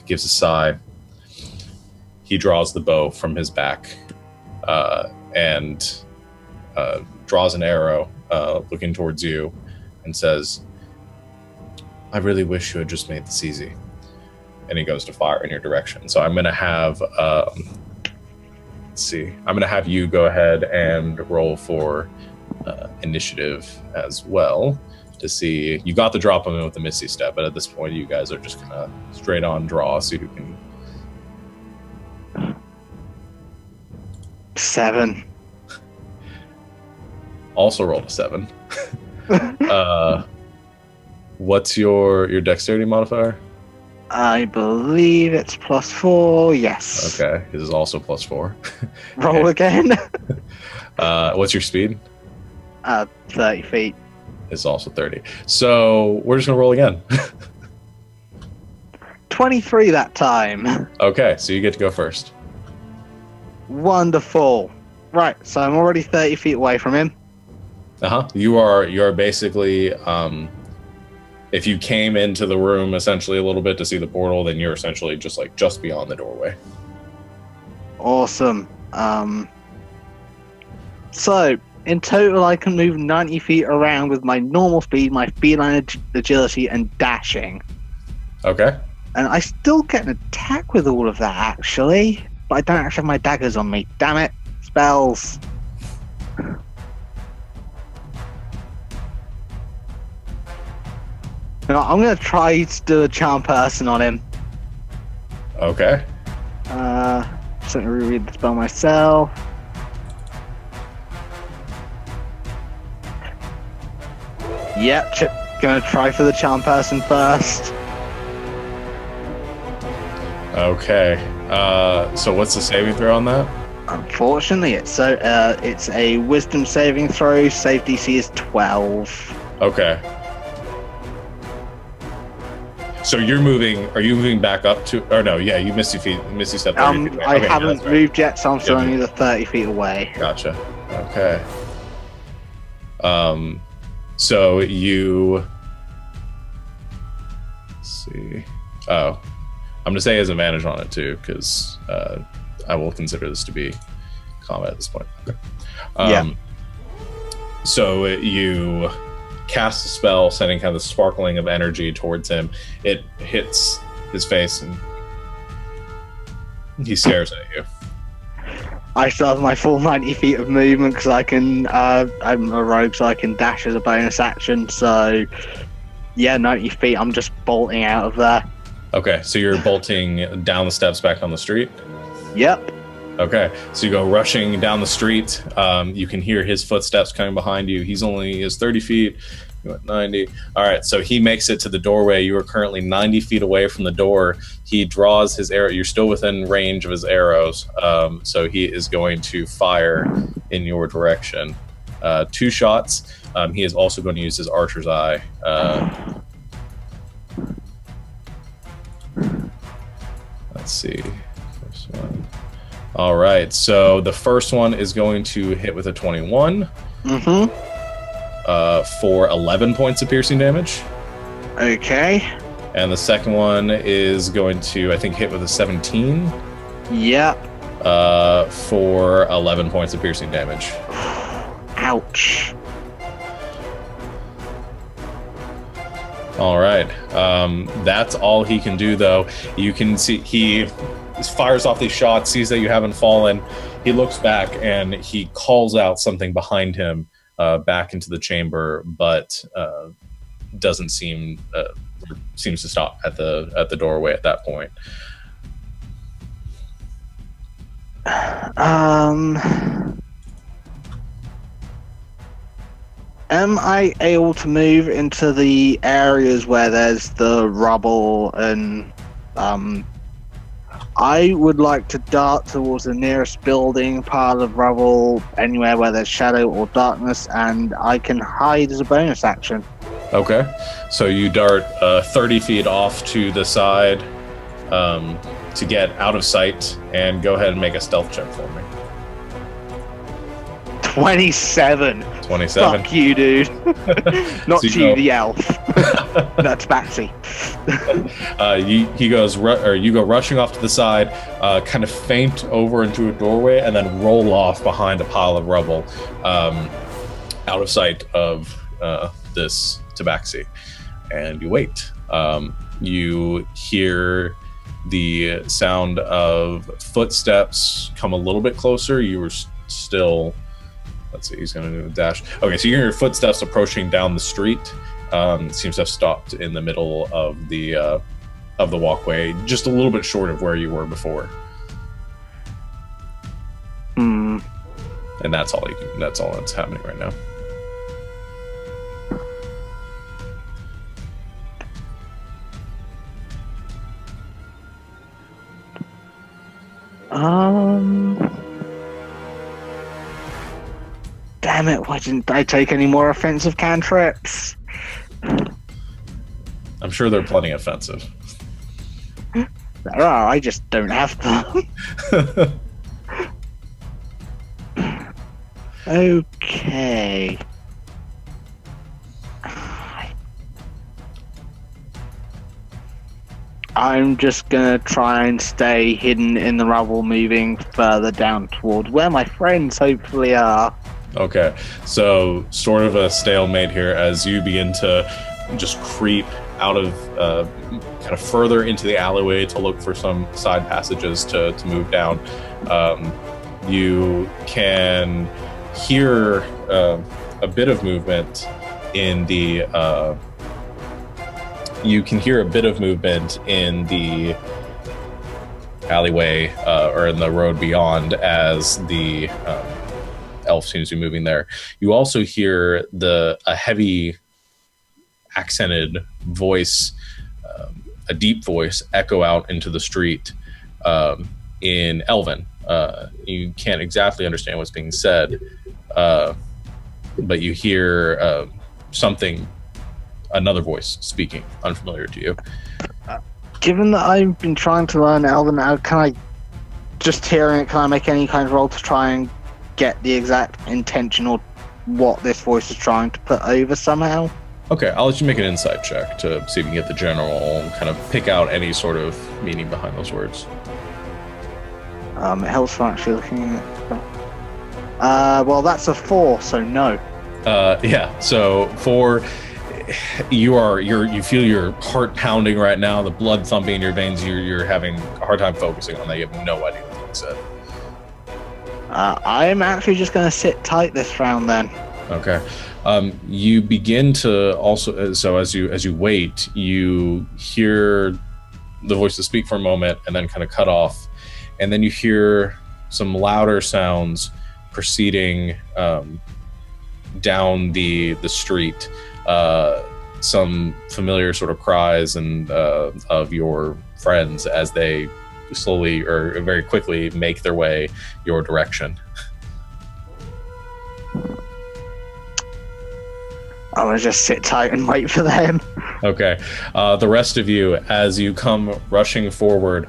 gives a sigh. He draws the bow from his back and draws an arrow looking towards you and says, I really wish you had just made this easy. And he goes to fire in your direction. So I'm going to have, let's see, I'm going to have you go ahead and roll for initiative as well to see. You got the drop on him with the Misty Step, but at this point you guys are just going to straight on draw, see who can. 7. Also rolled a 7. What's your dexterity modifier? I believe it's +4, yes. Okay, his is also +4. Roll again. What's your speed? 30 feet. It's also 30. So we're just gonna roll again. 23 that time. Okay, so you get to go first. Wonderful. Right, so I'm already 30 feet away from him. You are basically if you came into the room essentially a little bit to see the portal, then you're essentially just beyond the doorway. Awesome. So in total I can move 90 feet around with my normal speed, my feline agility, and dashing. Okay. And I still get an attack with all of that, actually. But I don't actually have my daggers on me. Damn it. Spells. You know, I'm going to try to do a charm person on him. Okay. Just let me reread the spell myself. Yep, gonna try for the charm person first. Okay. So what's the saving throw on that? Unfortunately, it's a wisdom saving throw. Save DC is 12. Okay. So you're moving. Are you moving back up to? Or no? Yeah, you misty step. 30 feet away. I Okay, haven't right. moved yet, so I'm still only the 30 feet away. Gotcha. Okay. So you. Let's see. Oh, I'm gonna say has advantage on it too, because I will consider this to be combat at this point. Okay. Yeah. So you cast a spell, sending kind of the sparkling of energy towards him. It hits his face, and he stares at you. I still have my full 90 feet of movement because I can. I'm a rogue, so I can dash as a bonus action. So, yeah, 90 feet. I'm just bolting out of there. Okay, so you're bolting down the steps back on the street? Yep. Okay, so you go rushing down the street. You can hear his footsteps coming behind you. He is 30 feet. You're at 90. All right, so he makes it to the doorway. You are currently 90 feet away from the door. He draws his arrow. You're still within range of his arrows. So he is going to fire in your direction. 2 shots. He is also going to use his archer's eye. Let's see. First one. All right, so the first one is going to hit with a 21. For 11 points of piercing damage. Okay. And the second one is going to, I think, hit with a 17. Yep. For 11 points of piercing damage. Ouch. All right. That's all he can do, though. You can see he fires off these shots, sees that you haven't fallen. He looks back and he calls out something behind him back into the chamber, but doesn't seems to stop at the doorway at that point. Am I able to move into the areas where there's the rubble and I would like to dart towards the nearest building, pile of rubble, anywhere where there's shadow or darkness, and I can hide as a bonus action. Okay, so you dart 30 feet off to the side to get out of sight, and go ahead and make a stealth check for me. 27. 27. Fuck you, dude. Not So you, the elf. That's Batsy. You go rushing off to the side, kind of feint over into a doorway, and then roll off behind a pile of rubble, out of sight of this tabaxi. And you wait. You hear the sound of footsteps come a little bit closer. You were still... Let's see, he's going to do a dash. Okay, so you hear your footsteps approaching down the street. Seems to have stopped in the middle of the walkway, just a little bit short of where you were before. And that's all that's happening right now. Damn it, why didn't I take any more offensive cantrips? I'm sure they're plenty offensive. There are, I just don't have them. Okay. I'm just gonna try and stay hidden in the rubble, moving further down towards where my friends hopefully are. Okay, so sort of a stalemate here as you begin to just creep out of kind of further into the alleyway to look for some side passages to move down. You can hear a bit of movement in the alleyway or in the road beyond as the elf seems to be moving there. You also hear a heavy accented voice, a deep voice, echo out into the street in Elven. You can't exactly understand what's being said, but you hear another voice speaking, unfamiliar to you. Given that I've been trying to learn Elven, can I, just hearing it, can I make any kind of roll to try and get the exact intention or what this voice is trying to put over somehow? Okay, I'll let you make an insight check to see if you can get the general, kind of pick out any sort of meaning behind those words. It helps for actually looking at well, that's a 4, so no. Yeah, so you feel your heart pounding right now, the blood thumping in your veins. You're having a hard time focusing on that. You have no idea what he said. I'm actually just going to sit tight this round then. Okay. You begin to also, so as you wait, you hear the voices speak for a moment and then kind of cut off, and then you hear some louder sounds proceeding down the street. Some familiar sort of cries and of your friends as they slowly or very quickly make their way your direction. I'm gonna just sit tight and wait for them. Okay. The rest of you, as you come rushing forward,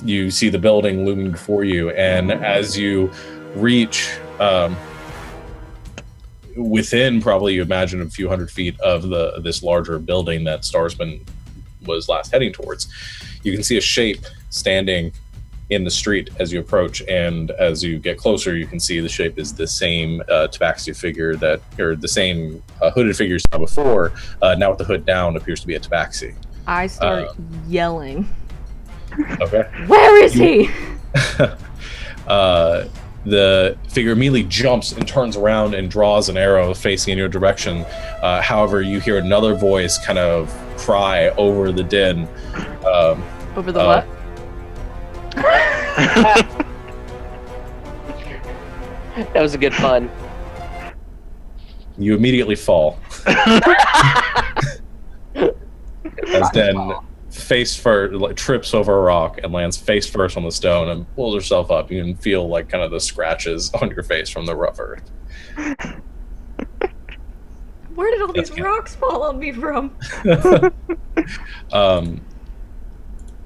you see the building looming before you, and as you reach within, probably you imagine, a few hundred feet of this larger building that Starsman was last heading towards, you can see a shape standing in the street as you approach, and as you get closer, you can see the shape is the same tabaxi figure or the same hooded figure you saw before. Now with the hood down, appears to be a tabaxi. I start yelling. Okay. Where is he? The figure immediately jumps and turns around and draws an arrow facing in your direction. However, you hear another voice kind of cry over the din. Over the what? That was a good pun. You immediately fall. As Den face first, trips over a rock and lands face first on the stone and pulls herself up. You can feel like kind of the scratches on your face from the rough earth. Where did all these rocks fall on me from?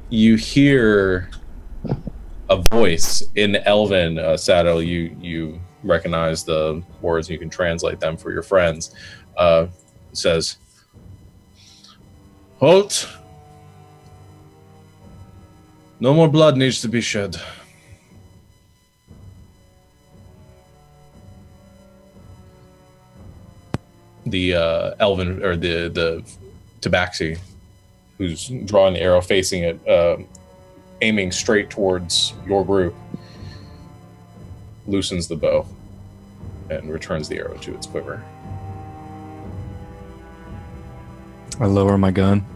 You hear a voice in Elven. Sato, you recognize the words and you can translate them for your friends. It says, "Halt! No more blood needs to be shed." The Elven, or the Tabaxi, who's drawing the arrow facing it, aiming straight towards your group, loosens the bow and returns the arrow to its quiver. I lower my gun.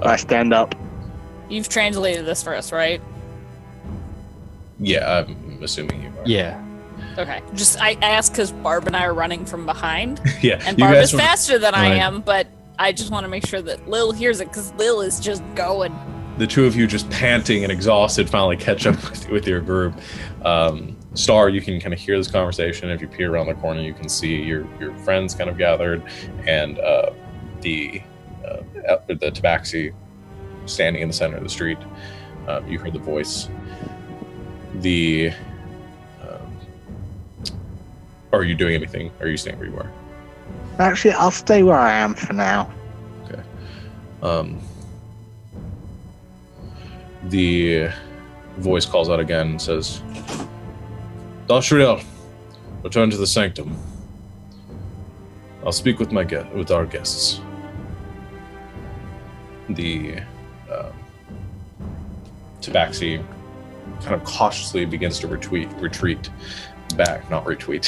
I stand up. You've translated this for us, right? Yeah, I'm assuming you are. Yeah. Okay. Just I asked because Barb and I are running from behind. Yeah. And Barb is faster than I am, but I just want to make sure that Lil hears it because Lil is just going. The two of you, just panting and exhausted, finally catch up with your group. Star, you can kind of hear this conversation. If you peer around the corner, you can see your friends kind of gathered, and the Tabaxi standing in the center of the street. You heard the voice. Are you doing anything? Are you staying where you are? Actually, I'll stay where I am for now. Okay. The voice calls out again and says, "Dashriel, return to the sanctum. I'll speak with with our guests." The Tabaxi kind of cautiously begins to retreat back, not retweet.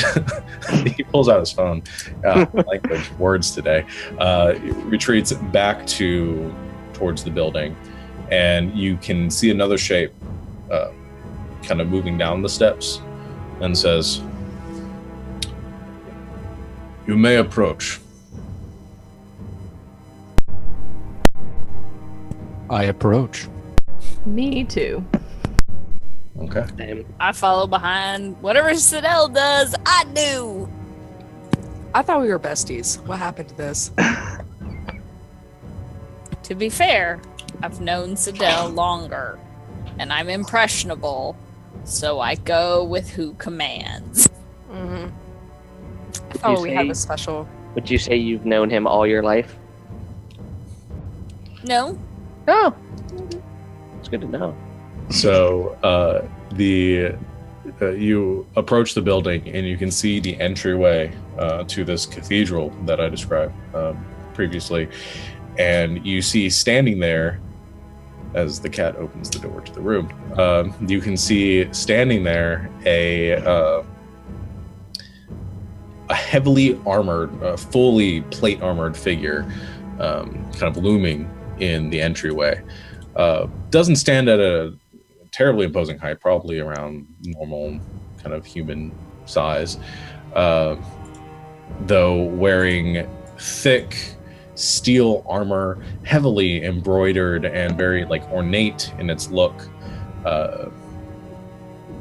He pulls out his phone. Language, words today. Retreats back towards the building, and you can see another shape kind of moving down the steps, and says, "You may approach." I approach. Me too. Okay. Damn. I follow behind. Whatever Sidel does, I do. I thought we were besties. What happened to this? To be fair, I've known Sidel longer, and I'm impressionable, so I go with who commands. Mm-hmm. I thought we had a special. Would you say you've known him all your life? No. Oh. It's good to know. So you approach the building and you can see the entryway to this cathedral that I described previously, and you see standing there, as the cat opens the door to the room, you can see standing there a heavily armored, fully plate armored figure, kind of looming in the entryway. Doesn't stand at a terribly imposing height, probably around normal kind of human size, though wearing thick steel armor, heavily embroidered and very ornate in its look.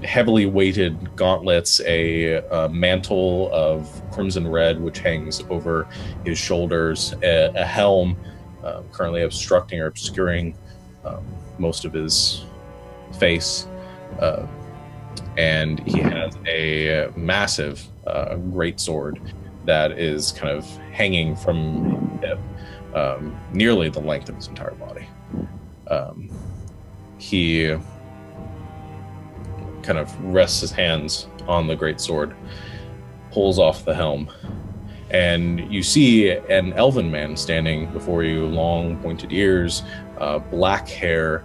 heavily weighted gauntlets, a mantle of crimson red which hangs over his shoulders, a helm currently obstructing or obscuring most of his face, and he has a massive great sword that is kind of hanging from his hip, nearly the length of his entire body. He kind of rests his hands on the great sword, pulls off the helm, and you see an elven man standing before you, long pointed ears, black hair,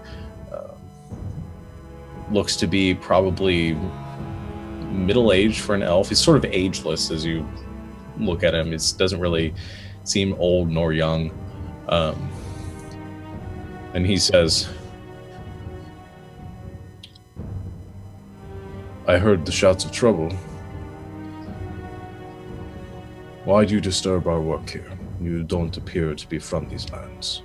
looks to be probably middle-aged for an elf. He's sort of ageless as you look at him. It doesn't really seem old nor young. And he says, "I heard the shouts of trouble. Why do you disturb our work here? You don't appear to be from these lands."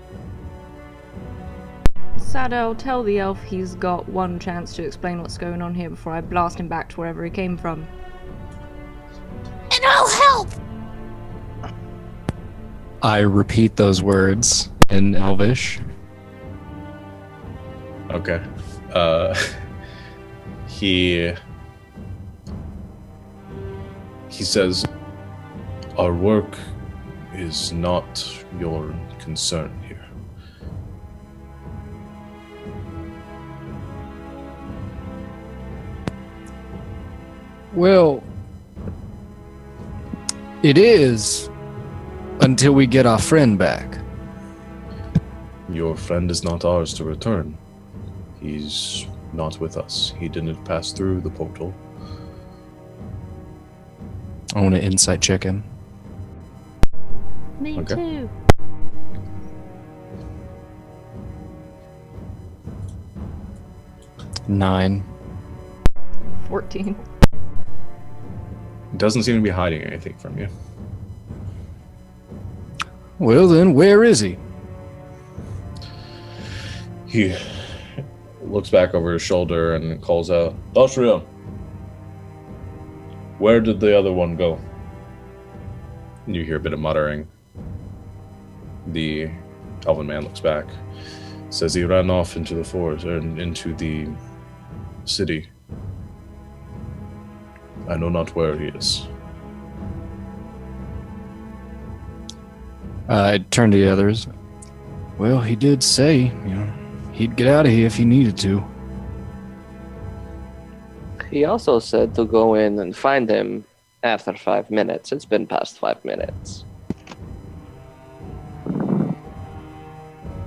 Sadel, tell the elf he's got one chance to explain what's going on here before I blast him back to wherever he came from. And I'll help! I repeat those words in Elvish. Okay. He says, "Our work is not your concern here." Well, it is until we get our friend back. Your friend is not ours to return. He's not with us. He didn't pass through the portal. I want to insight check him. Me Okay. too. Nine. 14. Doesn't seem to be hiding anything from you. Well then, where is he? He looks back over his shoulder and calls out, "Dashriel, where did the other one go?" And you hear a bit of muttering. The elven man looks back, says he ran off into the forest, or into the city. I know not where he is. I turned to the others. Well, he did say, he'd get out of here if he needed to. He also said to go in and find him after 5 minutes. It's been past 5 minutes.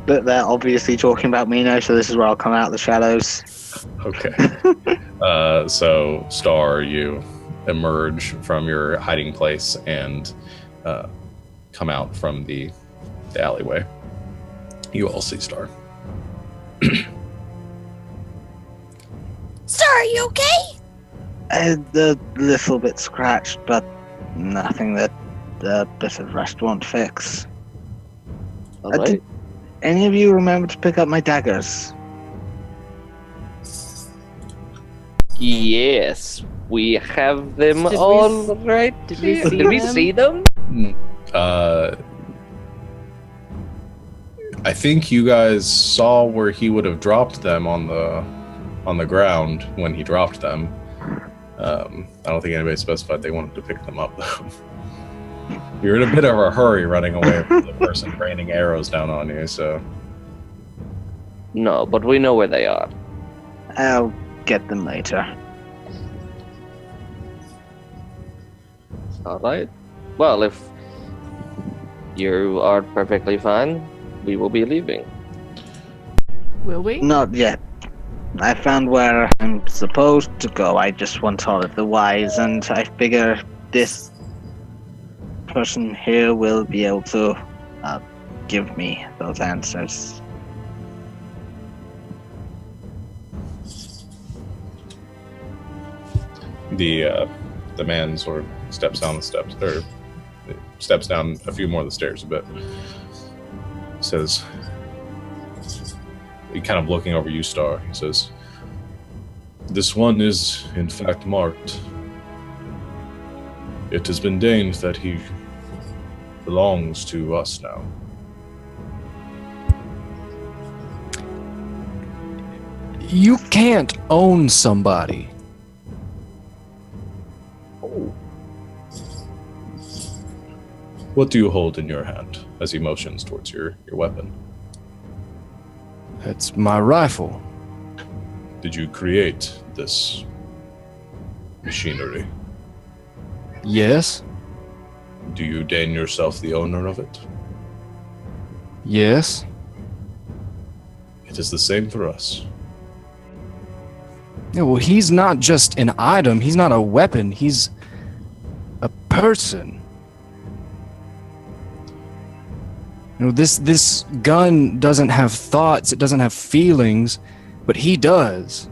But they're obviously talking about me now, so this is where I'll come out of the shadows. Okay. So, Star, you emerge from your hiding place and come out from the alleyway. You all see Star. Sir, are you okay? A little bit scratched, but nothing that a bit of rest won't fix. All right. Did any of you remember to pick up my daggers? Yes, we have them Did we all right. did we here. see Did we them? see them? I think you guys saw where he would have dropped them on the ground when he dropped them. I don't think anybody specified they wanted to pick them up, though. You're in a bit of a hurry running away from the person raining arrows down on you, so... No, but we know where they are. I'll get them later. All right. Well, if you are perfectly fine, we will be leaving. Will we? Not yet. I found where I'm supposed to go. I just want all of the whys, and I figure this person here will be able to give me those answers. The man sort of steps down the steps, or steps down a few more of the stairs a bit. Says, he kind of looking over you, Star. He says, This one is, in fact, marked. It has been deigned that he belongs to us now. You can't own somebody. What do you hold in your hand as he motions towards your weapon? That's my rifle. Did you create this machinery? Yes. Do you deign yourself the owner of it? Yes. It is the same for us. Yeah, well, he's not just an item. He's not a weapon. He's a person. You know, this gun doesn't have thoughts. It doesn't have feelings, but he does.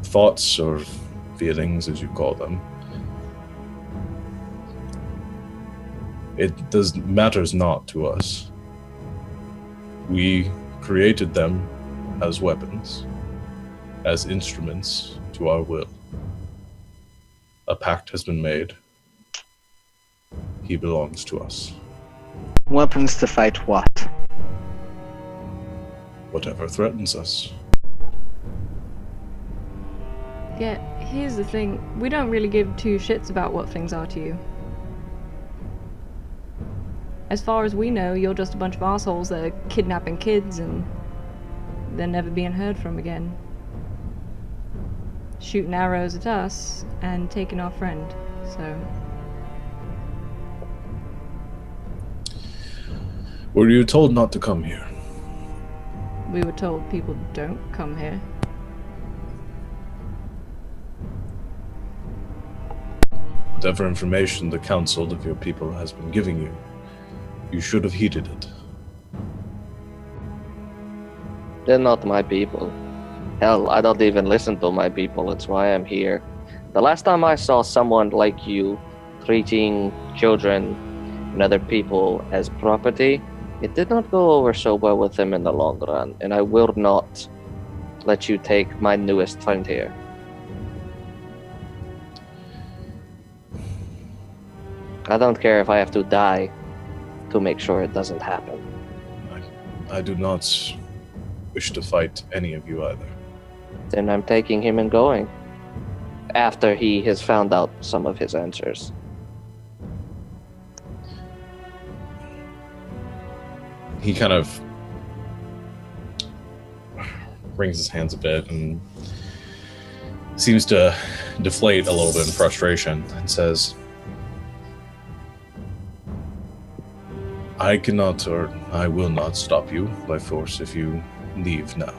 Thoughts or feelings, as you call them. It matters not to us. We created them as weapons, as instruments to our will. A pact has been made. He belongs to us. Weapons to fight what? Whatever threatens us. Yeah, here's the thing. We don't really give two shits about what things are to you. As far as we know, you're just a bunch of assholes that are kidnapping kids and they're never being heard from again. Shooting arrows at us and taking our friend, so... Were you told not to come here? We were told people don't come here. Whatever information the council of your people has been giving you, you should have heeded it. They're not my people. Hell, I don't even listen to my people. That's why I'm here. The last time I saw someone like you treating children and other people as property, it did not go over so well with them in the long run, and I will not let you take my newest friend here. I don't care if I have to die to make sure it doesn't happen. I do not wish to fight any of you either. Then I'm taking him and going. After he has found out some of his answers. He kind of wrings his hands a bit and seems to deflate a little bit in frustration and says, I cannot or I will not stop you by force if you leave now.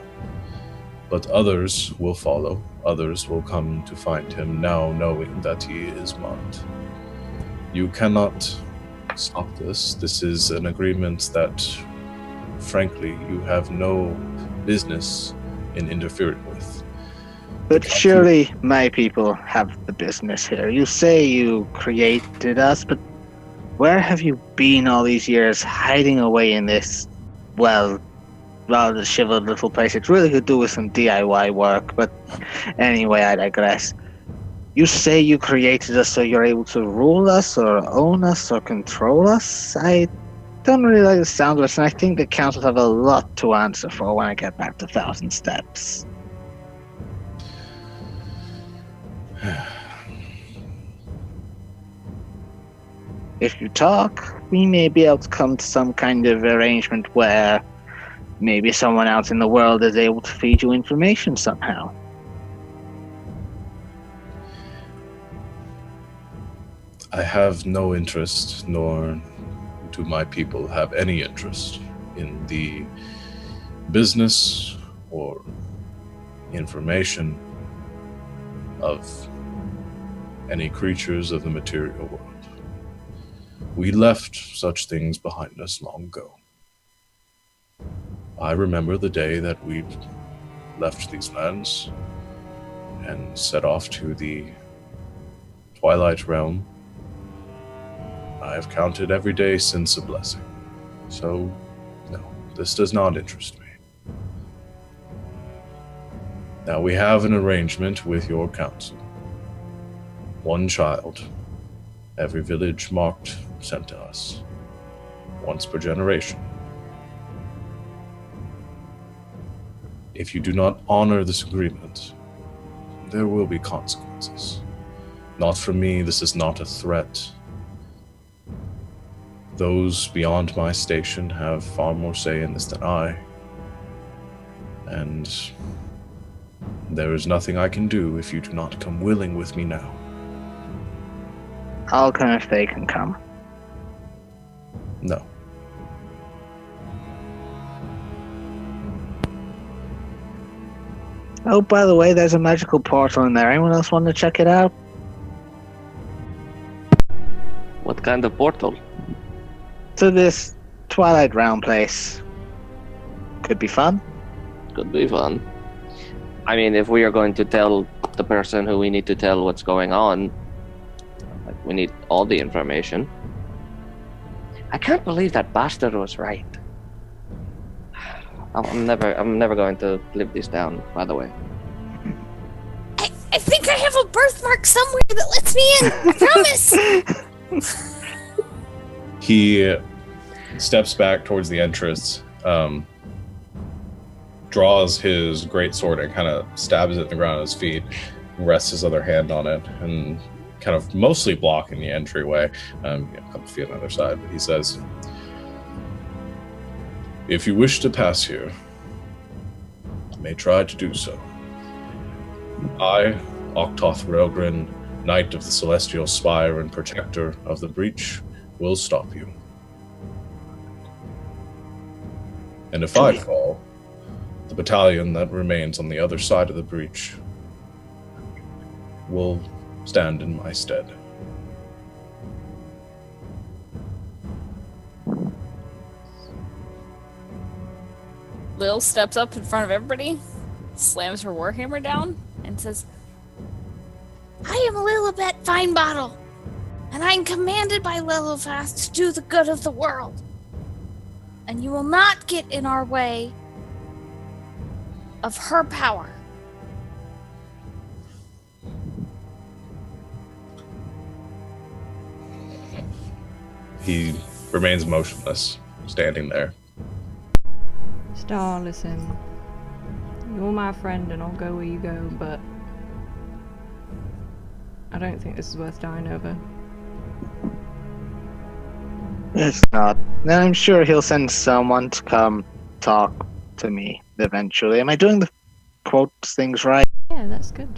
But others will follow. Others will come to find him now knowing that he is marked. You cannot stop this. This is an agreement that, frankly, you have no business in interfering with. But surely my people have the business here. You say you created us, but where have you been all these years hiding away in this, well, rather shivered little place? It really could do with some DIY work, but anyway, I digress. You say you created us so you're able to rule us or own us or control us? I don't really like the sound of it, and I think the council have a lot to answer for when I get back to Thousand Steps. If you talk, we may be able to come to some kind of arrangement where maybe someone else in the world is able to feed you information somehow. I have no interest, nor do my people have any interest in the business or information of any creatures of the material world. We left such things behind us long ago. I remember the day that we left these lands and set off to the Twilight Realm. I have counted every day since a blessing. So, no, This does not interest me. Now, we have an arrangement with your council. One child, every village marked, sent to us. Once per generation. If you do not honor this agreement, there will be consequences. Not from me, this is not a threat. Those beyond my station have far more say in this than I. And there is nothing I can do if you do not come willing with me now. I'll come if they can come. No. Oh, by the way, there's a magical portal in there. Anyone else want to check it out? What kind of portal? To this Twilight Realm place. Could be fun. Could be fun. I mean, if we are going to tell the person who we need to tell what's going on, like, we need all the information. I can't believe that bastard was right. I'm never going to live this down, by the way. I think I have a birthmark somewhere that lets me in. I promise. He steps back towards the entrance, draws his greatsword and kind of stabs it in the ground at his feet, rests his other hand on it, and kind of mostly blocking the entryway, a couple feet on the other side. But he says, "If you wish to pass here, you may try to do so. I, Octoth Railgrin, Knight of the Celestial Spire and Protector of the Breach, will stop you. And if I fall, the battalion that remains on the other side of the breach will stand in my stead." Lil steps up in front of everybody, slams her warhammer down, and says, I am Lilibet Finebottle, and I am commanded by Lilifath to do the good of the world. And you will not get in our way of her power. He remains motionless, standing there. Star, listen. You're my friend and I'll go where you go, but I don't think this is worth dying over. It's not. Then I'm sure he'll send someone to come talk to me eventually. Am I doing the quotes things right? Yeah, that's good.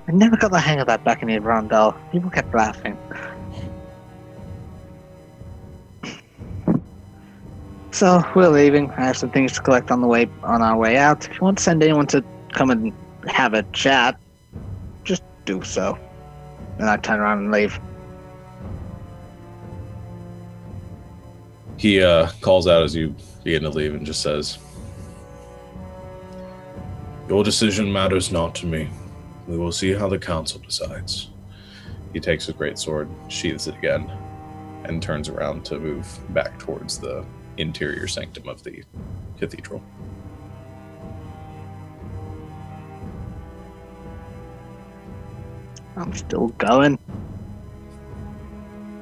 I never got the hang of that back in Rondell. People kept laughing. So we're leaving. I have some things to collect on our way out. If you want to send anyone to come and have a chat, just do so. Then I turn around and leave. He calls out as you begin to leave and just says, "Your decision matters not to me. We will see how the council decides." He takes his greatsword, sheathes it again, and turns around to move back towards the interior sanctum of the cathedral. I'm still going.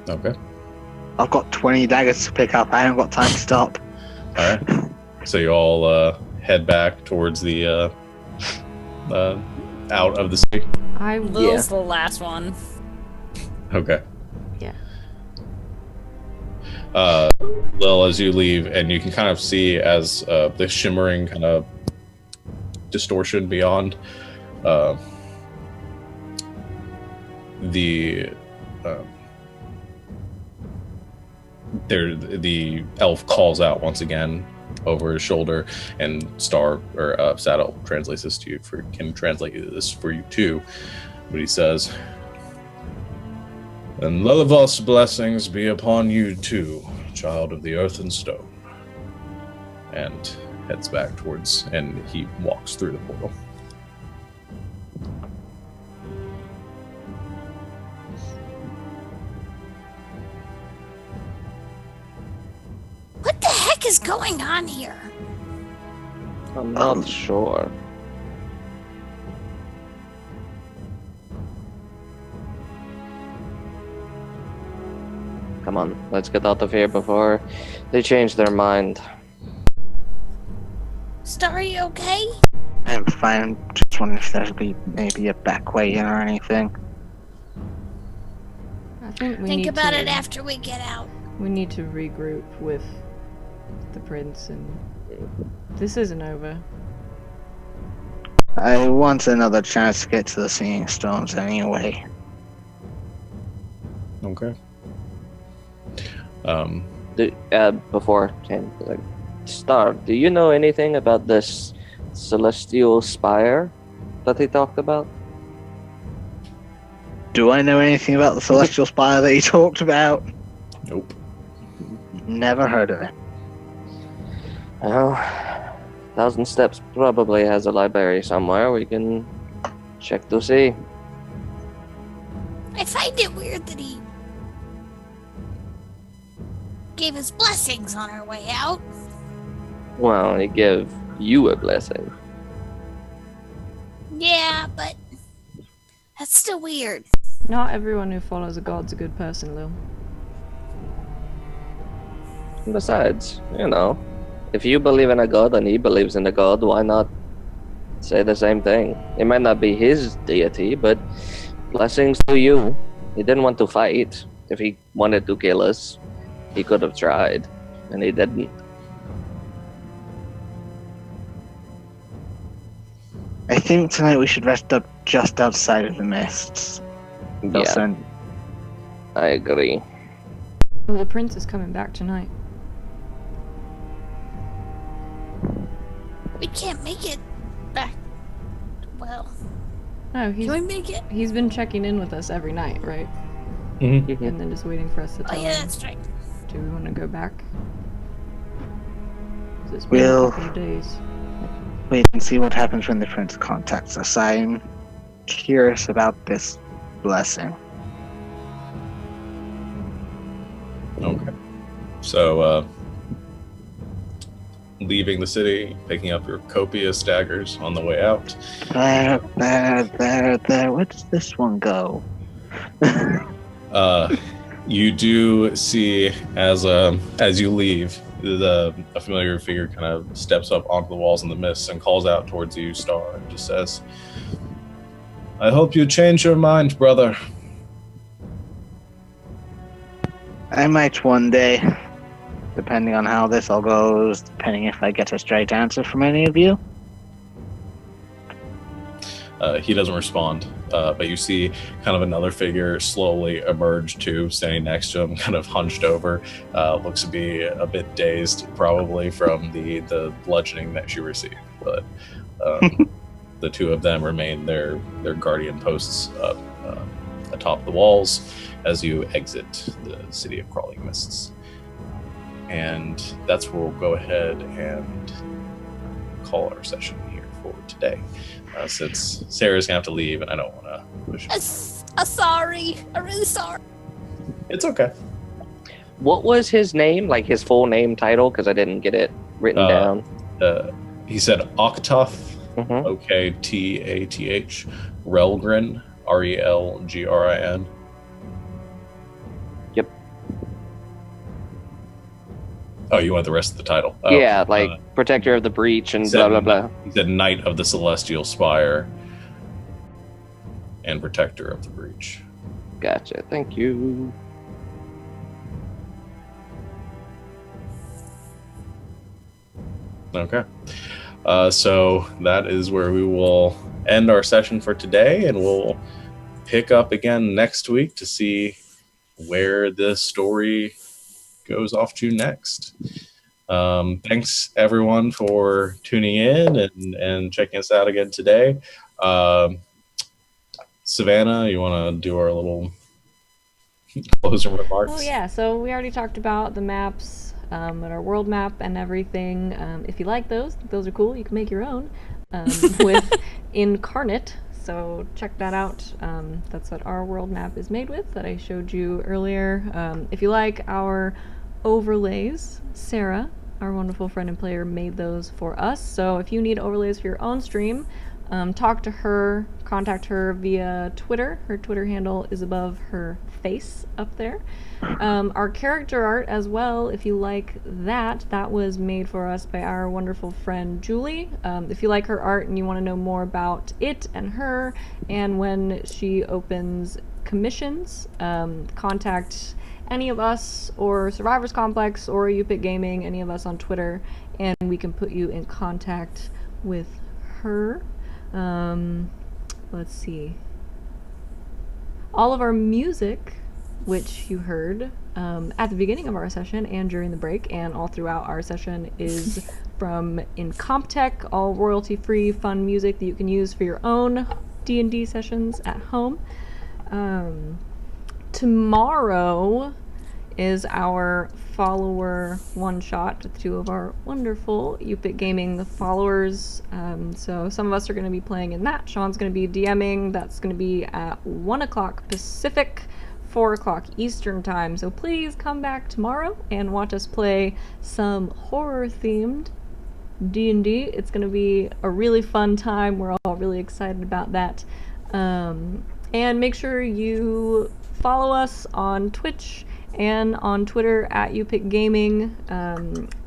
Okay. I've got 20 daggers to pick up. I haven't got time to stop. All right. So you all head back towards the out of the city. Lil's the last one. Okay. Yeah. Lil, as you leave, and you can kind of see as the shimmering kind of distortion beyond the elf calls out once again over his shoulder, and Saddle translates this to you can translate this for you too. But he says, "And Lilivos' blessings be upon you too, child of the earth and stone." And heads back towards, and he walks through the portal. What the heck is going on here? I'm not sure. Come on, let's get out of here before they change their mind. Star, you okay? I'm fine. Just wondering if there'd be maybe a back way in or anything. I think we Think need about to, it after we get out. We need to regroup with the prince, and this isn't over. I want another chance to get to the Seeing Stones anyway. Okay. Before, like, Star, do you know anything about this celestial spire that he talked about? Do I know anything about the Celestial Spire that he talked about? Nope. Never heard of it. Well, Thousand Steps probably has a library somewhere. We can check to see. I find it weird that he gave us blessings on our way out. Well, he gave you a blessing. Yeah, but that's still weird. Not everyone who follows a god's a good person, Lil. Besides, if you believe in a god and he believes in a god, why not say the same thing? It might not be his deity, but blessings to you. He didn't want to fight. If he wanted to kill us, he could have tried, and he didn't. I think tonight we should rest up just outside of the mists. Yeah, I agree. Well, the prince is coming back tonight. We can't make it back. Well, No, can we make it? he's been checking in with us every night, right? Mm-hmm. And then just waiting for us to Oh tell yeah, him. that's right. Do we want to go back? 'Cause it's been We'll a couple of days. wait and see what happens when the prince contacts us. I'm curious about this blessing. Okay. So, leaving the city, picking up your copious daggers on the way out. There. Where does this one go? You do see as you leave, a familiar figure kind of steps up onto the walls in the mist and calls out towards you, Star, and just says, "I hope you change your mind, brother." I might one day, depending on how this all goes, depending if I get a straight answer from any of you. He doesn't respond, but you see kind of another figure slowly emerge too, standing next to him, kind of hunched over. Looks to be a bit dazed, probably from the bludgeoning that she received. But the two of them remain their guardian posts up atop the walls as you exit the city of Crawling Mists. And that's where we'll go ahead and call our session here for today. Since Sarah's gonna have to leave and I don't want to push her. Sorry. I'm really sorry. It's okay. What was his name? Like his full name title? Because I didn't get it written down. He said Octoth, Mhm. Oktath, Relgrin, Relgrin. Yep. Oh, you want the rest of the title? Oh, Yeah, like Protector of the Breach and blah, blah, blah. He said Knight of the Celestial Spire and Protector of the Breach. Gotcha. Thank you. Okay. So that is where we will end our session for today, and we'll pick up again next week to see where this story goes off to next. Thanks everyone for tuning in and checking us out again today. Savannah, you want to do our little closing remarks? Oh yeah, so we already talked about the maps, and our world map and everything. If you like those are cool. You can make your own with Incarnate. So check that out. That's what our world map is made with that I showed you earlier. If you like our overlays, Sarah our wonderful friend and player, made those for us. So if you need overlays for your own stream, talk to her, contact her via Twitter. Her Twitter handle is above her face up there. Our character art as well, if you like that was made for us by our wonderful friend Julie. If you like her art and you want to know more about it and her, and when she opens commissions, contact any of us or Survivors Complex or UPIC Gaming, any of us on Twitter, and we can put you in contact with her. Let's see. All of our music, which you heard at the beginning of our session and during the break and all throughout our session, is from Incomptech, all royalty-free fun music that you can use for your own D&D sessions at home. Tomorrow is our follower one-shot with two of our wonderful UPIC Gaming followers. So some of us are going to be playing in that. Sean's going to be DMing. That's going to be at 1 o'clock Pacific, 4 o'clock Eastern time. So please come back tomorrow and watch us play some horror-themed D&D. It's going to be a really fun time. We're all really excited about that. And make sure you follow us on Twitch and on Twitter at UPIC Gaming,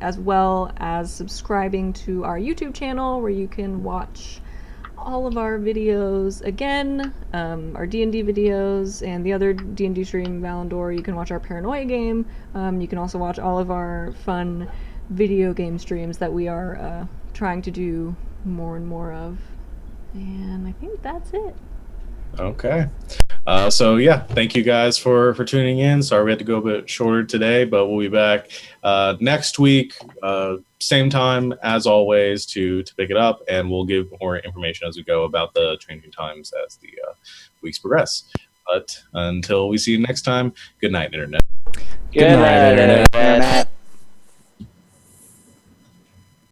as well as subscribing to our YouTube channel where you can watch all of our videos again, our D&D videos and the other D&D stream, Valandor. You can watch our Paranoia game. You can also watch all of our fun video game streams that we are trying to do more and more of. And I think that's it. Okay. So yeah, thank you guys for tuning in. Sorry we had to go a bit shorter today, but we'll be back next week, same time as always to pick it up, and we'll give more information as we go about the changing times as the weeks progress. But until we see you next time, good night, Internet. Good night, Internet.